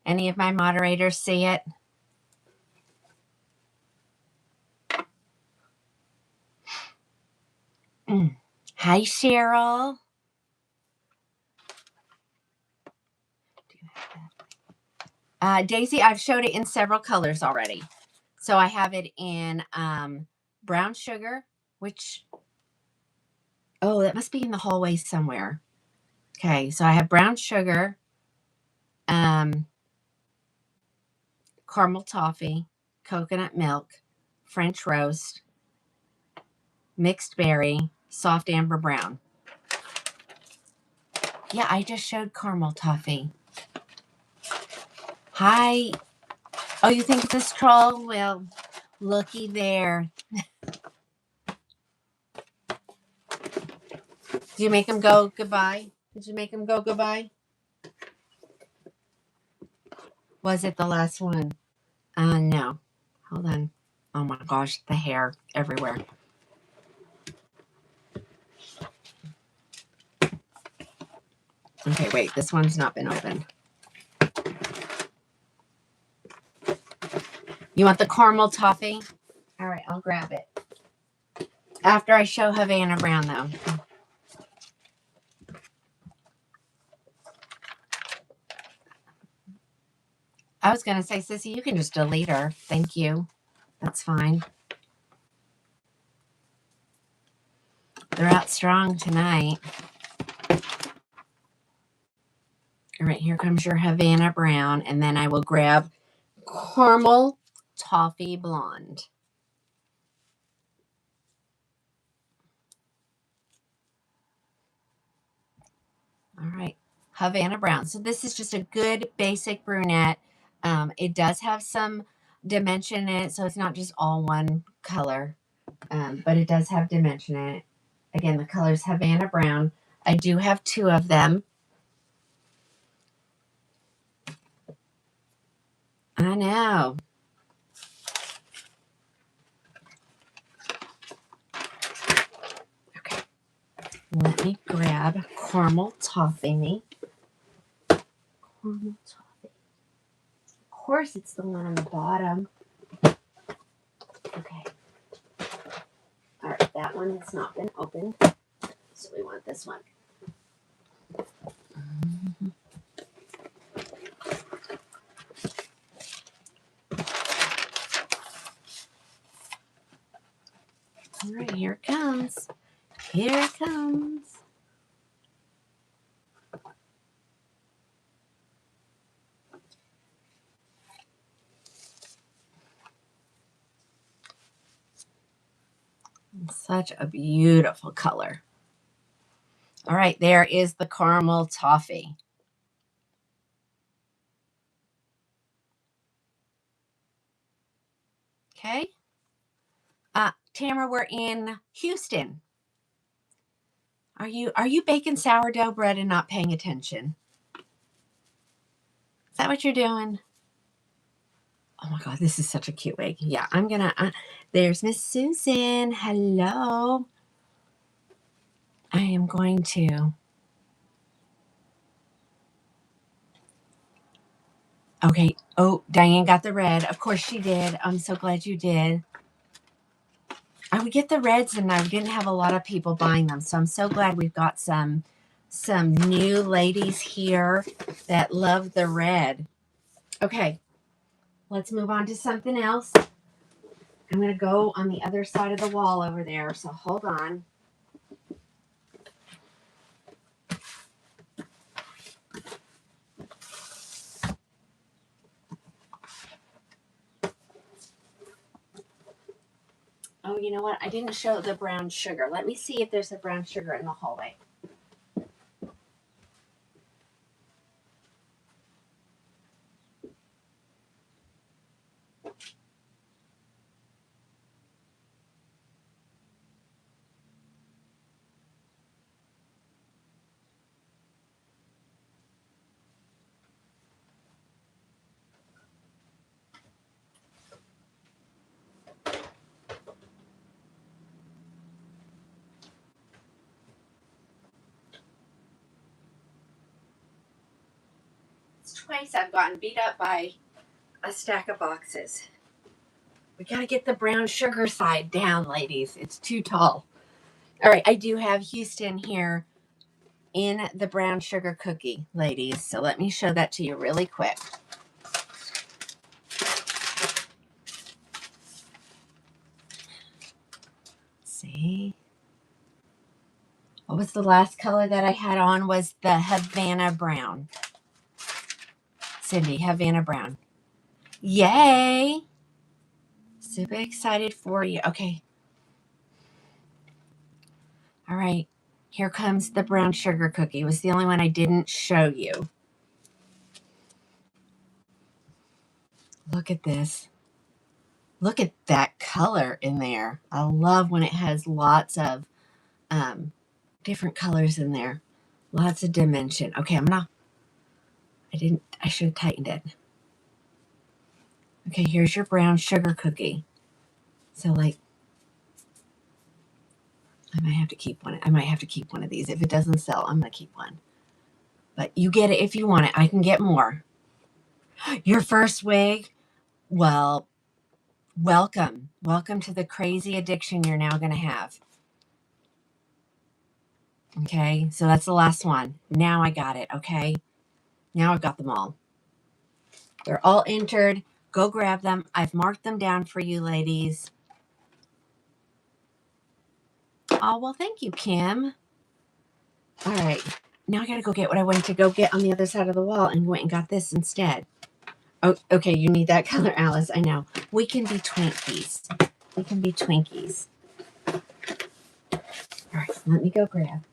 Any of my moderators see it? Hi, Cheryl. Daisy, I've showed it in several colors already. So I have it in brown sugar, which, oh, that must be in the hallway somewhere. Okay, so I have brown sugar, caramel toffee, coconut milk, French roast, mixed berry, soft amber brown. Yeah, I just showed caramel toffee. Hi. Oh, you think it's a stroll? Well, looky there. Did you make him go goodbye? Did you make him go goodbye? Was it the last one? No. Hold on. Oh my gosh, the hair everywhere. Okay, wait, this one's not been opened. You want the caramel toffee? All right, I'll grab it. After I show Havana Brown, though. I was going to say, Sissy, you can just delete her. Thank you. That's fine. They're out strong tonight. All right, here comes your Havana Brown, and then I will grab Caramel Toffee Blonde. All right, Havana Brown. So this is just a good basic brunette. It does have some dimension in it, so it's not just all one color, but it does have dimension in it. Again, the color's Havana Brown. I do have two of them. I know. Okay. Let me grab Caramel Toffee. Caramel Toffee. Of course, it's the one on the bottom. Okay. All right, that one has not been opened. So we want this one. All right, here it comes. Here it comes. Such a beautiful color. All right, there is the Caramel Toffee. Okay. Tamara, we're in Houston. Are you baking sourdough bread and not paying attention? Is that what you're doing? Oh my God, this is such a cute wig. Yeah, I'm gonna, there's Miss Susan. Hello. I am going to. Okay. Oh, Diane got the red. Of course she did. I'm so glad you did. I would get the reds and I didn't have a lot of people buying them. So I'm so glad we've got some new ladies here that love the red. Okay. Let's move on to something else. I'm going to go on the other side of the wall over there. So hold on. Oh, you know what? I didn't show the brown sugar. Let me see if there's a brown sugar in the hallway. twice I've gotten beat up by a stack of boxes. We got to get the brown sugar side down, ladies. It's too tall. All right, I do have Houston here in the brown sugar cookie, ladies. So let me show that to you really quick. See? What was the last color that I had on? Was the Havana Brown. Cindy, Havana Brown. Yay! Super excited for you. Okay. All right. Here comes the brown sugar cookie. It was the only one I didn't show you. Look at this. Look at that color in there. I love when it has lots of different colors in there. Lots of dimension. Okay, I should have tightened it. Okay, here's your brown sugar cookie. So like, I might have to keep one. I might have to keep one of these. If it doesn't sell, I'm going to keep one. But you get it if you want it. I can get more. Your first wig? Well, welcome. Welcome to the crazy addiction you're now going to have. Okay, so that's the last one. Now I got it, okay? Now I've got them all. They're all entered. Go grab them. I've marked them down for you, ladies. Oh, well, thank you, Kim. All right. Now I got to go get what I wanted to go get on the other side of the wall and went and got this instead. Oh, okay, you need that color, Alice. I know. We can be Twinkies. We can be Twinkies. All right, let me go grab.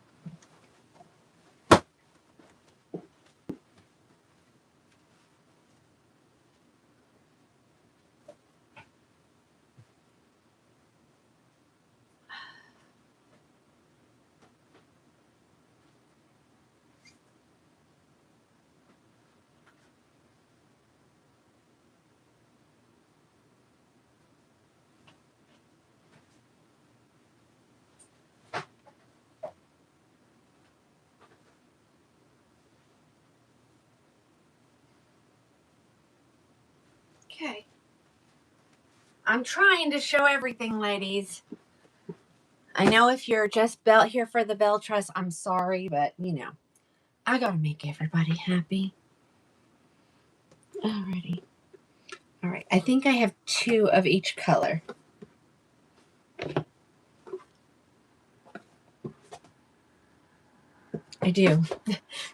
Okay. I'm trying to show everything, ladies. I know if you're just here for the bell truss, I'm sorry, but you know, I gotta make everybody happy. Alrighty. All right. I think I have 2 of each color. I do.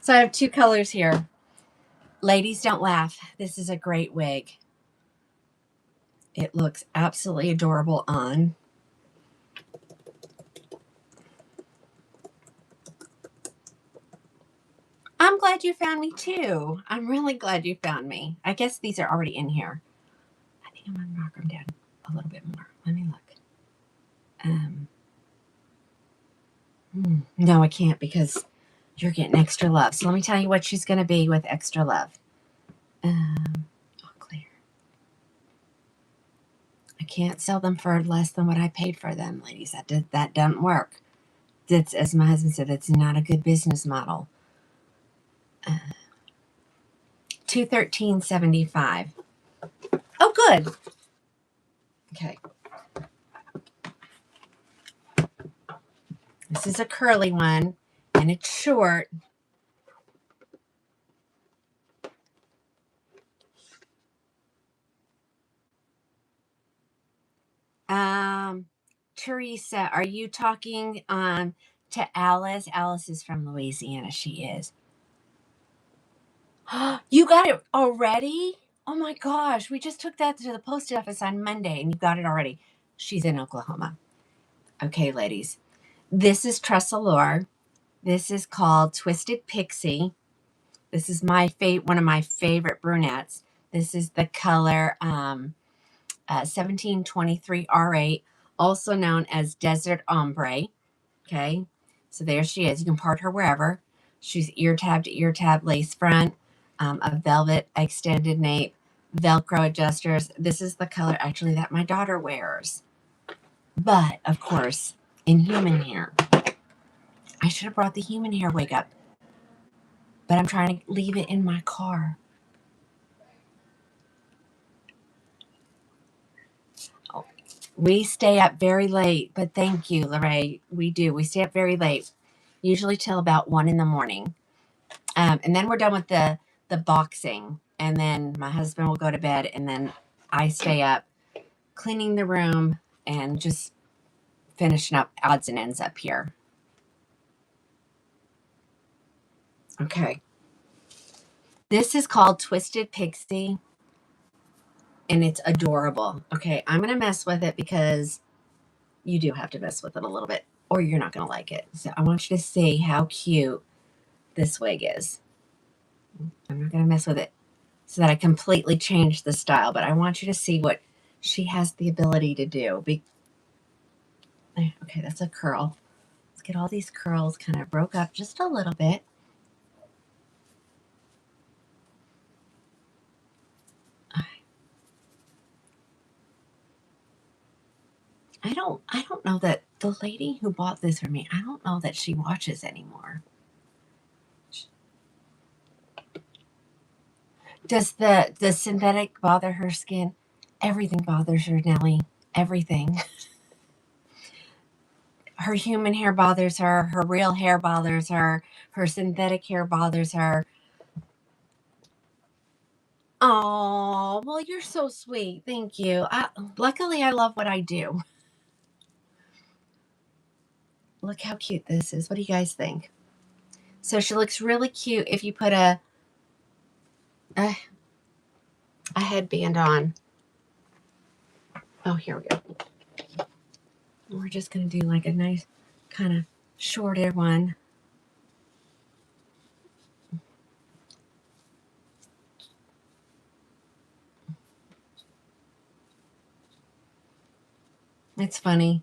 So I have 2 colors here. Ladies, don't laugh. This is a great wig. It looks absolutely adorable on. I'm glad you found me too. I'm really glad you found me. I guess these are already in here. I think I'm going to knock them down a little bit more. Let me look. No, I can't because you're getting extra love. So let me tell you what she's going to be with extra love. All clear. I can't sell them for less than what I paid for them, ladies. That doesn't work. That's, as my husband said, that's not a good business model. $213.75. Oh, good. Okay. This is a curly one, and it's short. Teresa, are you talking to Alice? Alice is from Louisiana. She is. You got it already? Oh my gosh. We just took that to the post office on Monday and you got it already. She's in Oklahoma. Okay, ladies. This is Tressallure. This is called Twisted Pixie. This is one of my favorite brunettes. This is the color 1723 R8, also known as Desert Ombre. Okay, so there she is. You can part her wherever. She's ear tab to ear tab lace front, a velvet extended nape, Velcro adjusters. This is the color actually that my daughter wears. But of course, in human hair, I should have brought the human hair wig up, but I'm trying to leave it in my car. We stay up very late, but thank you, Lorraine. We do. We stay up very late, usually till about 1 in the morning. And then we're done with the boxing. And then my husband will go to bed, and then I stay up cleaning the room and just finishing up odds and ends up here. Okay. This is called Twisted Pixie, and it's adorable. Okay, I'm going to mess with it because you do have to mess with it a little bit, or you're not going to like it. So I want you to see how cute this wig is. I'm not going to mess with it so that I completely change the style, but I want you to see what she has the ability to do. Okay, that's a curl. Let's get all these curls kind of broke up just a little bit. I don't know that the lady who bought this for me, I don't know that she watches anymore. Does the synthetic bother her skin? Everything bothers her, Nellie. Everything. Her human hair bothers her. Her real hair bothers her. Her synthetic hair bothers her. Oh, well, you're so sweet. Thank you. Luckily, I love what I do. Look how cute this is. What do you guys think? So she looks really cute if you put a headband on. Oh, here we go. We're just going to do like a nice kind of shorter one. It's funny.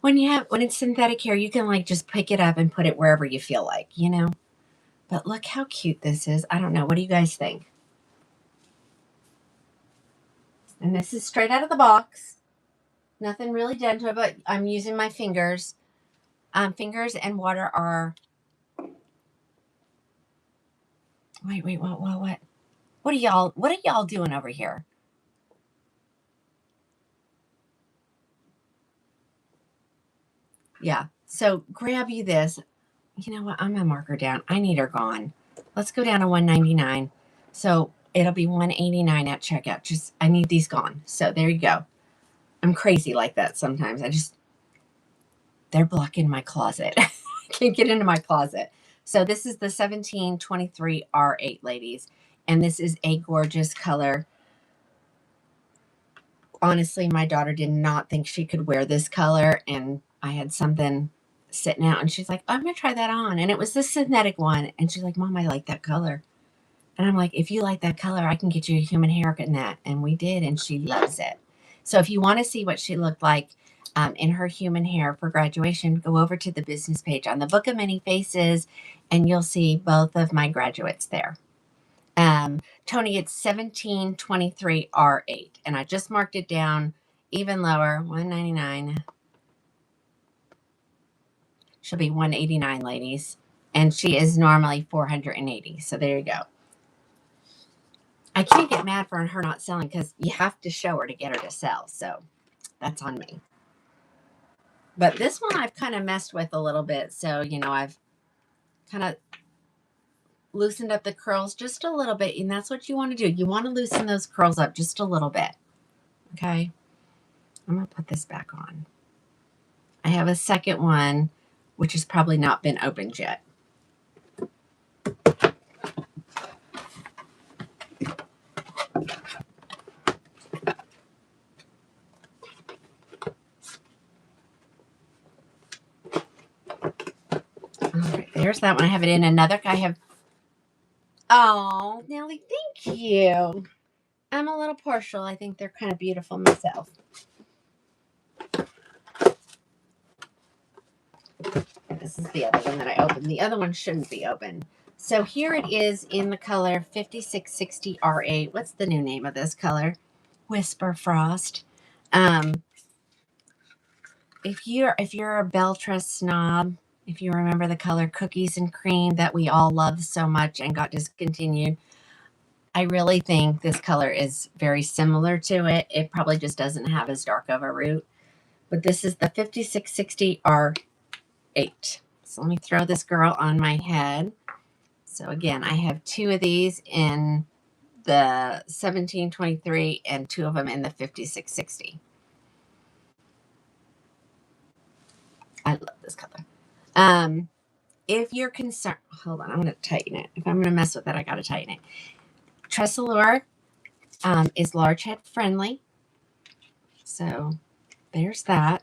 When it's synthetic hair, you can like just pick it up and put it wherever you feel like, you know? But look how cute this is. I don't know. What do you guys think? And this is straight out of the box. Nothing really done to it, but I'm using my fingers. Fingers and water are... Wait, what? What are y'all doing over here? Yeah. So grab you this. You know what? I'm going to mark her down. I need her gone. Let's go down to $1.99. So it'll be $1.89 at checkout. I need these gone. So there you go. I'm crazy like that sometimes. They're blocking my closet. I can't get into my closet. So this is the 1723 R8, ladies. And this is a gorgeous color. Honestly, my daughter did not think she could wear this color. And I had something sitting out, and she's like, I'm going to try that on. And it was the synthetic one. And she's like, Mom, I like that color. And I'm like, if you like that color, I can get you a human hair in that. And we did, and she loves it. So if you want to see what she looked like in her human hair for graduation, go over to the business page on the Book of Many Faces, and you'll see both of my graduates there. Tony, it's 1723 R8, and I just marked it down even lower, $1.99. She'll be $1.89, ladies, and she is normally $480. So there you go. I can't get mad for her not selling because you have to show her to get her to sell. So that's on me. But this one I've kind of messed with a little bit. So, you know, I've kind of loosened up the curls just a little bit. And that's what you want to do. You want to loosen those curls up just a little bit. Okay. I'm going to put this back on. I have a second one, which has probably not been opened yet. There's that one. I have it in another. Oh, Nellie, thank you. I'm a little partial. I think they're kind of beautiful myself. This is the other one that I opened. The other one shouldn't be open. So here it is in the color 5660 R8. What's the new name of this color? Whisper Frost. If you're a Beltress snob, if you remember the color Cookies and Cream that we all loved so much and got discontinued, I really think this color is very similar to it. It probably just doesn't have as dark of a root. But this is the 5660 R8. So let me throw this girl on my head. So again, I have 2 of these in the 1723 and 2 of them in the 5660. I love this color. If you're concerned, hold on, I'm going to tighten it. If I'm going to mess with it, I got to tighten it. Tressalure is large head friendly. So there's that.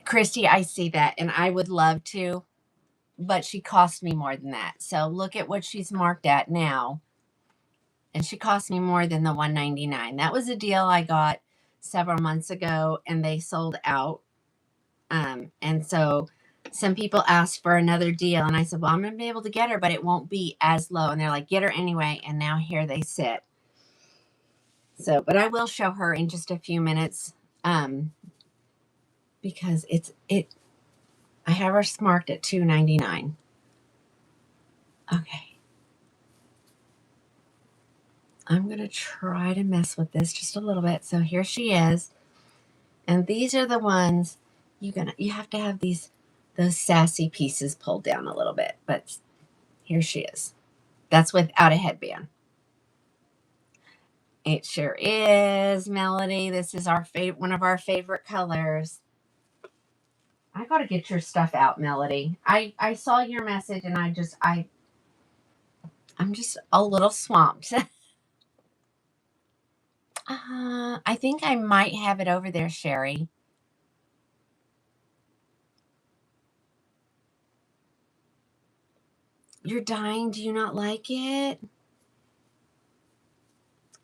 Christy, I see that, and I would love to, but she cost me more than that. So look at what she's marked at now, and she cost me more than the $199. That was a deal I got several months ago, and they sold out. And so some people asked for another deal, and I said, well, I'm going to be able to get her, but it won't be as low. And they're like, get her anyway. And now here they sit. So, but I will show her in just a few minutes, because I have her marked at $299. Okay. I'm going to try to mess with this just a little bit. So here she is. And these are the ones you have to have those sassy pieces pulled down a little bit. But here she is. That's without a headband. It sure is, Melody. This is one of our favorite colors. I got to get your stuff out, Melody. I saw your message and I'm just a little swamped. I think I might have it over there, Sherry. You're dying. Do you not like it?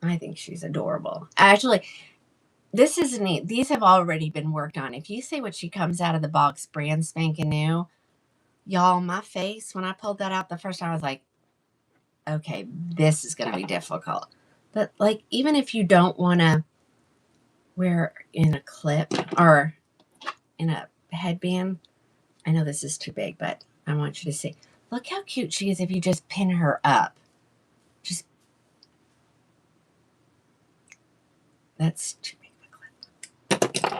I think she's adorable. Actually, this is neat. These have already been worked on. If you see what she comes out of the box brand spanking new, y'all, my face, when I pulled that out the first time, I was like, okay, this is going to be difficult. But like, even if you don't want to wear in a clip or in a headband, I know this is too big, but I want you to see. Look how cute she is if you just pin her up. Just, that's too big of a clip.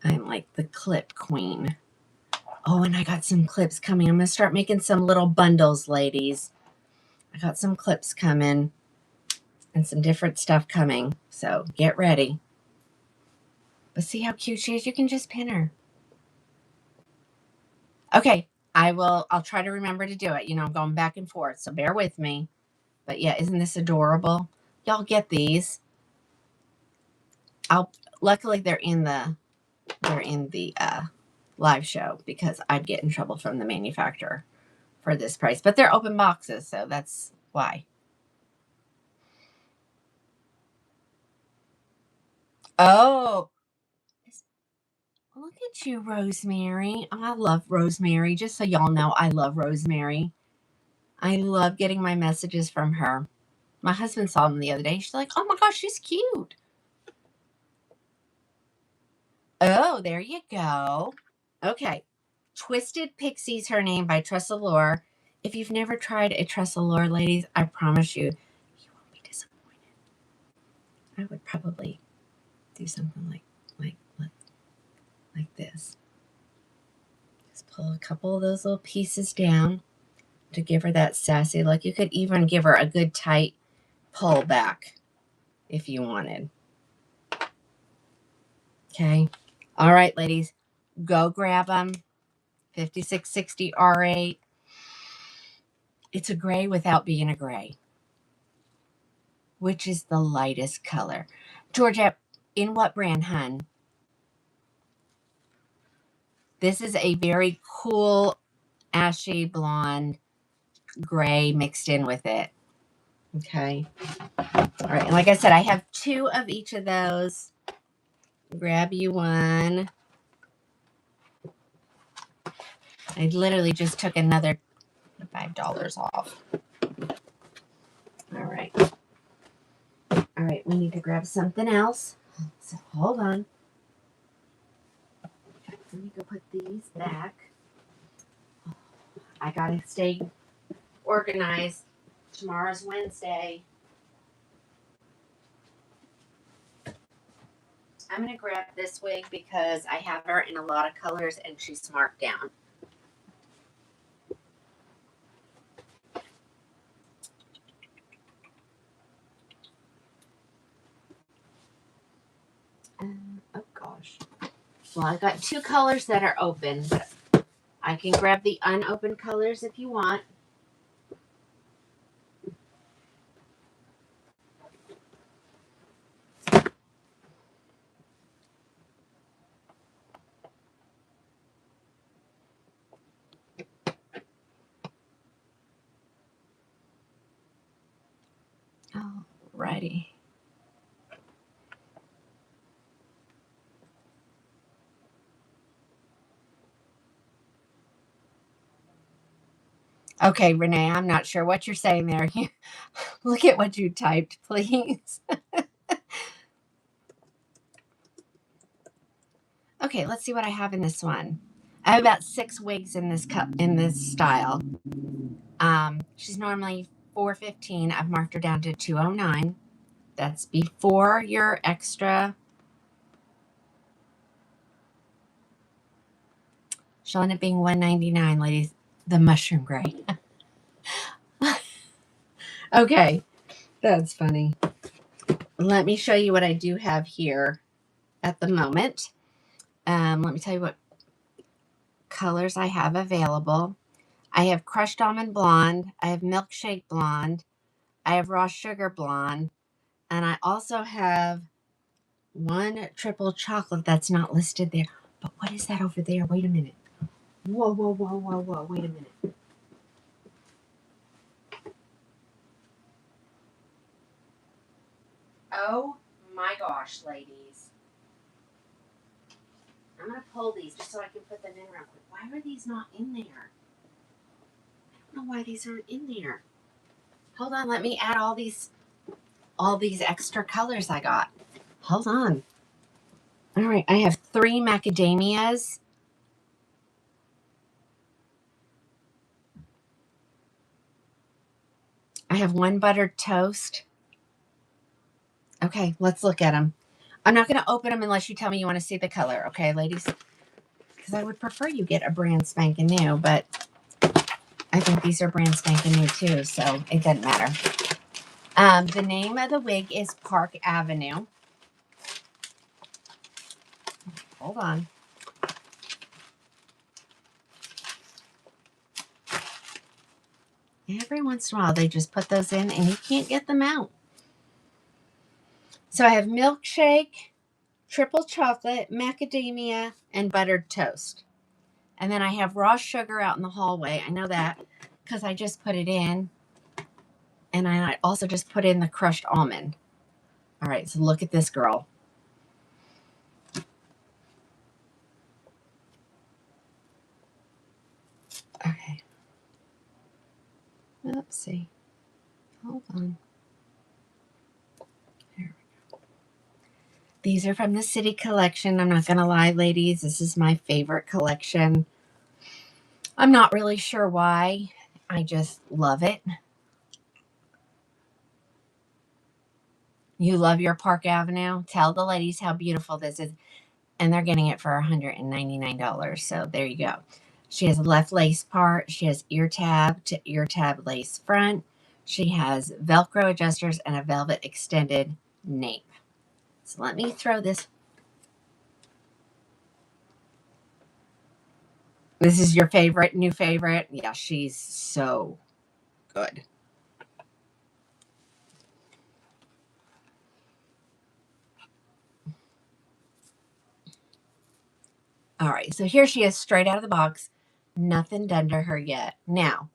I'm like the clip queen. Oh, and I got some clips coming. I'm going to start making some little bundles, ladies. I got some clips coming and some different stuff coming. So get ready. But see how cute she is? You can just pin her. Okay, I'll try to remember to do it. You know, I'm going back and forth, so bear with me. But yeah, isn't this adorable? Y'all get these. Luckily they're in the live show because I'd get in trouble from the manufacturer for this price. But they're open boxes, so that's why. Oh, look at you, Rosemary. Oh, I love Rosemary. Just so y'all know, I love Rosemary. I love getting my messages from her. My husband saw them the other day. She's like, oh my gosh, she's cute. Oh, there you go. Okay. Twisted Pixie's her name by Tressalure. If you've never tried a Tressalure, ladies, I promise you, you won't be disappointed. I would probably do something like this. Just pull a couple of those little pieces down to give her that sassy look. You could even give her a good tight pull back if you wanted. Okay. All right, ladies, go grab them. 5660 R8. It's a gray without being a gray. Which is the lightest color? Georgette, in what brand, hun? This is a very cool ashy blonde gray mixed in with it. Okay. All right. And like I said, I have 2 of each of those. Grab you one. I literally just took another $5 off. All right. All right. We need to grab something else. So hold on. Let me go put these back. I gotta stay organized. Tomorrow's Wednesday. I'm gonna grab this wig because I have her in a lot of colors and she's marked down. Oh gosh. Well, I got two colors that are open, but I can grab the unopened colors if you want. Alrighty. Okay, Renee, I'm not sure what you're saying there. Look at what you typed, please. Okay, let's see what I have in this one. I have about 6 wigs in this cup in this style. She's normally $4.15. I've marked her down to $2.09. That's before your extra. She'll end up being $1.99, ladies. The mushroom gray. Okay, that's funny. Let me show you what I do have here at the moment. Let me tell you what colors I have available. I have crushed almond blonde. I have milkshake blonde. I have raw sugar blonde. And I also have one triple chocolate that's not listed there. But what is that over there? Wait a minute. Whoa, whoa, whoa, whoa, whoa. Wait a minute. Oh my gosh, ladies. I'm going to pull these just so I can put them in real quick. Why are these not in there? I don't know why these aren't in there. Hold on, let me add all these extra colors I got. Hold on. All right, I have 3 macadamias. I have 1 buttered toast. Okay, let's look at them. I'm not going to open them unless you tell me you want to see the color, okay, ladies? Because I would prefer you get a brand spanking new, but I think these are brand spanking new too, so it doesn't matter. The name of the wig is Park Avenue. Hold on. Every once in a while, they just put those in and you can't get them out. So I have milkshake, triple chocolate, macadamia, and buttered toast. And then I have raw sugar out in the hallway. I know that because I just put it in. And I also just put in the crushed almond. All right, so look at this girl. Okay. Oopsie. Hold on. There we go. These are from the City Collection. I'm not going to lie, ladies. This is my favorite collection. I'm not really sure why. I just love it. You love your Park Avenue? Tell the ladies how beautiful this is. And they're getting it for $199. So there you go. She has a left lace part. She has ear tab to ear tab lace front. She has Velcro adjusters and a velvet extended nape. So let me throw this. This is your favorite, new favorite? Yeah, she's so good. All right, so here she is straight out of the box. Nothing done to her yet. Now,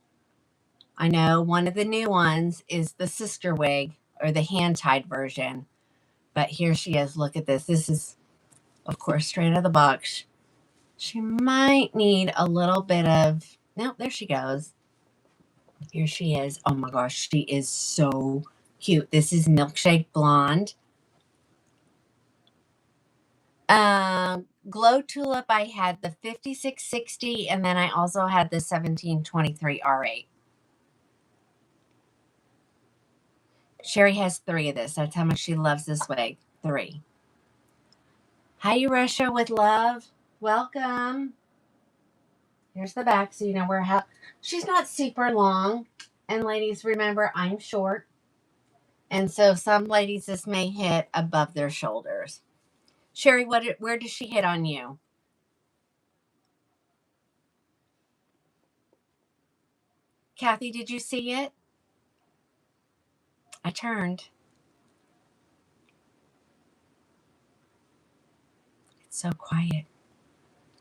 I know one of the new ones is the sister wig or the hand-tied version. But here she is. Look at this. This is, of course, straight out of the box. She might need a little bit of... Nope, there she goes. Here she is. Oh my gosh, she is so cute. This is Milkshake Blonde. Glow Tulip, I had the 5660, and then I also had the 1723 R8. Sherry has 3 of this. That's how much she loves this wig. 3. Hi, Russia with love. Welcome. Here's the back, so you know where she's not super long. And ladies, remember, I'm short. And so some ladies, this may hit above their shoulders. Sherry, where does she hit on you? Kathy, did you see it? I turned. It's so quiet.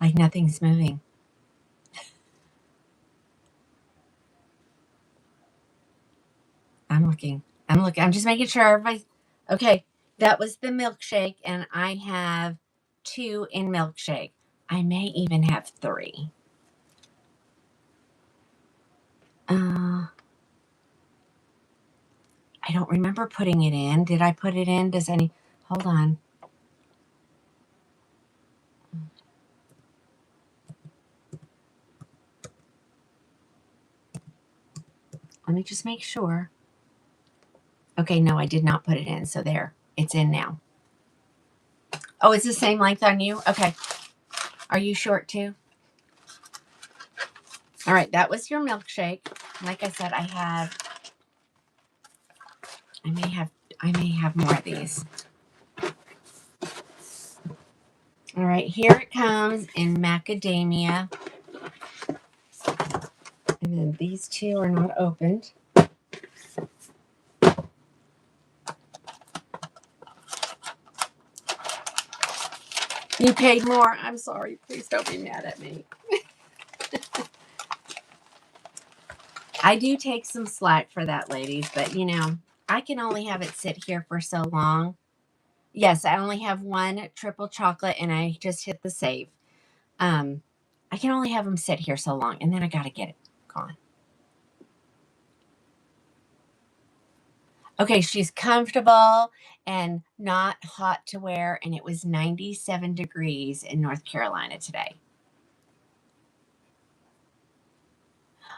Like nothing's moving. I'm looking. I'm just making sure everybody. Okay, that was the milkshake, and I have 2 in milkshake. I may even have 3. I don't remember putting it in. Did I put it in? Hold on. Let me just make sure. Okay, no, I did not put it in. So there, it's in now. Oh, it's the same length on you? Okay. Are you short too? All right, that was your milkshake. Like I said, I may have more of these. All right, here it comes in macadamia. And then these 2 are not opened. You paid more. I'm sorry. Please don't be mad at me. I do take some slack for that, ladies, but you know, I can only have it sit here for so long. Yes, I only have 1 triple chocolate and I just hit the save. I can only have them sit here so long and then I got to get it gone. Okay, she's comfortable and not hot to wear, and it was 97 degrees in North Carolina today.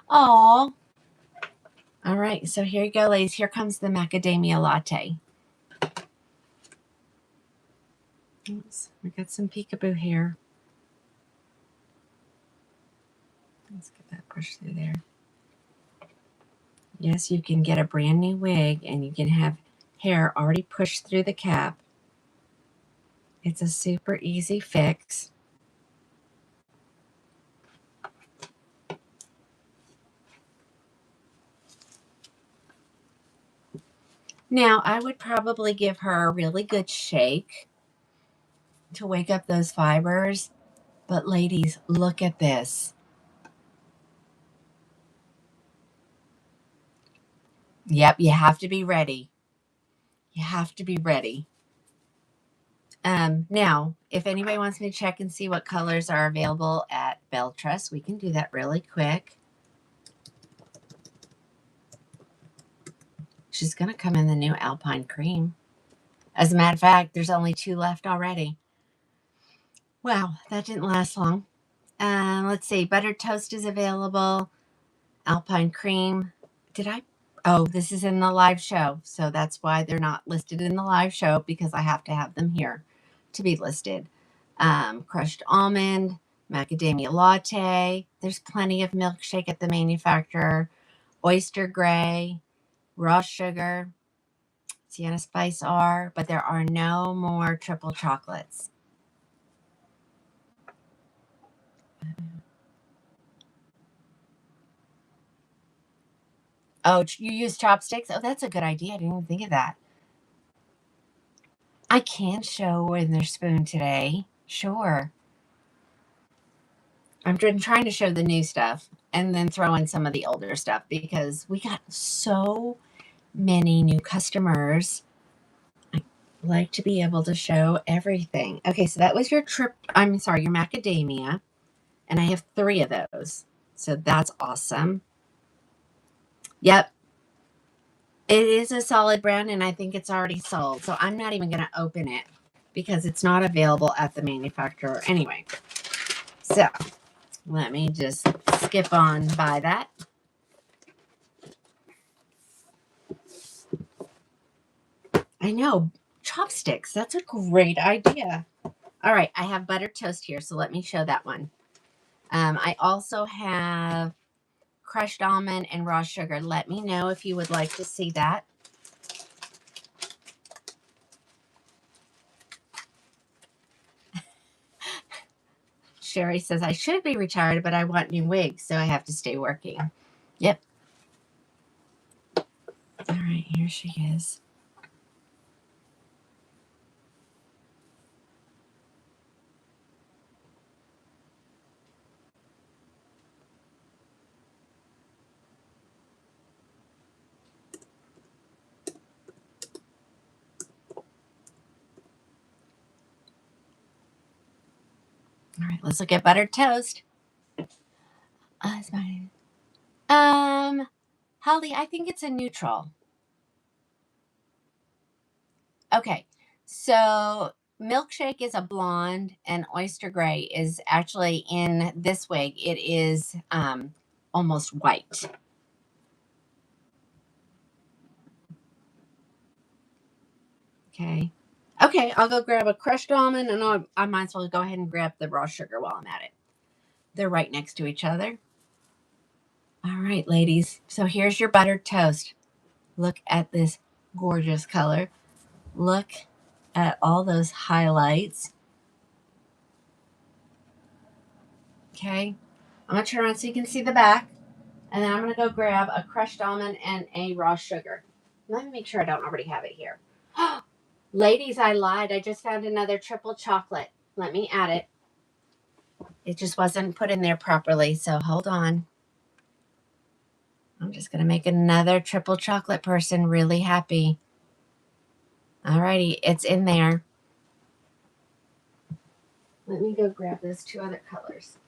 Oh, all right. So here you go, ladies. Here comes the macadamia latte. Oops, we got some peekaboo here. Let's get that pushed through there. Yes, you can get a brand new wig and you can have hair already pushed through the cap. It's a super easy fix. Now, I would probably give her a really good shake to wake up those fibers. But ladies, look at this. Yep, you have to be ready. You have to be ready. Now, if anybody wants me to check and see what colors are available at Belle Tress, we can do that really quick. She's going to come in the new Alpine Cream. As a matter of fact, there's only 2 left already. Wow, that didn't last long. Let's see. Buttered toast is available. Alpine Cream. Oh, this is in the live show. So that's why they're not listed in the live show, because I have to have them here to be listed. Crushed almond, macadamia latte. There's plenty of milkshake at the manufacturer. Oyster gray, raw sugar, Sienna Spice R, but there are no more triple chocolates. Oh, you use chopsticks? Oh, that's a good idea. I didn't even think of that. I can show in their spoon today. Sure. I'm trying to show the new stuff and then throw in some of the older stuff because we got so many new customers. I like to be able to show everything. Okay, so that was your your macadamia. And I have 3 of those. So that's awesome. Yep. It is a solid brown and I think it's already sold. So I'm not even going to open it. because it's not available at the manufacturer anyway. So let me just skip on by that. I know, chopsticks. That's a great idea. All right, I have buttered toast here, so let me show that one. I also have crushed almond and raw sugar. Let me know if you would like to see that. Sherry says, I should be retired, but I want new wigs, so I have to stay working. Yep. All right, here she is. All right, let's look at buttered toast. It's mine. Holly, I think it's a neutral. Okay, so milkshake is a blonde and oyster gray is actually in this wig. It is almost white. Okay. Okay, I'll go grab a crushed almond and I might as well go ahead and grab the raw sugar while I'm at it. They're right next to each other. All right, ladies. So here's your buttered toast. Look at this gorgeous color. Look at all those highlights. Okay. I'm going to turn around so you can see the back. And then I'm going to go grab a crushed almond and a raw sugar. Let me make sure I don't already have it here. Ladies, I lied. I just found another triple chocolate. Let me add it. It just wasn't put in there properly, so hold on. I'm just going to make another triple chocolate person really happy. Alrighty, it's in there. Let me go grab those two other colors.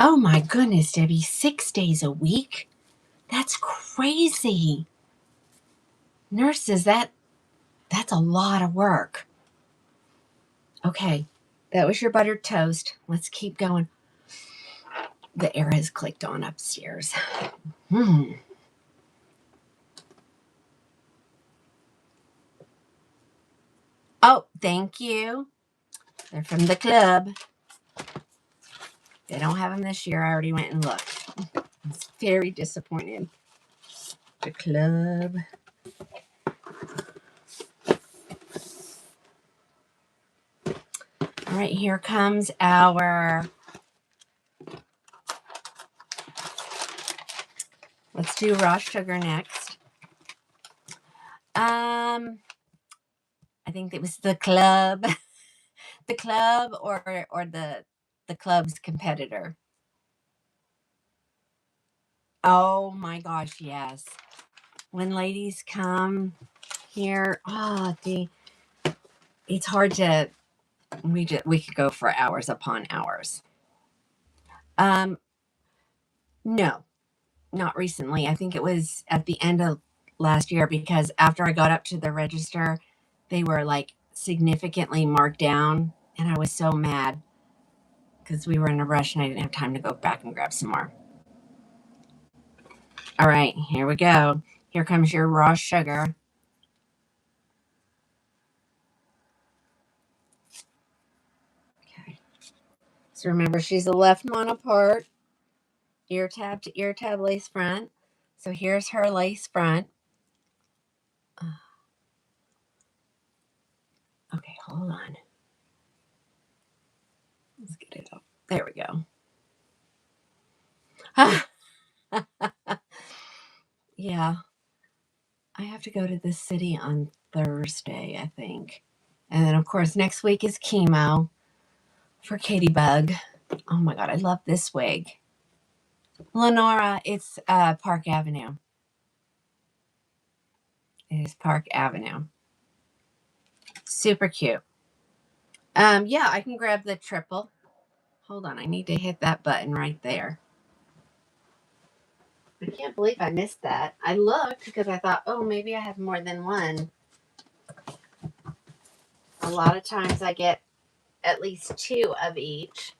Oh my goodness, Debbie, 6 days a week? That's crazy. Nurses, that's a lot of work. Okay, that was your buttered toast. Let's keep going. The air has clicked on upstairs. Oh, thank you. They're from the club. They don't have them this year. I already went and looked. I was very disappointed. The club. All right, here comes our... Let's do raw sugar next. I think it was the club. The club or the club's competitor. Oh my gosh, yes. When ladies come here, it's hard to we could go for hours upon hours. No, not recently. I think it was at the end of last year because after I got up to the register, they were like significantly marked down and I was so mad because we were in a rush and I didn't have time to go back and grab some more. All right, here we go. Here comes your raw sugar. Okay. So remember, she's a left monopart, ear tab to ear tab lace front. So here's her lace front. Okay, hold on. Let's get it up. There we go. Yeah, I have to go to the city on Thursday, I think. And then, of course, next week is chemo for Katie Bug. Oh my God, I love this wig. Lenora, it's Park Avenue. It is Park Avenue. Super cute. Yeah, I can grab the triple. Hold on, I need to hit that button right there. I can't believe I missed that. I looked because I thought, oh, maybe I have more than one. A lot of times I get at least two of each.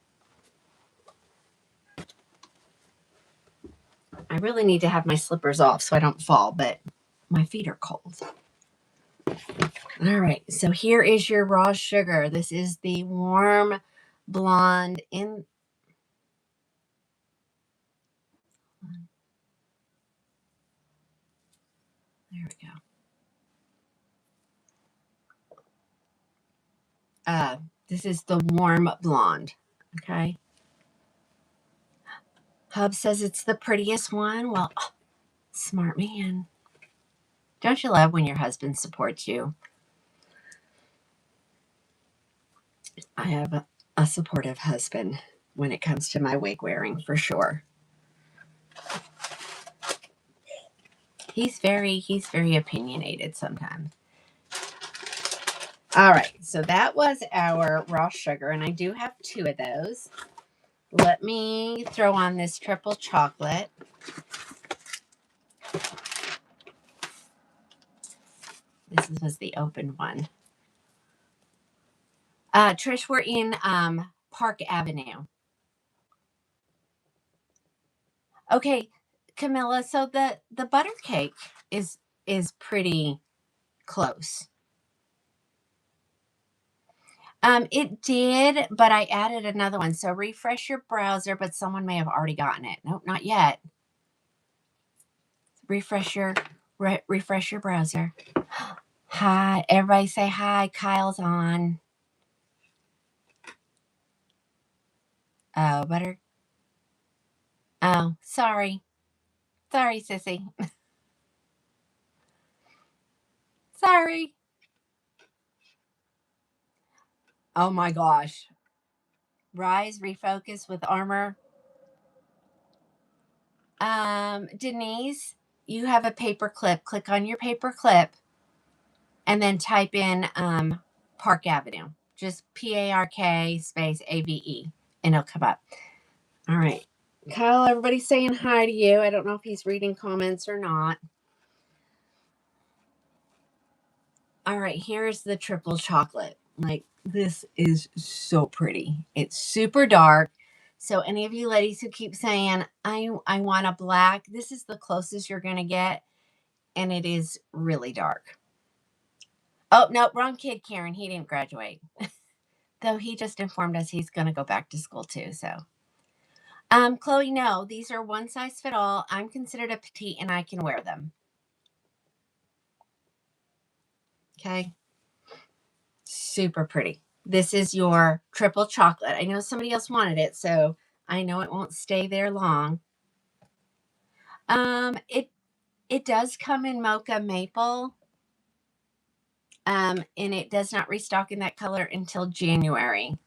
I really need to have my slippers off so I don't fall, but my feet are cold. All right, so here is your raw sugar. This is the warm blonde in. There we go. This is the warm blonde. Okay. Hub says it's the prettiest one. Well, oh, smart man. Don't you love when your husband supports you? I have a supportive husband when it comes to my wig wearing, for sure. He's very opinionated sometimes. All right, so that was our raw sugar, and I do have two of those. Let me throw on this triple chocolate. This was the open one. Trish, we're in Park Avenue. Okay, Camilla, so the butter cake is pretty close. It did, but I added another one. So refresh your browser, but someone may have already gotten it. Nope, not yet. Refresh your browser. Hi, everybody say hi. Kyle's on. Oh, butter. Oh, sorry. Sorry, sissy. Sorry. Oh my gosh. Rise, refocus with armor. Denise, you have a paper clip. Click on your paper clip and then type in Park Avenue. Just PARK space AVE and it'll come up. All right. Kyle, everybody's saying hi to you. I don't know if he's reading comments or not. All right, here's the triple chocolate. Like, this is so pretty. It's super dark. So any of you ladies who keep saying, I want a black, this is the closest you're going to get. And it is really dark. Oh, no, wrong kid, Karen. He didn't graduate. Though he just informed us he's going to go back to school too. So, Chloe, no, these are one size fit all. I'm considered a petite and I can wear them. Okay. Super pretty. This is your triple chocolate. I know somebody else wanted it, so I know it won't stay there long. It does come in mocha maple. And it does not restock in that color until January.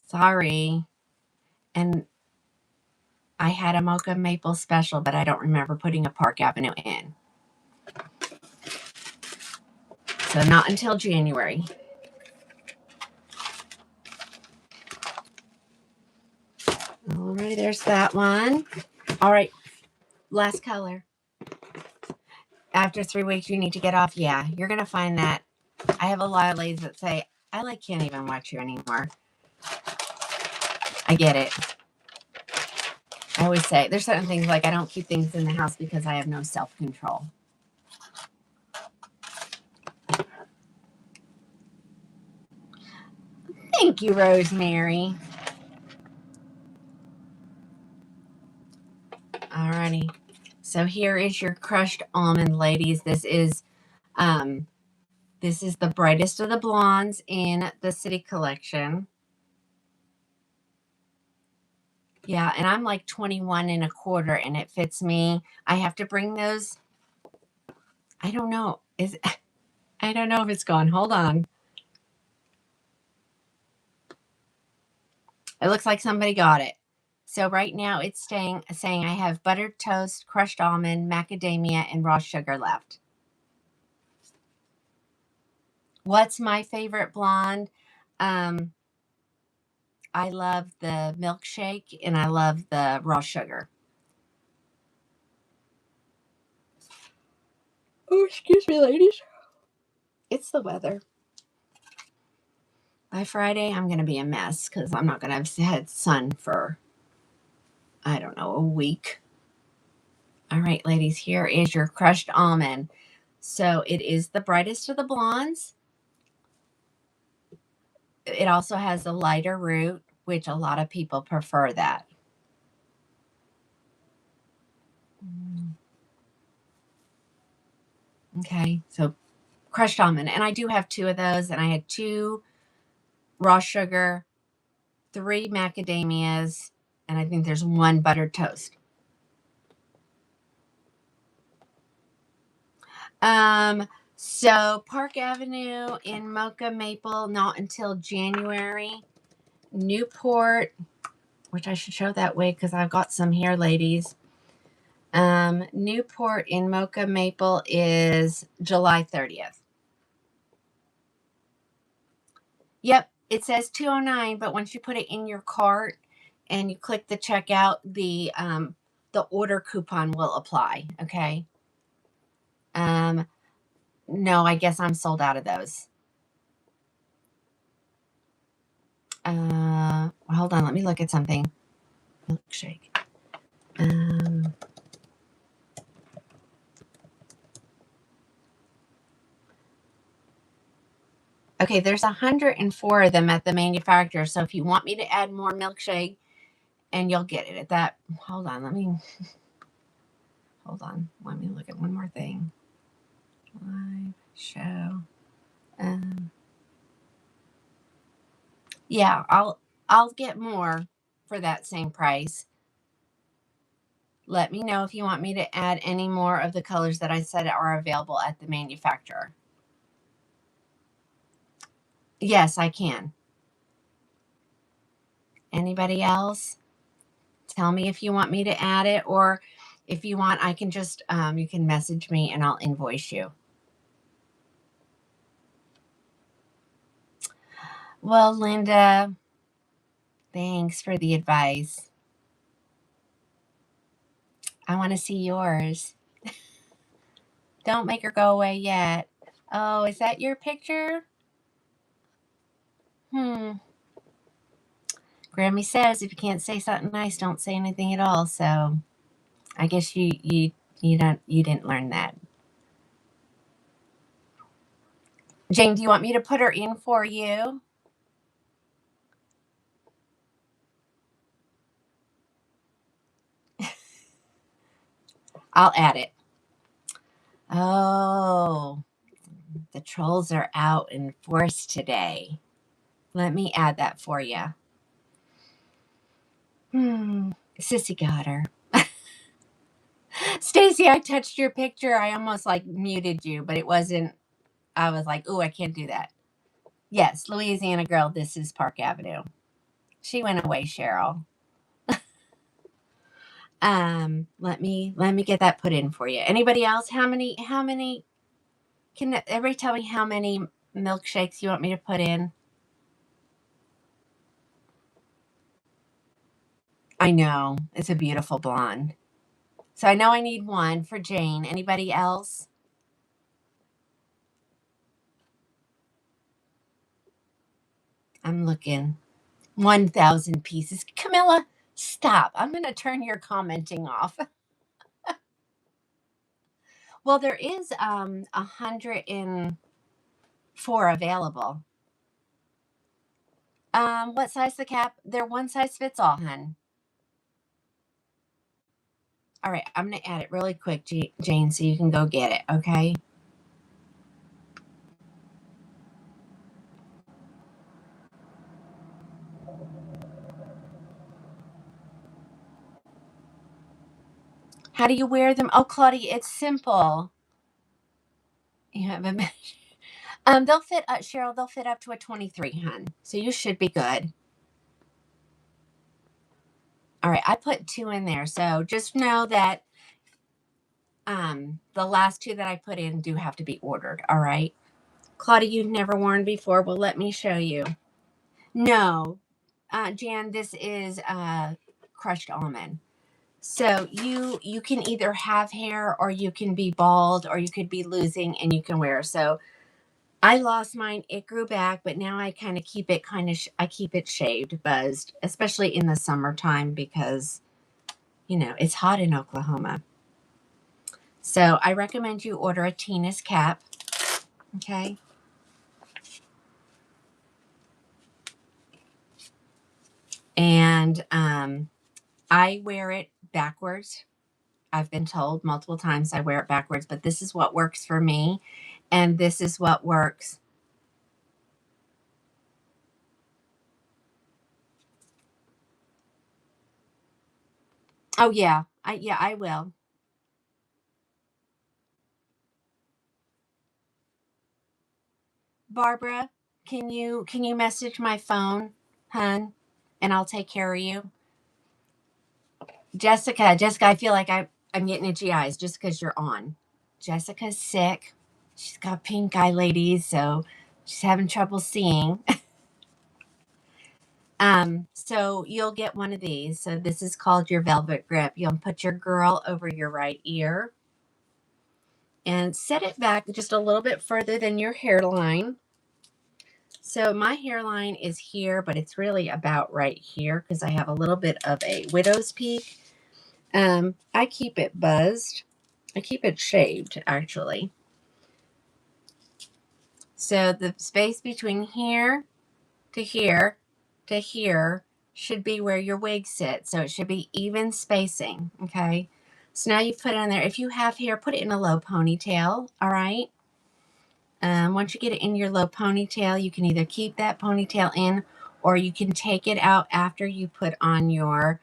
Sorry. And I had a mocha maple special, but I don't remember putting a Park Avenue in. So not until January. All right, there's that one. All right, last color. After 3 weeks, you need to get off. Yeah, you're going to find that. I have a lot of ladies that say, I can't even watch you anymore. I get it. I always say, there's certain things like I don't keep things in the house because I have no self-control. Thank you, Rosemary. Alrighty. So here is your crushed almond, ladies. This is the brightest of the blondes in the City Collection. Yeah, and I'm like 21 1/4 and it fits me. I have to bring those I don't know. I don't know if it's gone. Hold on. It looks like somebody got it. So right now it's saying I have buttered toast, crushed almond, macadamia, and raw sugar left. What's my favorite blonde? Um, I love the milkshake and I love the raw sugar. Oh, excuse me, ladies. It's the weather. By Friday, I'm going to be a mess because I'm not going to have had sun for, I don't know, a week. All right, ladies, here is your crushed almond. So it is the brightest of the blondes. It also has a lighter root, which a lot of people prefer that. Okay, so crushed almond. And I do have two of those, and I had two raw sugar, three macadamias, and I think there's one buttered toast. So Park Avenue in Mocha Maple, not until January. Newport, which I should show that way because I've got some here, ladies. Newport in Mocha Maple is July 30th. Yep, it says 209, but once you put it in your cart and you click the checkout, the order coupon will apply. Okay. No, I guess I'm sold out of those. Hold on, let me look at something. Milkshake. Okay, there's 104 of them at the manufacturer. So if you want me to add more milkshake, and you'll get it at that. Hold on, let me look at one more thing. Live show. Yeah, I'll get more for that same price. Let me know if you want me to add any more of the colors that I said are available at the manufacturer. Yes, I can. Anybody else? Tell me if you want me to add it, or if you want, I can just, you can message me and I'll invoice you. Well, Linda, thanks for the advice. I want to see yours. Don't make her go away yet. Oh, is that your picture? Grammy says if you can't say something nice, don't say anything at all. So I guess you didn't learn that. Jane, do you want me to put her in for you? I'll add it. Oh, the trolls are out in force today. Let me add that for you. Sissy got her. Stacy, I touched your picture. I almost like muted you, but it wasn't. I was like, "Ooh, I can't do that." Yes, Louisiana girl. This is Park Avenue. She went away, Cheryl. Let me get that put in for you. Anybody else? How many? Can everybody tell me how many milkshakes you want me to put in? I know it's a beautiful blonde. So I know I need one for Jane. Anybody else? I'm looking. 1,000 pieces. Camilla, stop. I'm going to turn your commenting off. Well, there is 104 available. What size the cap? They're one size fits all, hun. All right, I'm going to add it really quick, Jane, so you can go get it, okay? How do you wear them? Oh, Claudia, it's simple. You have a they'll fit Cheryl, they'll fit up to a 23, hun. So you should be good. All right, I put 2 in there. So just know that the last 2 that I put in do have to be ordered. All right. Claudia, you've never worn before. Well, let me show you. No, Jan, this is crushed almond. So you can either have hair or you can be bald or you could be losing and you can wear. So I lost mine. It grew back, but now I kind of keep it I keep it shaved, buzzed, especially in the summertime because, it's hot in Oklahoma. So I recommend you order a Tina's cap. Okay. And I wear it backwards. I've been told multiple times I wear it backwards, but this is what works for me. And this is what works. Oh yeah. I will. Barbara, can you message my phone, hun? And I'll take care of you. Jessica, I feel like I'm getting itchy eyes just because you're on. Jessica's sick. She's got pink eye, ladies, so she's having trouble seeing. So you'll get one of these. So this is called your velvet grip. You'll put your girl over your right ear and set it back just a little bit further than your hairline. So my hairline is here, but it's really about right here because I have a little bit of a widow's peak. I keep it buzzed. I keep it shaved, actually. So the space between here to here to here should be where your wig sits. So it should be even spacing, okay? So now you put it in there. If you have hair, put it in a low ponytail, all right? Once you get it in your low ponytail, you can either keep that ponytail in or you can take it out after you put on your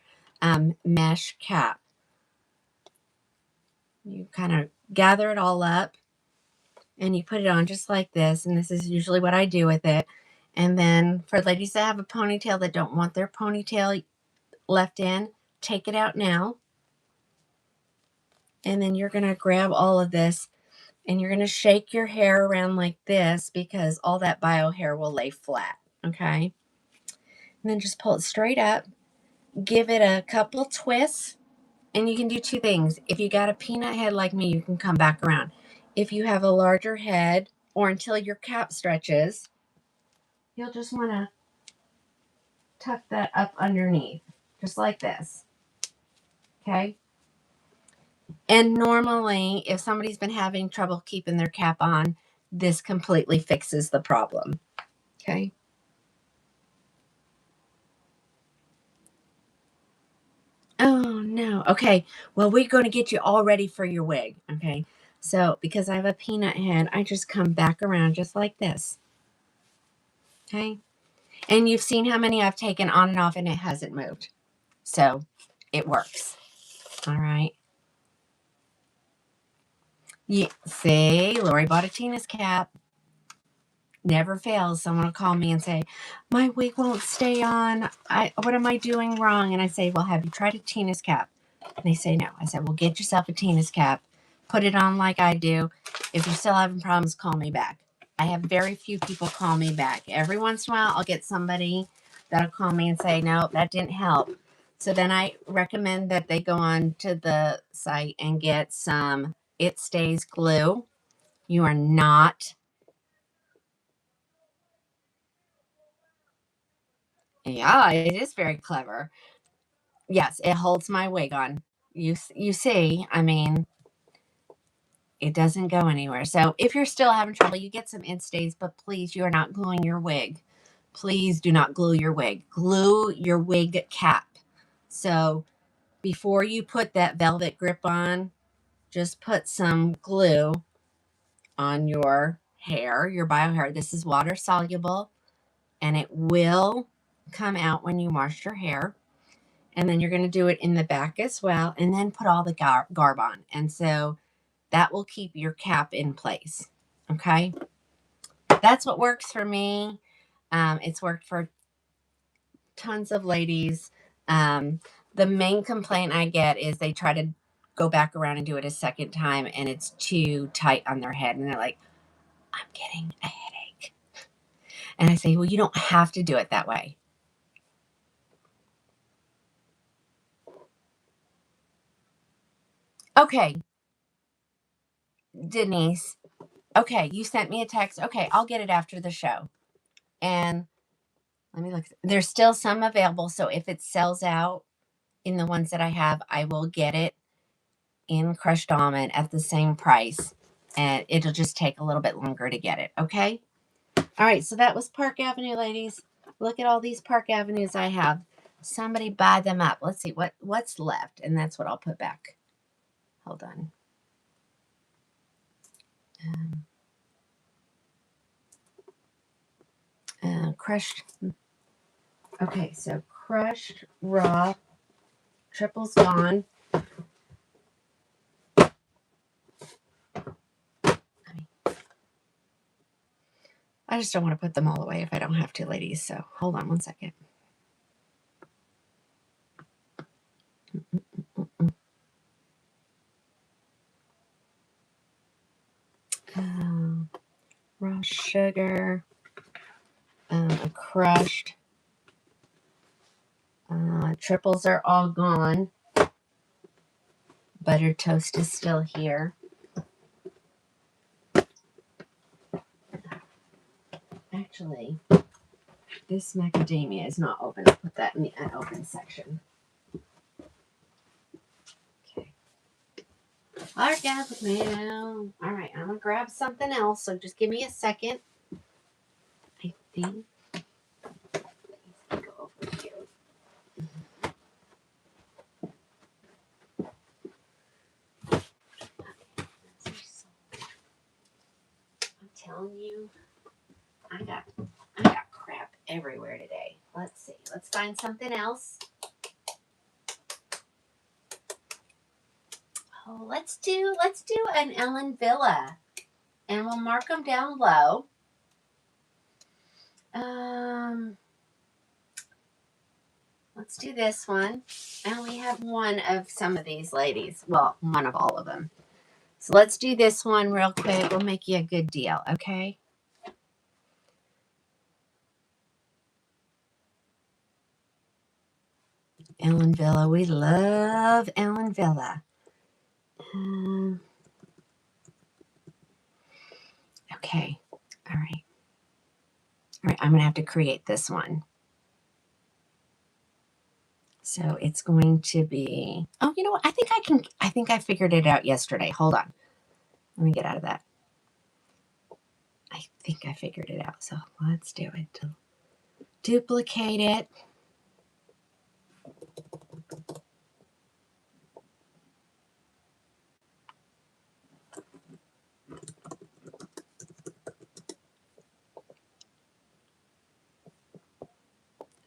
mesh cap. You kind of gather it all up and you put it on just like this. And this is usually what I do with it. And then for ladies that have a ponytail that don't want their ponytail left in, take it out now. And then you're going to grab all of this and you're going to shake your hair around like this because all that bio hair will lay flat. Okay. And then just pull it straight up, give it a couple twists, and you can do 2 things. If you got a peanut head like me, you can come back around. If you have a larger head or until your cap stretches, you'll just want to tuck that up underneath, just like this. Okay. And normally, if somebody's been having trouble keeping their cap on, this completely fixes the problem. Okay. Oh, no. Okay. Well, we're going to get you all ready for your wig. Okay. So, because I have a peanut head, I just come back around just like this. Okay. And you've seen how many I've taken on and off and it hasn't moved. So, it works. All right. See, Lori bought a Tina's cap. Never fails. Someone will call me and say, my wig won't stay on. What am I doing wrong? And I say, well, have you tried a Tina's cap? And they say no. I said, well, get yourself a Tina's cap. Put it on like I do. If you're still having problems, call me back. I have very few people call me back. Every once in a while, I'll get somebody that'll call me and say, no, that didn't help. So then I recommend that they go on to the site and get some It Stays glue. You are not. Yeah, it is very clever. Yes, it holds my wig on. You see, I mean, it doesn't go anywhere. So if you're still having trouble, you get some instays, but please, you are not gluing your wig. Please do not glue your wig. Glue your wig cap. So before you put that velvet grip on, just put some glue on your hair, your bio hair. This is water soluble and it will come out when you wash your hair. And then you're going to do it in the back as well, and then put all the garb on. And so that will keep your cap in place. Okay. That's what works for me. It's worked for tons of ladies. Um, the main complaint I get is they try to go back around and do it a second time and it's too tight on their head. And they're like, I'm getting a headache. And I say, well, you don't have to do it that way. Okay, Denise. Okay, you sent me a text. Okay, I'll get it after the show. And let me look. There's still some available. So if it sells out in the ones that I have, I will get it in crushed almond at the same price. And it'll just take a little bit longer to get it. Okay. All right. So that was Park Avenue, ladies. Look at all these Park Avenues I have. Somebody buy them up. Let's see what's left. And that's what I'll put back. Hold on. Crushed. Okay. So crushed raw. Triple's gone. I just don't want to put them all away if I don't have to, ladies. So hold on one second. Raw sugar, crushed. Triples are all gone. Buttered toast is still here. Actually, this macadamia is not open. I'll put that in the unopened section. Okay. Park Avenue. All right, I'm going to grab something else, so just give me a second. I think. Go over here. I'm telling you, I got crap everywhere today. Let's see. Let's find something else. Oh, let's do an Ellen Villa, and we'll mark them down low. Let's do this one. I only have one of some of these ladies. Well, one of all of them. So let's do this one real quick. We'll make you a good deal, okay? Ellen Villa. We love Ellen Villa. Okay. All right. All right. I'm going to have to create this one. So it's going to be, oh, you know what? I think I figured it out yesterday. Hold on. Let me get out of that. I think I figured it out. So let's do it. Duplicate it.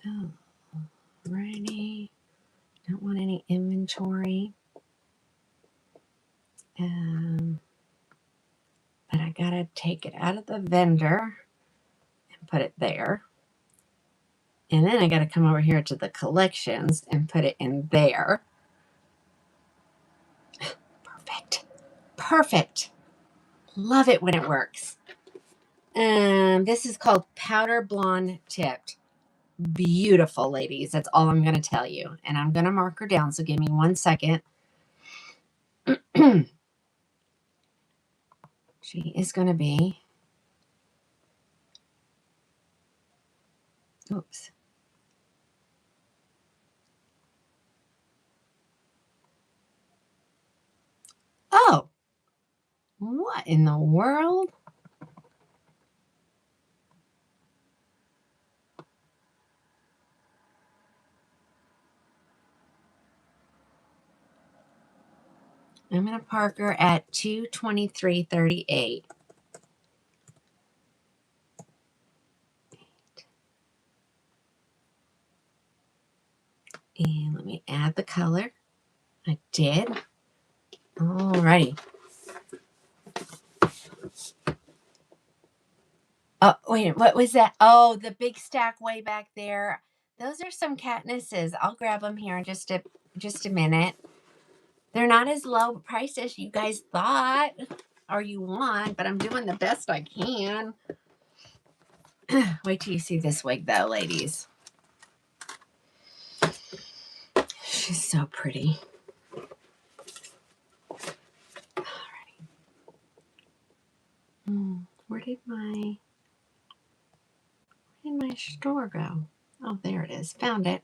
Oh, righty. Don't want any inventory. But I gotta take it out of the vendor and put it there. And then I gotta come over here to the collections and put it in there. Perfect. Perfect. Love it when it works. This is called Powder Blonde Tipped. Beautiful, ladies. That's all I'm going to tell you. And I'm going to mark her down. So give me 1 second. She is going to be. Oops. Oh. What in the world? I'm going to park her at 223.38. And let me add the color. I did. Alrighty. Oh, wait, what was that? Oh, the big stack way back there. Those are some Katnisses. I'll grab them here in just a minute. They're not as low priced as you guys thought or you want, but I'm doing the best I can. Wait till you see this wig though, ladies. She's so pretty. Alrighty. Where did my store go? Oh, there it is. Found it.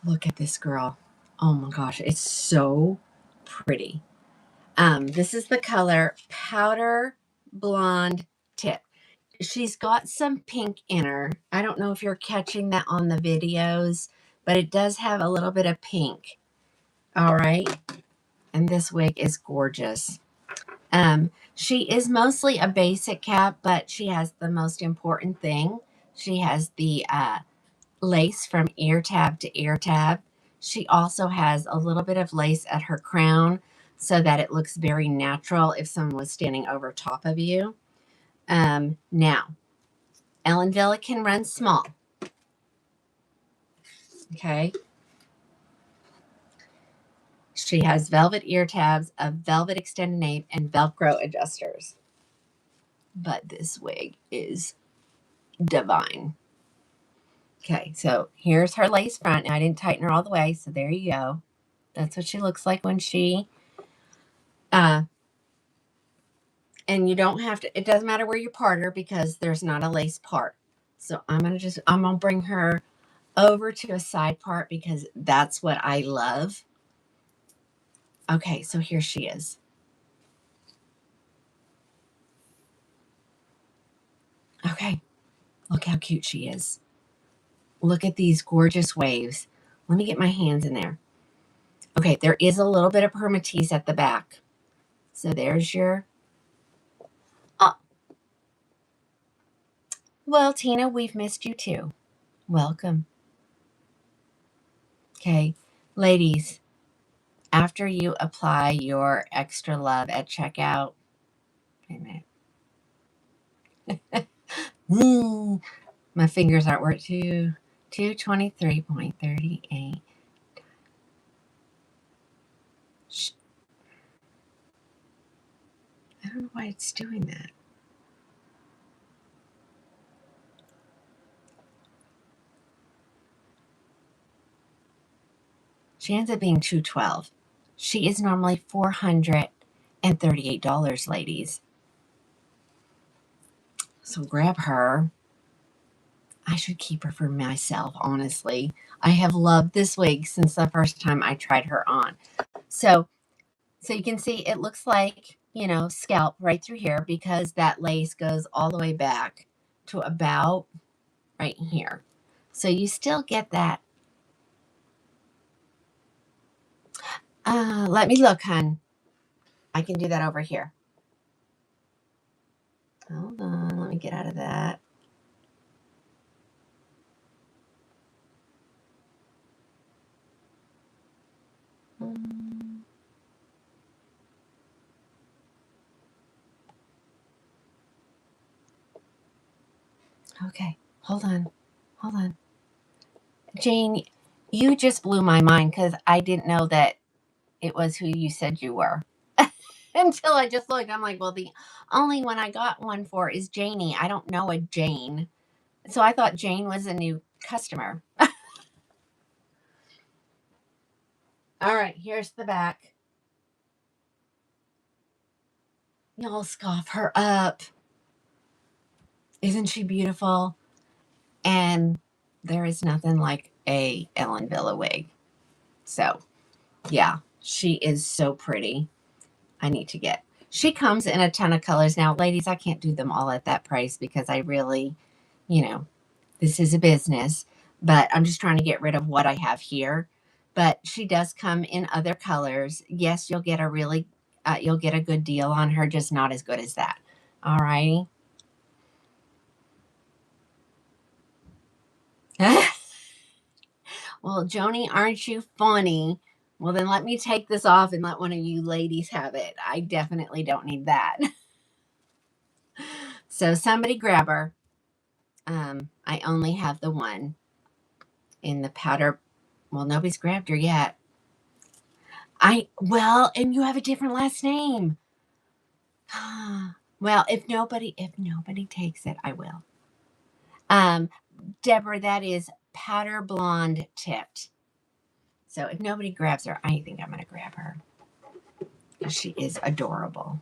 Look at this girl. Oh my gosh, it's so pretty. This is the color Powder Blonde Tip. She's got some pink in her. I don't know if you're catching that on the videos, but it does have a little bit of pink. All right. And this wig is gorgeous. She is mostly a basic cap, but she has the most important thing. She has the lace from ear tab to ear tab. She also has a little bit of lace at her crown so that it looks very natural if someone was standing over top of you. Now, Ellen Villa can run small. Okay. She has velvet ear tabs, a velvet extended nape, and Velcro adjusters. But this wig is divine. Okay, so here's her lace front. Now, I didn't tighten her all the way, so there you go. That's what she looks like when she, and you don't have to, it doesn't matter where you part her because there's not a lace part. So I'm going to bring her over to a side part because that's what I love. Okay, so here she is. Okay, look how cute she is. Look at these gorgeous waves. Let me get my hands in there. Okay, there is a little bit of permatease at the back. So there's your... Oh, well, Tina, we've missed you too. Welcome. Okay, ladies, after you apply your extra love at checkout, wait a minute. My fingers aren't working. 223.38. I don't know why it's doing that. She ends up being 212. She is normally $438, ladies. So grab her. I should keep her for myself, honestly. I have loved this wig since the first time I tried her on. So you can see it looks like, scalp right through here because that lace goes all the way back to about right here. So you still get that. Let me look, hun. I can do that over here. Hold on. Let me get out of that. Okay. Hold on. Jane, you just blew my mind because I didn't know that it was who you said you were. Until I just looked. I'm like, well, the only one I got one for is Janie. I don't know a Jane. So I thought Jane was a new customer. All right, here's the back. Y'all scoff her up. Isn't she beautiful? And there is nothing like a Ellen Villa wig. So, yeah, she is so pretty. I need to get. She comes in a ton of colors. Now, ladies, I can't do them all at that price because I really, this is a business. But I'm just trying to get rid of what I have here. But she does come in other colors. Yes, you'll get you'll get a good deal on her, just not as good as that. All righty. Well, Joni, aren't you funny? Well, then let me take this off and let one of you ladies have it. I definitely don't need that. So somebody grab her. I only have the one in the powder. Well, nobody's grabbed her yet. And you have a different last name. Well, if nobody takes it, I will. Deborah, that is powder blonde tipped. So if nobody grabs her, I think I'm going to grab her. She is adorable.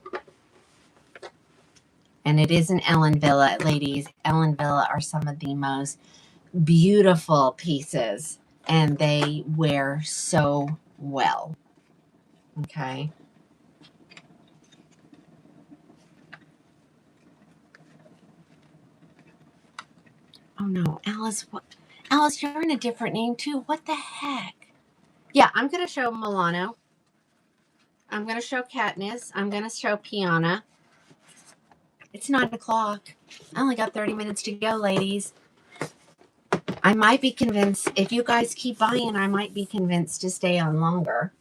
And it is an Ellen Villa, ladies. Ellen Villa are some of the most beautiful pieces, and they wear so well. Okay. Oh no, Alice, what? Alice, you're in a different name too. What the heck? Yeah, I'm going to show Milano. I'm going to show Katniss. I'm going to show Piana. It's 9 o'clock. I only got 30 minutes to go, ladies. I might be convinced, if you guys keep buying, I might be convinced to stay on longer.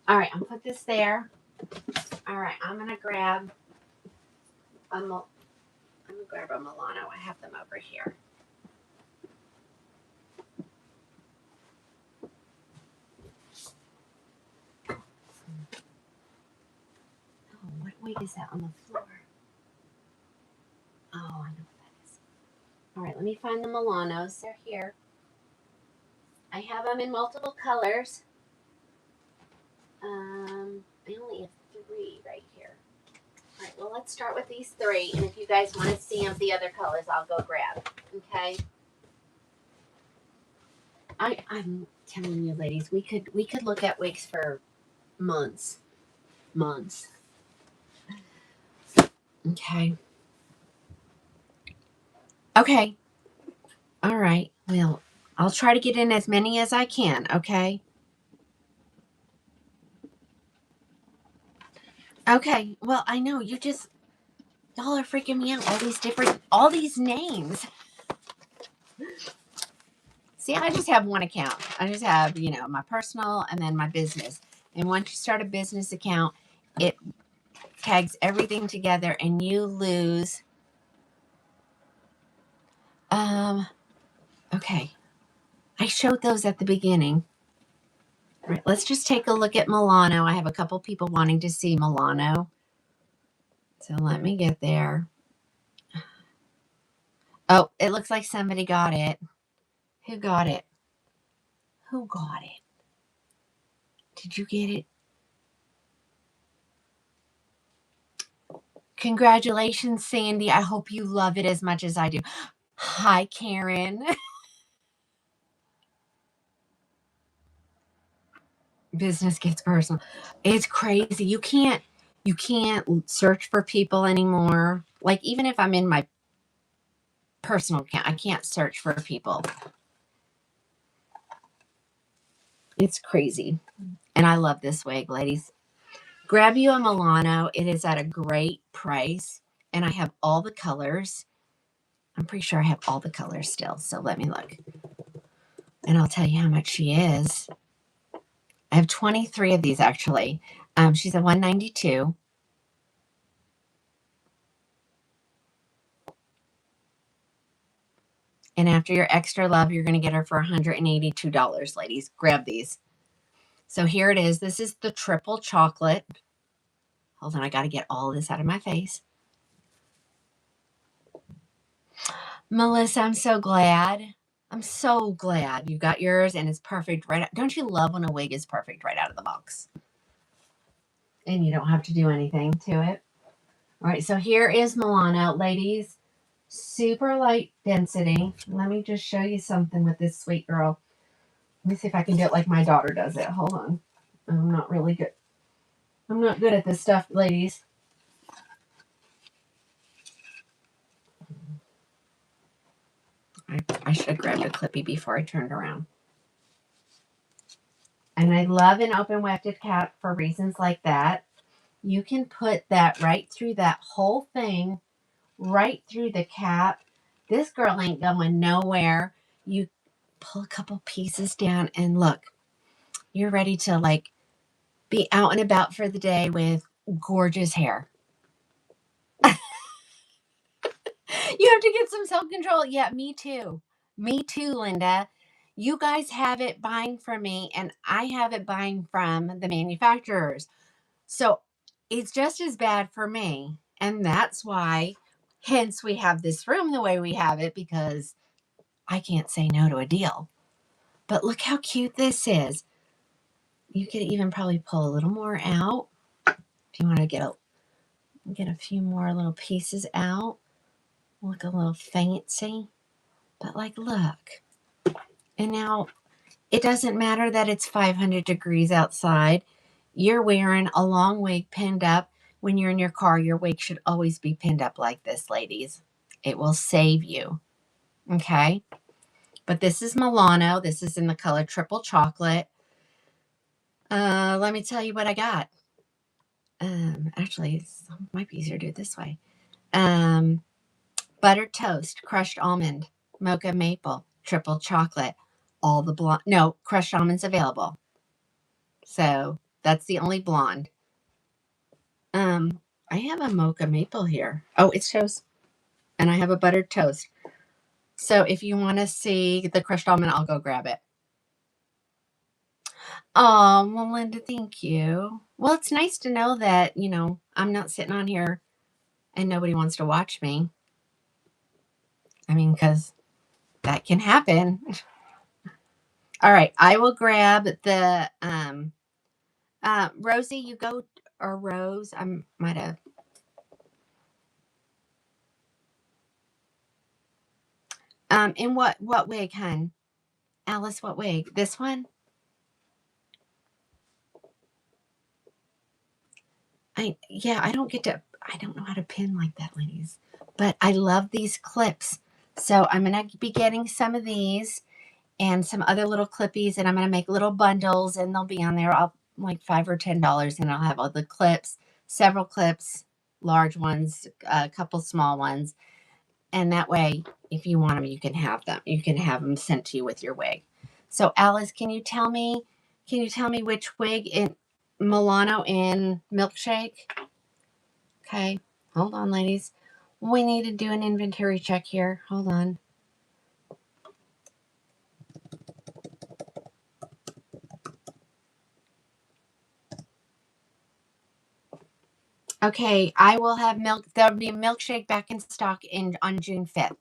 All right, I'm going to put this there. All right, I'm going to grab a Milano. I have them over here. Oh, what wig is that on the floor? Oh, I know what that is. All right, let me find the Milanos. They're here. I have them in multiple colors. I only have 3 right here. All right, well, let's start with these 3, and if you guys want to see them, the other colors, I'll go grab. Okay. I'm telling you, ladies, we could look at wigs for months. Okay. Okay. All right. Well, I'll try to get in as many as I can. Okay. Okay. Well, I know y'all are freaking me out. All these names. See, I just have one account. I just have, my personal and then my business. And once you start a business account, it tags everything together and you lose. Okay. I showed those at the beginning. All right, let's just take a look at Milano. I have a couple people wanting to see Milano. So let me get there. Oh, it looks like somebody got it. Who got it? Who got it? Did you get it? Congratulations, Sandy. I hope you love it as much as I do. Hi, Karen. Business gets personal. It's crazy. You can't search for people anymore. Like, even if I'm in my personal account, I can't search for people. It's crazy. And I love this wig, ladies. Grab you a Milano. It is at a great price. And I have all the colors. I'm pretty sure I have all the colors still. So let me look. And I'll tell you how much she is. I have 23 of these, actually. She's a $192. And after your extra love, you're going to get her for $182, ladies. Grab these. So here it is. This is the triple chocolate. Hold on, I got to get all this out of my face. Melissa, I'm so glad. I'm so glad you got yours and it's perfect right out. Don't you love when a wig is perfect right out of the box? And you don't have to do anything to it. All right, so here is Milano. Ladies, super light density. Let me just show you something with this sweet girl. Let me see if I can do it like my daughter does it. Hold on. I'm not really good. I'm not good at this stuff, ladies. I should have grabbed a clippy before I turned around. And I love an open wefted cap for reasons like that. You can put that right through that whole thing, right through the cap. This girl ain't going nowhere. You pull a couple pieces down and look. you're ready to like be out and about for the day with gorgeous hair. You have to get some self-control. Yeah, me too. Me too, Linda. You guys have it buying from me, and I have it buying from the manufacturers. So it's just as bad for me. And that's why, hence, we have this room the way we have it, because I can't say no to a deal. But look how cute this is. You could even probably pull a little more out if you want to get a few more little pieces out. Look a little fancy. But like, look. And now it doesn't matter that it's 500 degrees outside. You're wearing a long wig pinned up. When you're in your car, your wig should always be pinned up like this, ladies. It will save you. Okay? But this is Milano. This is in the color Triple Chocolate. Let me tell you what I got. Actually, it might be easier to do it this way. Buttered toast, crushed almond, mocha maple, triple chocolate, all the blonde. No, crushed almonds available. So that's the only blonde. I have a mocha maple here. Oh, it shows. And I have a buttered toast. So if you want to see the crushed almond, I'll go grab it. Oh, Melinda, thank you. Well, it's nice to know that, I'm not sitting on here and nobody wants to watch me. I mean, because that can happen. All right, I will grab the Rosie, you go, or Rose, I might have. In what wig, hun? Alice, what wig? This one? I don't know how to pin like that, ladies. But I love these clips. So I'm going to be getting some of these and some other little clippies, and I'm going to make little bundles, and they'll be on there like $5 or $10, and I'll have all the clips, several clips, large ones, a couple small ones. And that way, if you want them, you can have them. You can have them sent to you with your wig. So Alice, can you tell me which wig in Milano in Milkshake? Okay, hold on, ladies. We need to do an inventory check here. Hold on. Okay, I will have milk. There'll be a Milkshake back in stock on June 5th.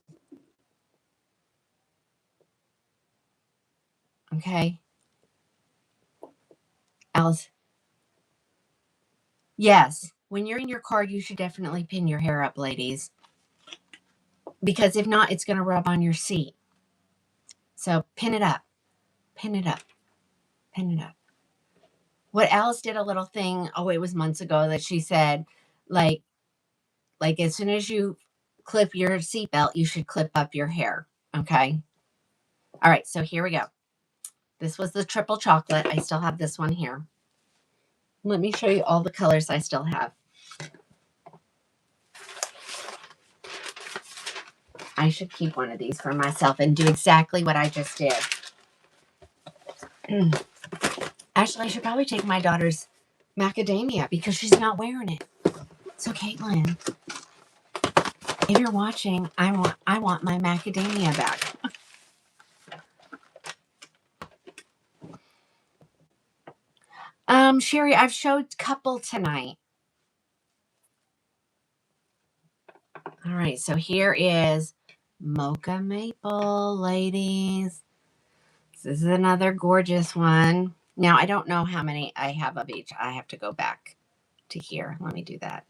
Okay, Alice. Yes, when you're in your car, you should definitely pin your hair up, ladies. Because if not, it's going to rub on your seat. So pin it up. Pin it up. Pin it up. What Alice did a little thing, oh, it was months ago, that she said, like as soon as you clip your seatbelt, you should clip up your hair. Okay. All right. So here we go. This was the triple chocolate. I still have this one here. Let me show you all the colors I still have. I should keep one of these for myself and do exactly what I just did. Actually, I should probably take my daughter's macadamia because she's not wearing it. So, Caitlin, if you're watching, I want my macadamia back. Sherry, I've showed couple tonight. All right, so here is Mocha Maple, ladies. This is another gorgeous one. Now, I don't know how many I have of each. I have to go back to here. Let me do that.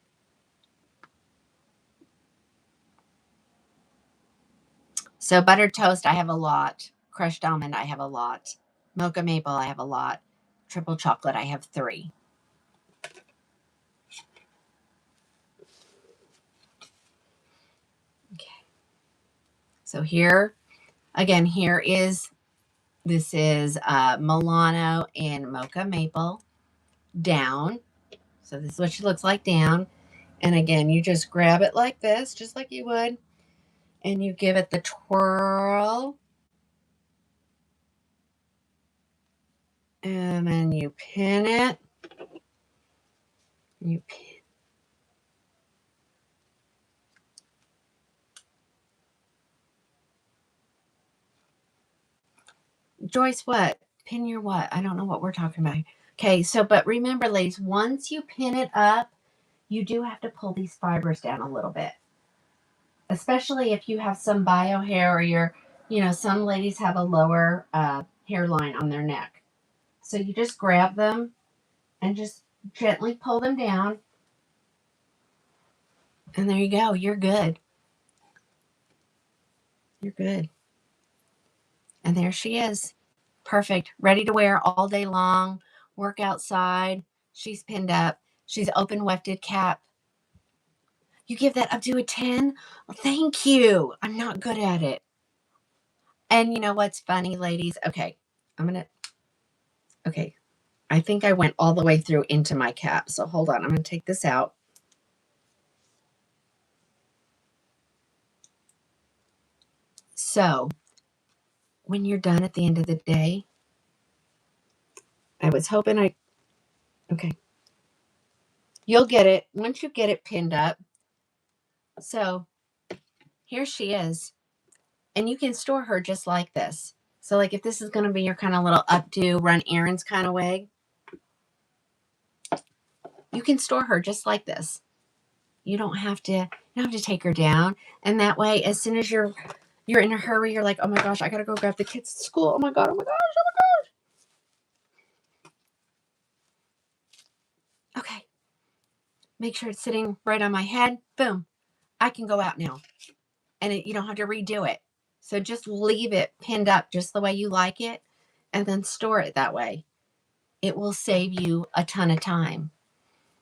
So buttered toast, I have a lot. Crushed almond, I have a lot. Mocha maple, I have a lot. Triple chocolate, I have 3. Okay. So here, again, this is Milano in Mocha Maple down. So this is what she looks like down. And again, you just grab it like this, just like you would. And you give it the twirl. And then you pin it. You pin. Joyce, what? Pin your what? I don't know what we're talking about. Okay, so, but remember, ladies, once you pin it up, you do have to pull these fibers down a little bit. Especially if you have some bio hair or some ladies have a lower hairline on their neck. So you just grab them and just gently pull them down. And there you go. You're good. You're good. And there she is. Perfect. Ready to wear all day long. Work outside. She's pinned up. She's open wefted cap. You give that up to a 10? Well, thank you. I'm not good at it. And you know what's funny, ladies? Okay. Okay. I think I went all the way through into my cap. So hold on. I'm going to take this out. So when you're done at the end of the day, I was hoping okay. You'll get it once you get it pinned up. So here she is. And you can store her just like this. So like if this is going to be your kind of little updo, run errands kind of wig, you can store her just like this. You don't have to take her down. And that way, as soon as you're in a hurry, you're like, oh my gosh, I gotta go grab the kids at school. Oh my god, oh my gosh, oh my gosh. Okay. Make sure it's sitting right on my head. Boom. I can go out now. And you don't have to redo it. So just leave it pinned up just the way you like it and then store it that way. It will save you a ton of time.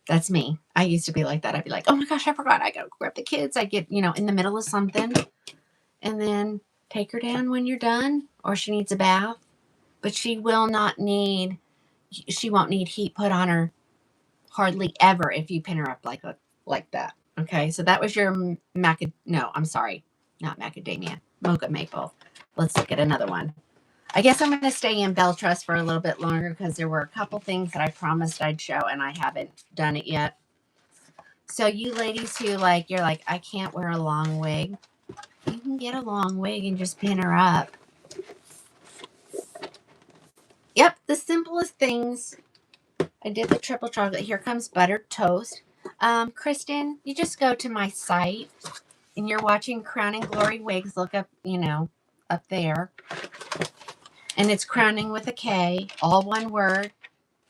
That's me. I used to be like that. I'd be like, oh my gosh, I forgot. I got to grab the kids. I get, in the middle of something and then take her down when you're done or she needs a bath. But she won't need heat put on her hardly ever if you pin her up like that. Okay. So that was your I'm sorry. Not macadamia. Mocha maple. Let's look at another one. I guess I'm going to stay in Belle Trust for a little bit longer because there were a couple things that I promised I'd show and I haven't done it yet. So you ladies who you're like, I can't wear a long wig. You can get a long wig and just pin her up. Yep, the simplest things. I did the triple chocolate. Here comes buttered toast. Kristen, you just go to my site and you're watching Crowning Glory Wigs. Look up, up there. And it's Crowning with a K, all one word.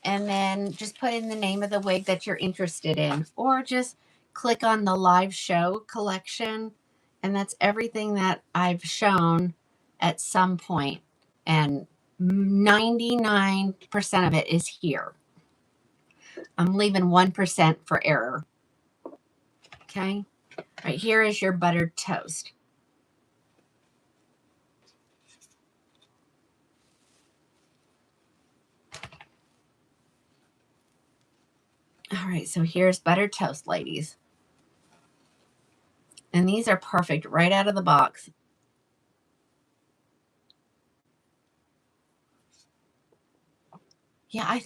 And then just put in the name of the wig that you're interested in. Or just click on the live show collection. And that's everything that I've shown at some point. And 99% of it is here. I'm leaving 1% for error. Okay. All right. Here is your buttered toast. All right. So here's buttered toast, ladies. And these are perfect right out of the box. Yeah,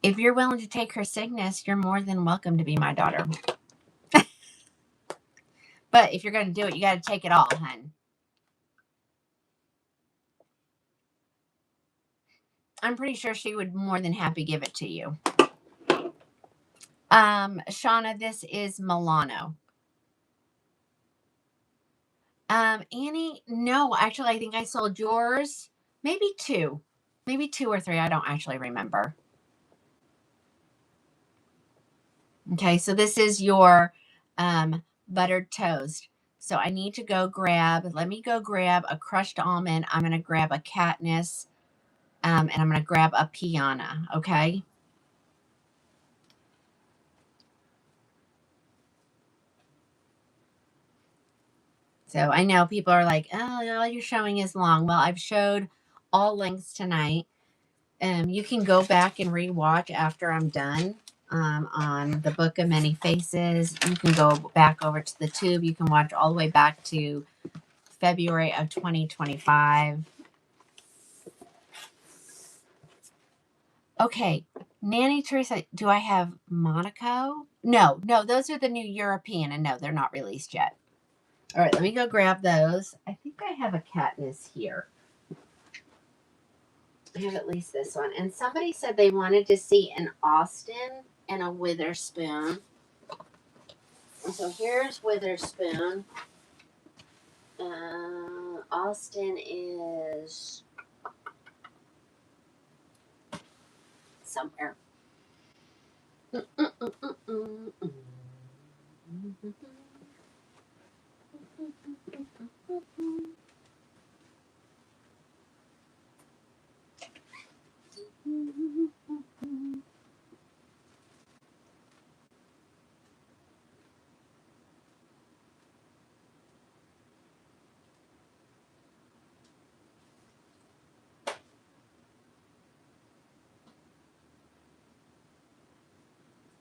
if you're willing to take her sickness, you're more than welcome to be my daughter. But if you're going to do it, you got to take it all, hun. I'm pretty sure she would more than happy give it to you. Shauna, this is Milano. Annie, no, actually, I think I sold yours. Maybe two or three. I don't actually remember. Okay, so this is your buttered toast. So I need to let me go grab a crushed almond. I'm going to grab a Katniss, and I'm going to grab a Piana, okay? So I know people are like, oh, all you're showing is long. Well, I've showed all lengths tonight. You can go back and rewatch after I'm done on the Book of Many Faces. You can go back over to the tube. You can watch all the way back to February of 2025. Okay, Nanny Teresa, do I have Monaco? No, those are the new European, and no, they're not released yet. All right, let me go grab those. I think I have a Katniss here. I have at least this one. And somebody said they wanted to see an Austin and a Witherspoon. And so here's Witherspoon. Austin is somewhere.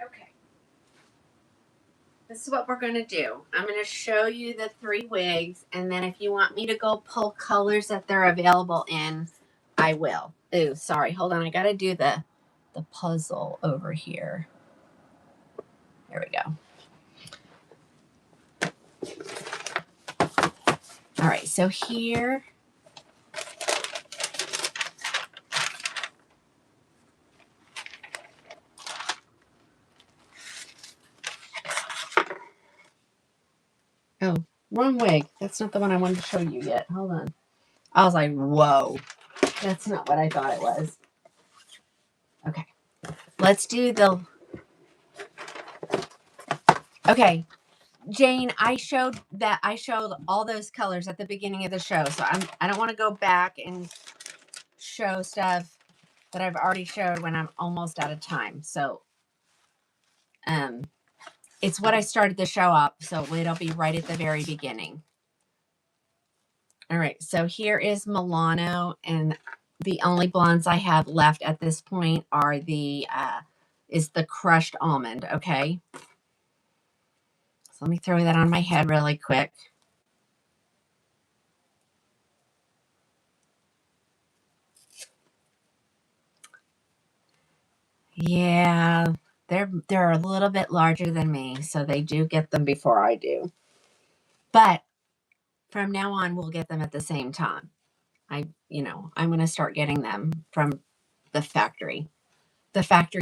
Okay. This is what we're going to do. I'm going to show you the 3 wigs, and then if you want me to go pull colors that they're available in, I will. Ooh, sorry. Hold on. I got to do the puzzle over here. There we go. All right. So here. Oh, wrong wig. That's not the one I wanted to show you yet. Hold on. I was like, whoa. That's not what I thought it was. Okay. Let's do the... Okay. Jane, I showed all those colors at the beginning of the show. So I don't want to go back and show stuff that I've already showed when I'm almost out of time. So it's what I started the show up. So it'll be right at the very beginning. All right. So here is Milano, and the only blondes I have left at this point are the crushed almond. Okay. So let me throw that on my head really quick. Yeah, they're a little bit larger than me, so they do get them before I do. But from now on, we'll get them at the same time. I'm going to start getting them from the factory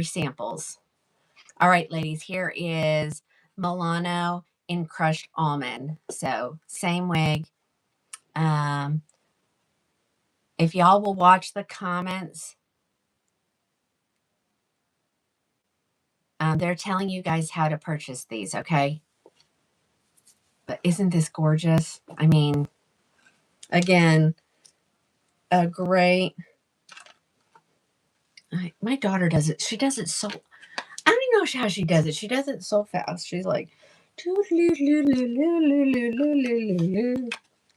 samples. All right, ladies, here is Milano in crushed almond. So same wig. If y'all will watch the comments, they're telling you guys how to purchase these, okay? But isn't this gorgeous? I mean, again, a great... My daughter does it. She does it so... I don't even know how she does it. She does it so fast. She's like...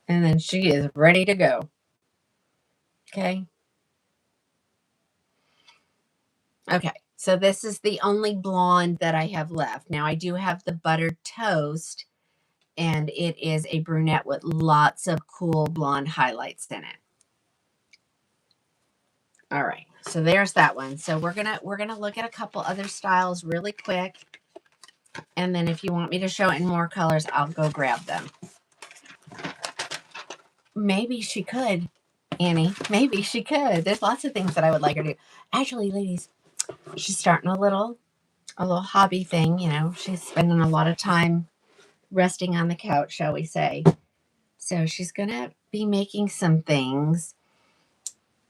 And then she is ready to go. Okay. Okay. So this is the only blonde that I have left. Now I do have the buttered toast, and it is a brunette with lots of cool blonde highlights in it. All right. So there's that one. So we're going to look at a couple other styles really quick. And then if you want me to show it in more colors, I'll go grab them. Maybe she could, Annie. Maybe she could. There's lots of things that I would like her to do. Actually, ladies, she's starting a little hobby thing. You know, she's spending a lot of time resting on the couch, shall we say. So she's going to be making some things.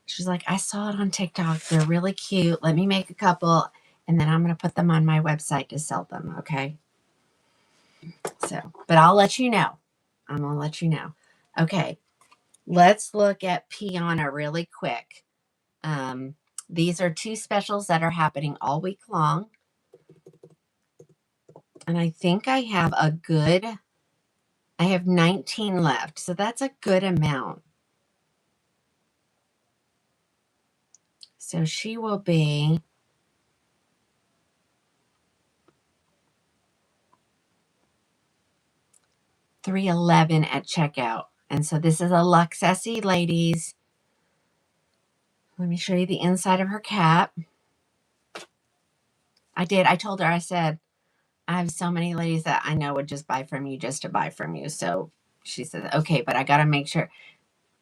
She's like, I saw it on TikTok. They're really cute. Let me make a couple, and then I'm going to put them on my website to sell them. Okay. So, but I'll let you know. I'm going to let you know. Okay. Let's look at Piana really quick. These are 2 specials that are happening all week long. And I think I have I have 19 left. So that's a good amount. So she will be $311 at checkout. And so this is a Luxe Essie, ladies. Let me show you the inside of her cap. I told her, I said, I have so many ladies that I know would just buy from you just to buy from you. So she said, okay, but I got to make sure.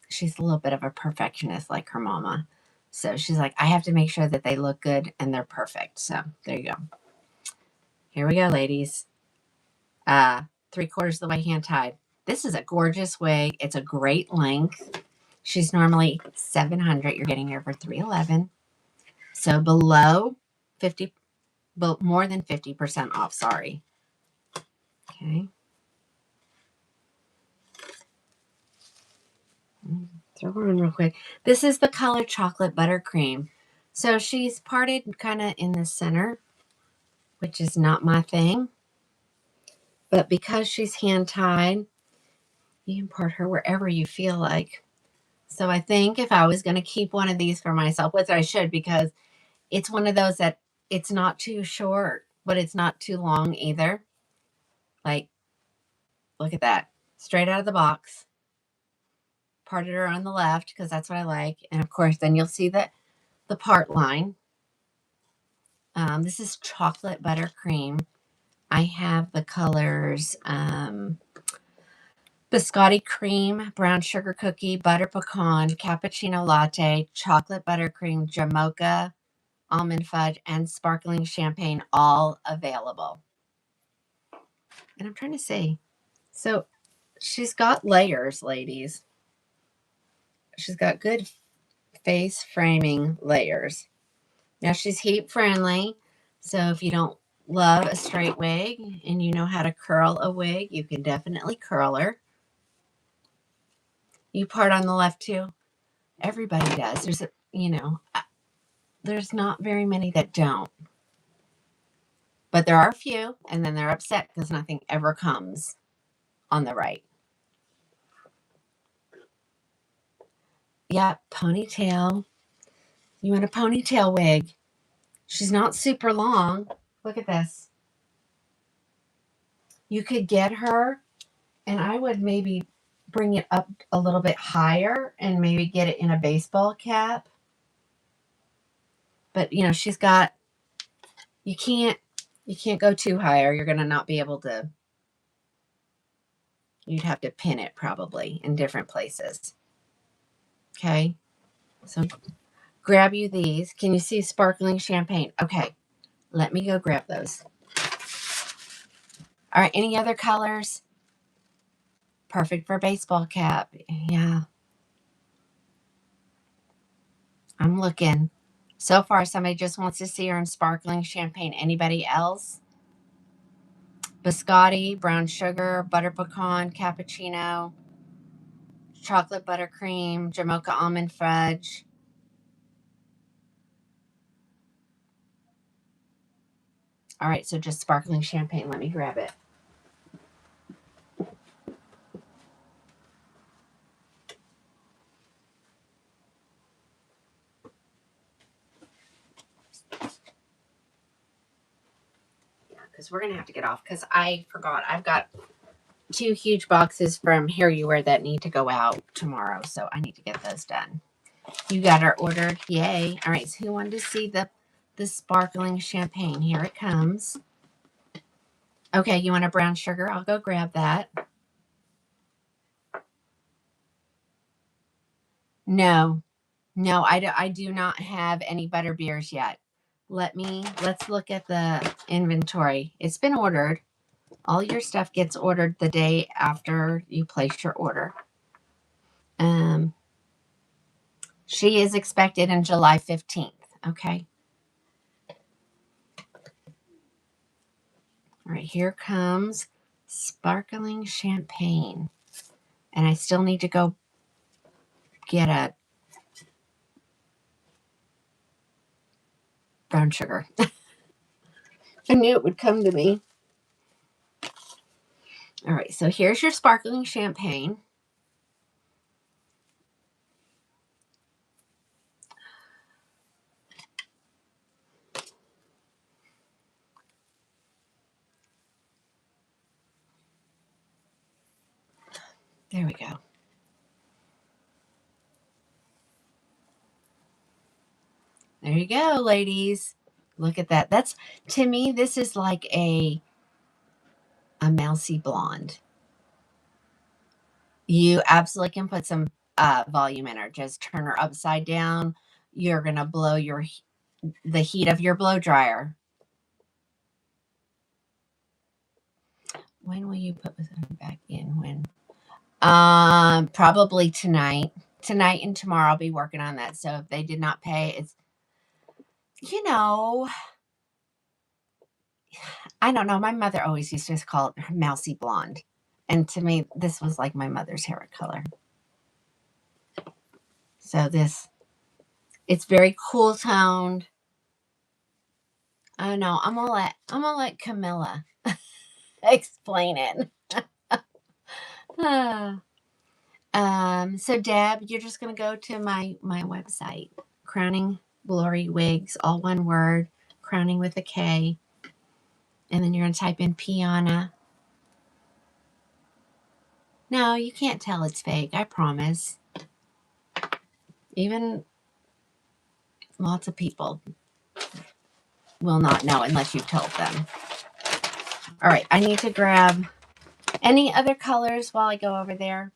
She's a little bit of a perfectionist like her mama. So she's like, I have to make sure that they look good and they're perfect. So there you go. Here we go, ladies. 3/4 of the way hand tied. This is a gorgeous wig. It's a great length. She's normally $700. You're getting her for $311. So below 50, but more than 50% off. Sorry. Okay. Throw her in real quick. This is the color chocolate buttercream. So she's parted kind of in the center, which is not my thing. But because she's hand tied, you can part her wherever you feel like. So I think if I was going to keep one of these for myself, which I should, because it's one of those that it's not too short, but it's not too long either. Like, look at that. Straight out of the box. Parted her on the left because that's what I like. And of course, then you'll see the part line. This is chocolate buttercream. I have the colors biscotti cream, brown sugar cookie, butter pecan, cappuccino latte, chocolate buttercream, jamocha, almond fudge, and sparkling champagne, all available. And I'm trying to see. So she's got layers, ladies. She's got good face framing layers. Now she's heat friendly. So if you don't love a straight wig and you know how to curl a wig, you can definitely curl her. You part on the left too. Everybody does. There's a, there's not very many that don't. But there are a few, and then they're upset because nothing ever comes on the right. Yeah, ponytail. You want a ponytail wig. She's not super long. Look at this. You could get her, and I would maybe bring it up a little bit higher and maybe get it in a baseball cap. But, she's got, you can't go too high or you're going to not be able to, you'd have to pin it probably in different places. Okay. So grab you these. Can you see sparkling champagne? Okay. Let me go grab those. All right. Any other colors? Perfect for baseball cap. Yeah. I'm looking. So far, somebody just wants to see her in sparkling champagne. Anybody else? Biscotti, brown sugar, butter pecan, cappuccino, chocolate buttercream, jamocha almond fudge. All right, so just sparkling champagne. Let me grab it. Yeah, because we're going to have to get off because I forgot. I've got 2 huge boxes from Here You Wear that need to go out tomorrow, so I need to get those done. You got her ordered. Yay. All right, so who wanted to see the sparkling champagne? Here it comes. Okay, you want a brown sugar? I'll go grab that. No, I do not have any butter beers yet. Let's look at the inventory. It's been ordered. All your stuff gets ordered the day after you place your order. She is expected in July 15th. Okay. All right, here comes sparkling champagne. And I still need to go get a brown sugar. I knew it would come to me. All right, so here's your sparkling champagne. There we go. There you go, ladies. Look at that. That's, to me, this is like a mousy blonde. You absolutely can put some volume in her. Just turn her upside down. You're going to blow the heat of your blow dryer. When will you put this back in? When? Probably tonight. Tonight and tomorrow I'll be working on that. So if they did not pay, it's, you know, I don't know. My mother always used to call it her mousy blonde. And to me, this was like my mother's hair color. So this, it's very cool toned. I know. I'm gonna let Camilla explain it. So Deb, you're just gonna go to my website, Krowning Glory Wigs, all one word, crowning with a K, and then you're gonna type in Piana. No, you can't tell it's fake. I promise. Even lots of people will not know unless you've told them. All right, I need to grab any other colors while I go over there.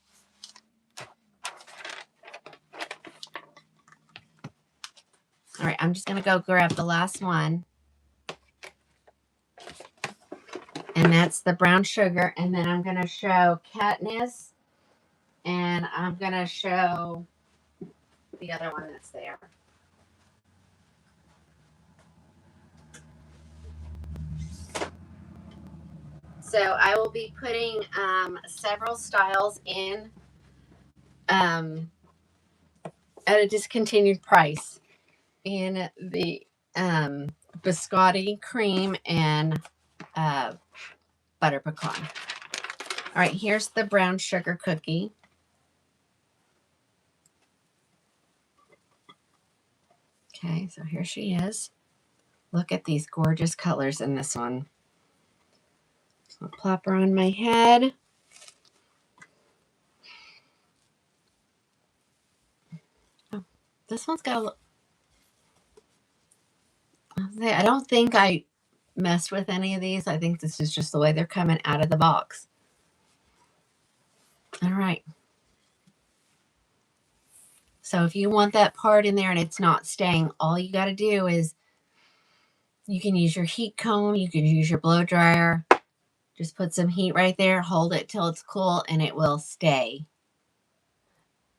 All right, I'm just going to go grab the last one. And that's the brown sugar. And then I'm going to show Katniss. And I'm going to show the other one that's there. So I will be putting several styles in at a discontinued price in the biscotti cream and butter pecan. All right, here's the brown sugar cookie. Okay, so here she is. Look at these gorgeous colors in this one. I'll plop her on my head. Oh, this one's got a look. I don't think I messed with any of these. I think this is just the way they're coming out of the box. All right. So if you want that part in there and it's not staying, all you got to do is you can use your heat comb. You can use your blow dryer. Just put some heat right there. Hold it till it's cool and it will stay.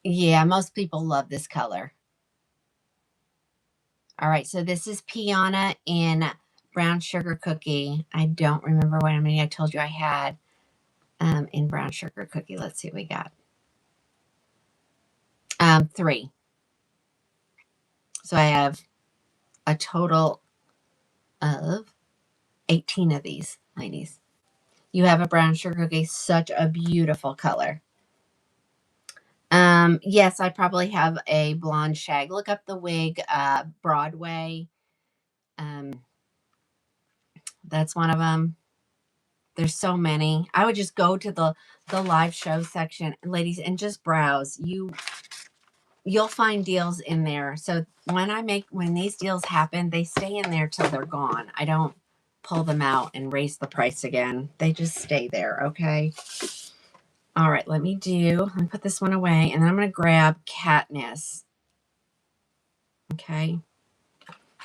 Yeah, most people love this color. All right, so this is Piana in brown sugar cookie. I don't remember what many I told you I had in brown sugar cookie. Let's see what we got. 3. So I have a total of 18 of these, ladies. You have a brown sugar cookie, such a beautiful color. Yes, I probably have a blonde shag. Look up the wig, Broadway. That's one of them. There's so many. I would just go to the live show section, ladies, and just browse. You'll find deals in there. So when these deals happen, they stay in there till they're gone. I don't pull them out and raise the price again. They just stay there, okay? All right, let me put this one away, and then I'm going to grab Katniss. Okay.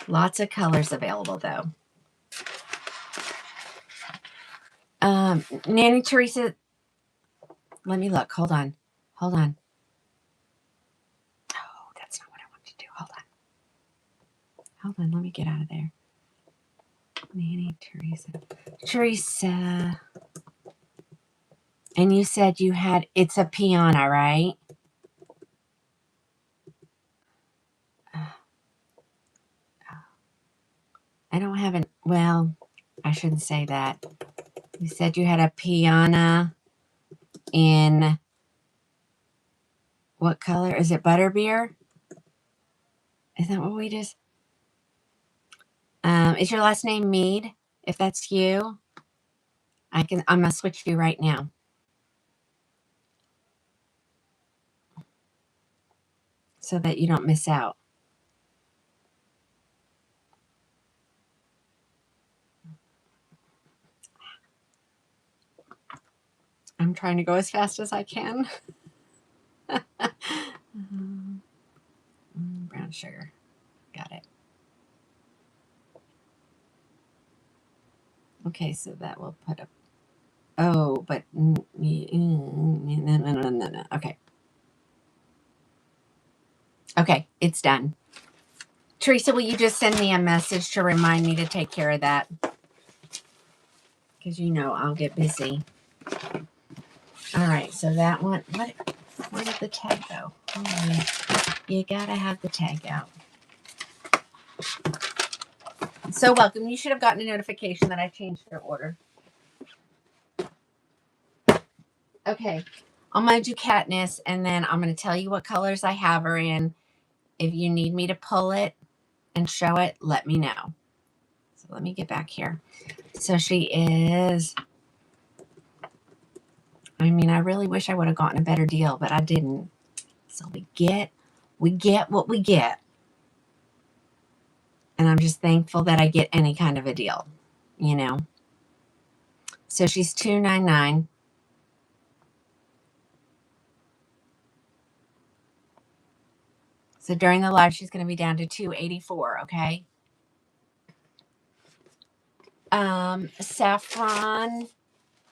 Lots of colors available, though. Nanny Teresa, let me look. Hold on. Oh, that's not what I want to do. Hold on. Let me get out of there. Nanny Teresa. And you said it's a Piana, right? I don't have well, I shouldn't say that. You said you had a Piana in what color? Is it butterbeer? Is that what we just... is your last name Mead? If that's you, I'm going to switch you right now. So that you don't miss out. trying to go as fast as I can. Brown sugar. Got it. Okay, so that will put a... Oh, but... No. Okay. Okay, it's done. Teresa, will you just send me a message to remind me to take care of that? Because you know I'll get busy. All right, so that one... Where did the tag go? Oh, you gotta have the tag out. So welcome. You should have gotten a notification that I changed your order. Okay, I'm going to do Katniss, and then I'm going to tell you what colors I have her in. If you need me to pull it and show it, let me know. So let me get back here. So she is... I mean, I really wish I would have gotten a better deal, but I didn't. So we get what we get. And I'm just thankful that I get any kind of a deal, you know. So she's $2.99. So during the live, she's going to be down to $2.84, okay? Saffron,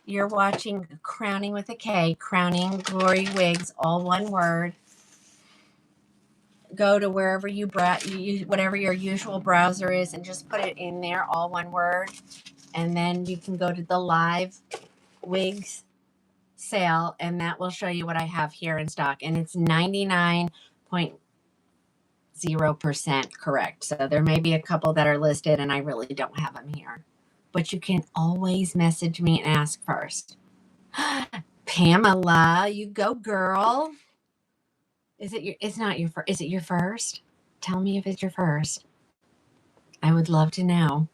you're watching Crowning with a K, Krowning Glory Wigs, all one word. Go to wherever you whatever your usual browser is, and just put it in there, all one word. And then you can go to the live wigs sale, and that will show you what I have here in stock. And it's 99.0% correct. So there may be a couple that are listed, and I really don't have them here. But you can always message me and ask first. Pamela, you go, girl. It's not your first. Is it your first? Tell me if it's your first. I would love to know.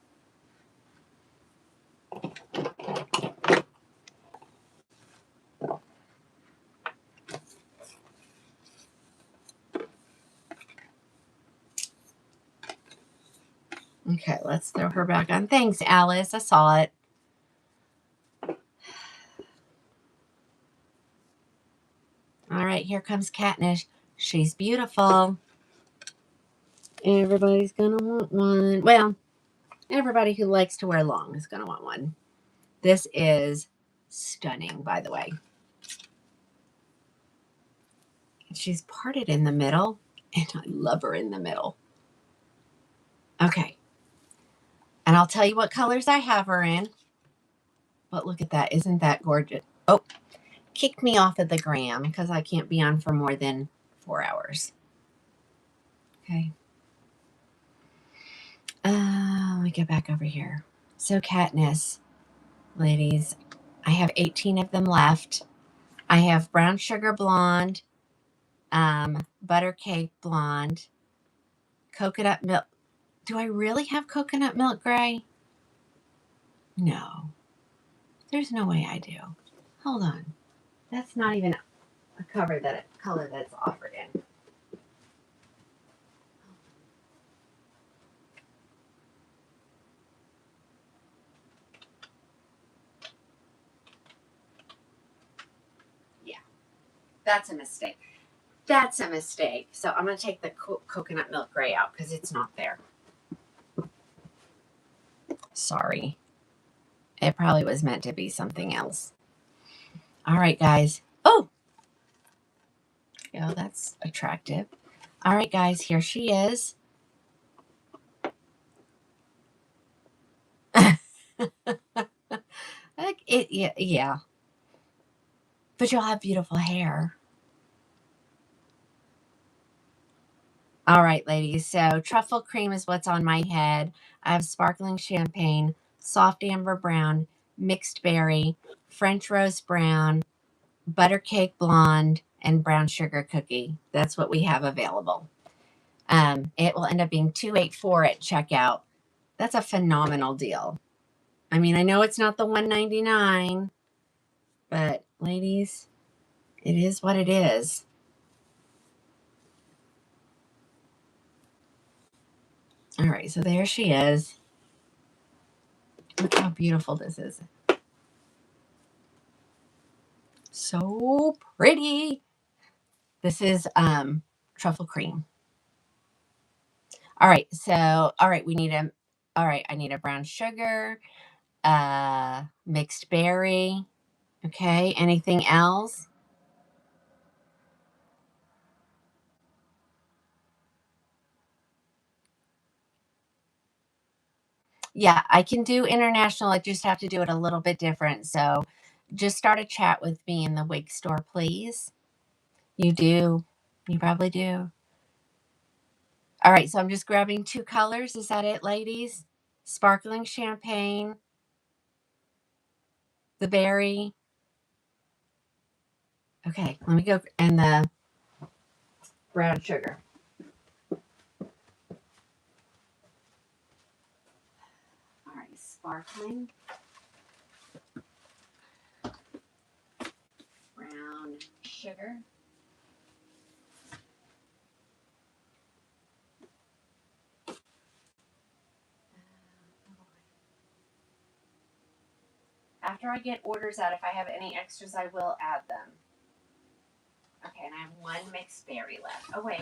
Okay, let's throw her back on. Thanks, Alice. I saw it. All right, here comes Katniss. She's beautiful. Everybody's going to want one. Well, everybody who likes to wear long is going to want one. This is stunning, by the way. She's parted in the middle, and I love her in the middle. Okay. And I'll tell you what colors I have her in. But look at that. Isn't that gorgeous? Oh, kicked me off of the gram because I can't be on for more than 4 hours. Okay. Let me get back over here. So Katniss, ladies, I have 18 of them left. I have brown sugar blonde, butter cake blonde, coconut milk. Do I really have coconut milk gray? No. There's no way I do. Hold on. That's not even a color that's offered in. Yeah, that's a mistake. That's a mistake. So I'm going to take the coconut milk gray out because it's not there. Sorry. It probably was meant to be something else. All right, guys. Oh, that's attractive. All right, guys, here she is. Yeah. But you'll have beautiful hair. All right, ladies. So truffle cream is what's on my head. I have sparkling champagne, soft amber brown, mixed berry, French rose brown, butter cake blonde, and brown sugar cookie. That's what we have available. It will end up being $2.84 at checkout. That's a phenomenal deal. I mean, I know it's not the $1.99, but ladies, it is what it is. All right, so there she is. Look how beautiful this is. So pretty. This is truffle cream. All right, so we need I need a brown sugar, mixed berry. Okay, anything else? Yeah, I can do international. I just have to do it a little bit different. So just start a chat with me in the wig store, please. You do. You probably do. All right, so I'm just grabbing 2 colors. Is that it, ladies? Sparkling champagne, the berry. Okay, let me go, and the brown sugar. All right, sparkling, brown sugar. After I get orders out, if I have any extras, I will add them. Okay, and I have 1 mixed berry left. Oh, wait.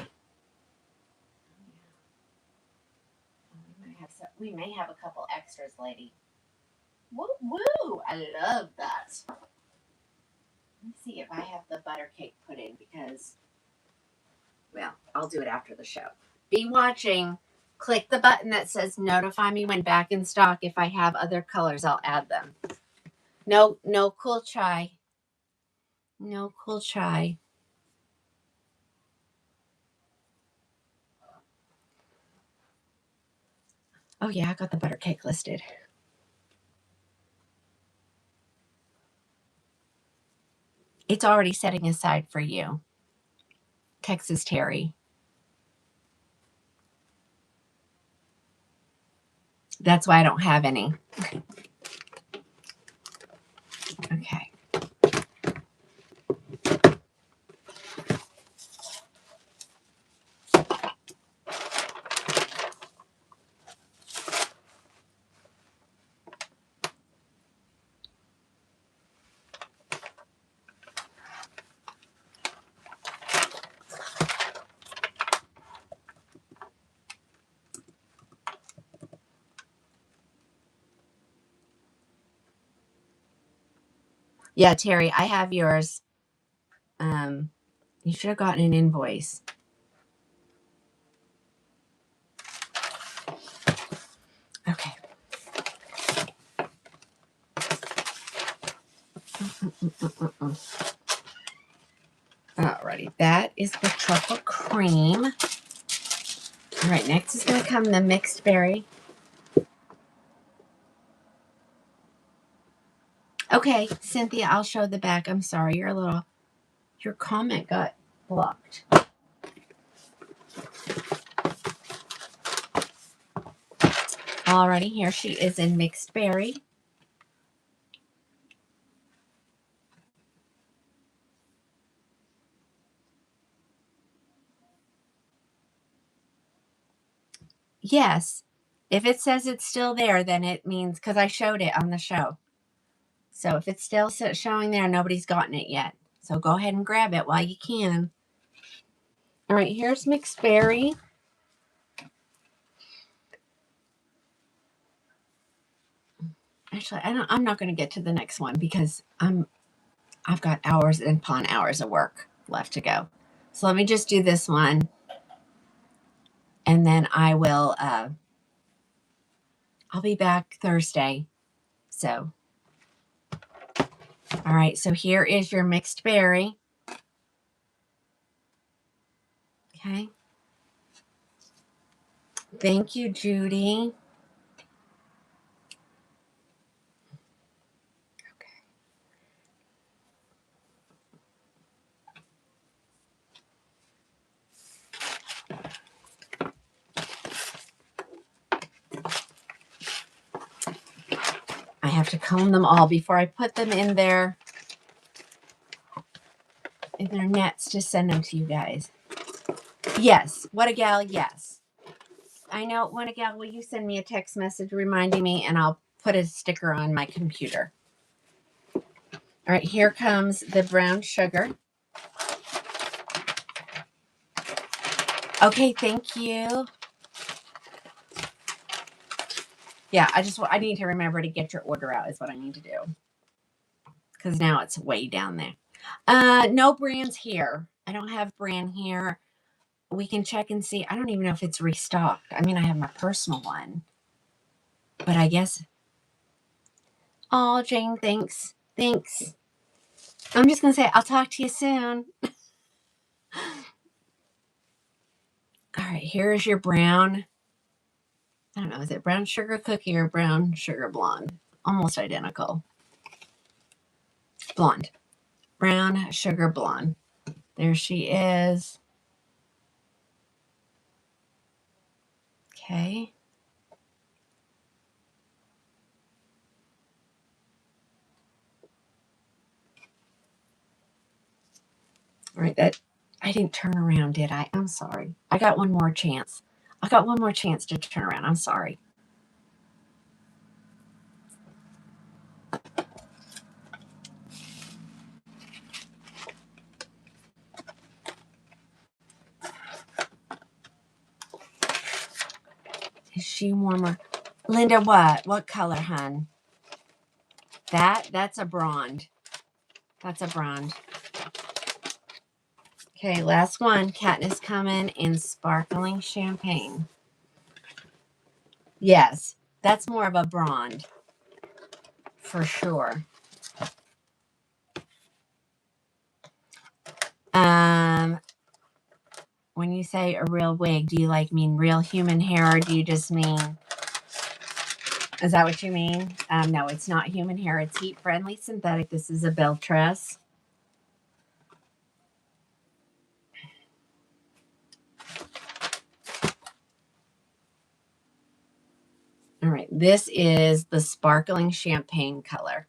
We may have a couple extras, lady. Woo woo! I love that. Let me see if I have the butter cake put in because, well, I'll do it after the show. Be watching. Click the button that says notify me when back in stock. If I have other colors, I'll add them. No cool chai. No cool chai. Oh yeah, I got the butter cake listed. It's already setting aside for you. Texas Terry. That's why I don't have any. Okay. Yeah, Terry, I have yours. You should have gotten an invoice. Okay. Alrighty, that is the truffle cream. All right, next is going to come the mixed berry. Okay, Cynthia, I'll show the back. I'm sorry, your comment got blocked. Alrighty, here she is in mixed berry. Yes, if it says it's still there, then it means, because I showed it on the show. So if it's still showing there, nobody's gotten it yet. So go ahead and grab it while you can. All right, here's mixed berry. Actually, I'm not going to get to the next one because I've got hours and upon hours of work left to go. So let me just do this one, and then I'll be back Thursday. So, all right. So here is your mixed berry. Okay. Thank you, Judy. I have to comb them all before I put them in their nets to send them to you guys. Yes. What a gal. Yes. I know. What a gal. Will you send me a text message reminding me, and I'll put a sticker on my computer. All right, here comes the brown sugar. Okay, thank you. Yeah, I need to remember to get your order out is what I need to do. Because now it's way down there. No brands here. I don't have brand here. We can check and see. I don't even know if it's restocked. I mean, I have my personal one. But I guess. Oh, Jane, thanks. Thanks. I'm just going to say, I'll talk to you soon. All right, here's your brown. I don't know, is it brown sugar cookie or brown sugar blonde? Almost identical. Blonde. Brown sugar blonde. There she is. Okay. All right, that I didn't turn around, did I? I'm sorry. I got one more chance. I got one more chance to turn around. I'm sorry. Is she warmer? Linda, what? What color, hun? That's a blonde. That's a blonde. Okay, last one. Katniss coming in sparkling champagne. Yes, that's more of a blonde. For sure. When you say a real wig, do you mean real human hair, or do you just mean, is that what you mean? No, it's not human hair. It's heat-friendly synthetic. This is a bell tress. All right, this is the sparkling champagne color.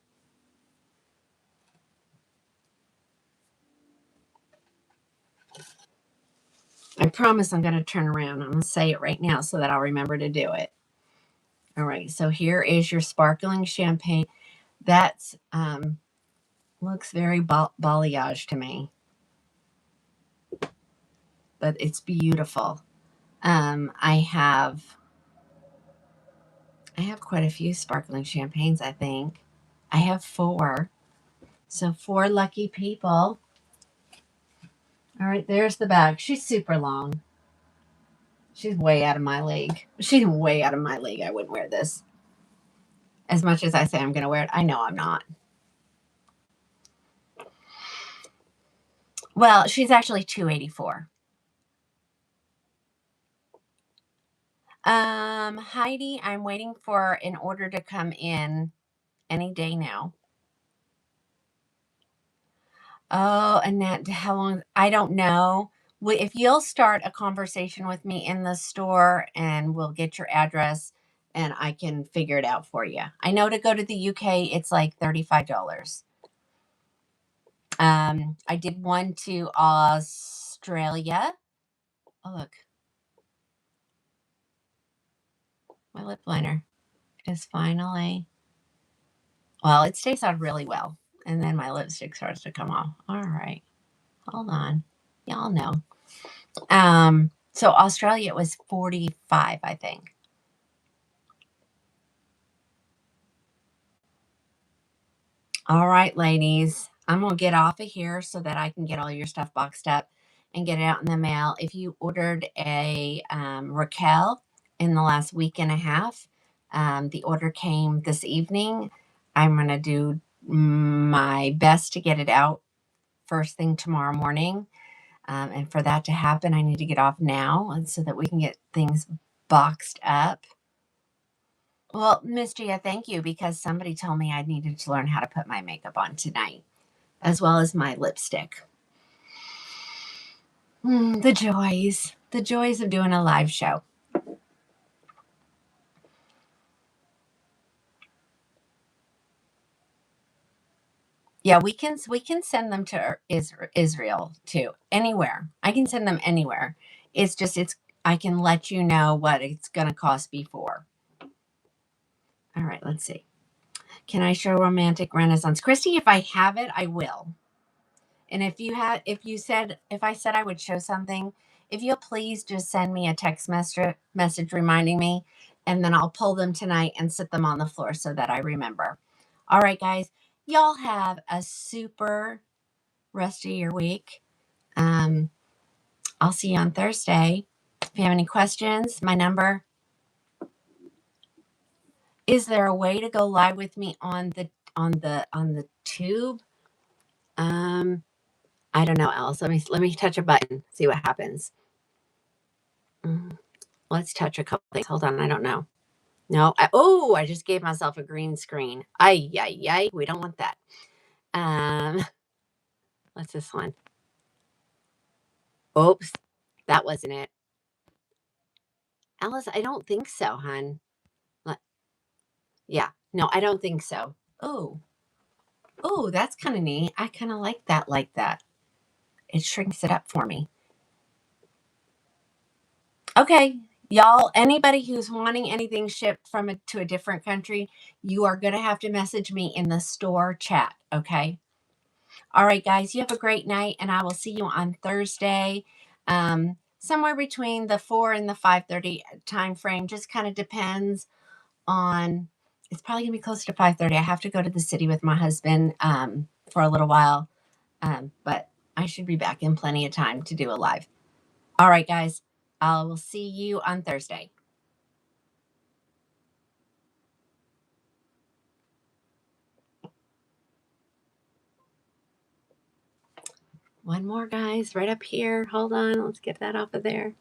I promise I'm going to turn around. I'm going to say it right now so that I'll remember to do it. All right, so here is your sparkling champagne. That's looks very balayage to me, but it's beautiful. I have quite a few sparkling champagnes, I think. I have 4. So 4 lucky people. All right, there's the bag. She's super long. She's way out of my league. She's way out of my league. I wouldn't wear this. As much as I say I'm going to wear it, I know I'm not. Well, she's actually $284. Heidi, I'm waiting for an order to come in any day now. Oh, Annette, how long? I don't know. If you'll start a conversation with me in the store and we'll get your address and I can figure it out for you. I know to go to the UK, it's like $35. I did one to Australia. Oh, look. My lip liner is finally, well, it stays on really well. And then my lipstick starts to come off. All right. Hold on. Y'all know. So Australia was 45, I think. All right, ladies. I'm going to get off of here so that I can get all your stuff boxed up and get it out in the mail. If you ordered a Raquel in the last week and a half, the order came this evening. I'm going to do my best to get it out first thing tomorrow morning. And for that to happen, I need to get off now and so that we can get things boxed up. Well, Miss Gia, thank you, because somebody told me I needed to learn how to put my makeup on tonight, as well as my lipstick. The joys of doing a live show. Yeah, we can send them to Israel too. Anywhere. I can send them anywhere. It's I can let you know what it's going to cost before. All right, let's see. Can I show romantic renaissance? Christy, if I have it, I will. And if I said I would show something, if you'll please just send me a text message reminding me, and then I'll pull them tonight and sit them on the floor so that I remember. All right, guys, y'all have a super rest of your week. I'll see you on Thursday. If you have any questions, my number. Is there a way to go live with me on the tube? I don't know, Alice. Let me touch a button, see what happens. Let's touch a couple things. Hold on, I don't know. No, I just gave myself a green screen. Ay, ay, ay. We don't want that. What's this one? Oops, that wasn't it. Alice, I don't think so, hon. Yeah, no, I don't think so. Oh, that's kind of neat. I kind of like that like that. It shrinks it up for me. Okay, y'all, anybody who's wanting anything shipped to a different country, you are going to have to message me in the store chat, okay? All right, guys, you have a great night, and I will see you on Thursday, somewhere between the 4 and the 5:30 time frame. Just kind of depends on. It's probably gonna be close to 5:30. I have to go to the city with my husband for a little while, but I should be back in plenty of time to do a live. All right, guys, I will see you on Thursday. One more, guys, right up here. Hold on, let's get that off of there.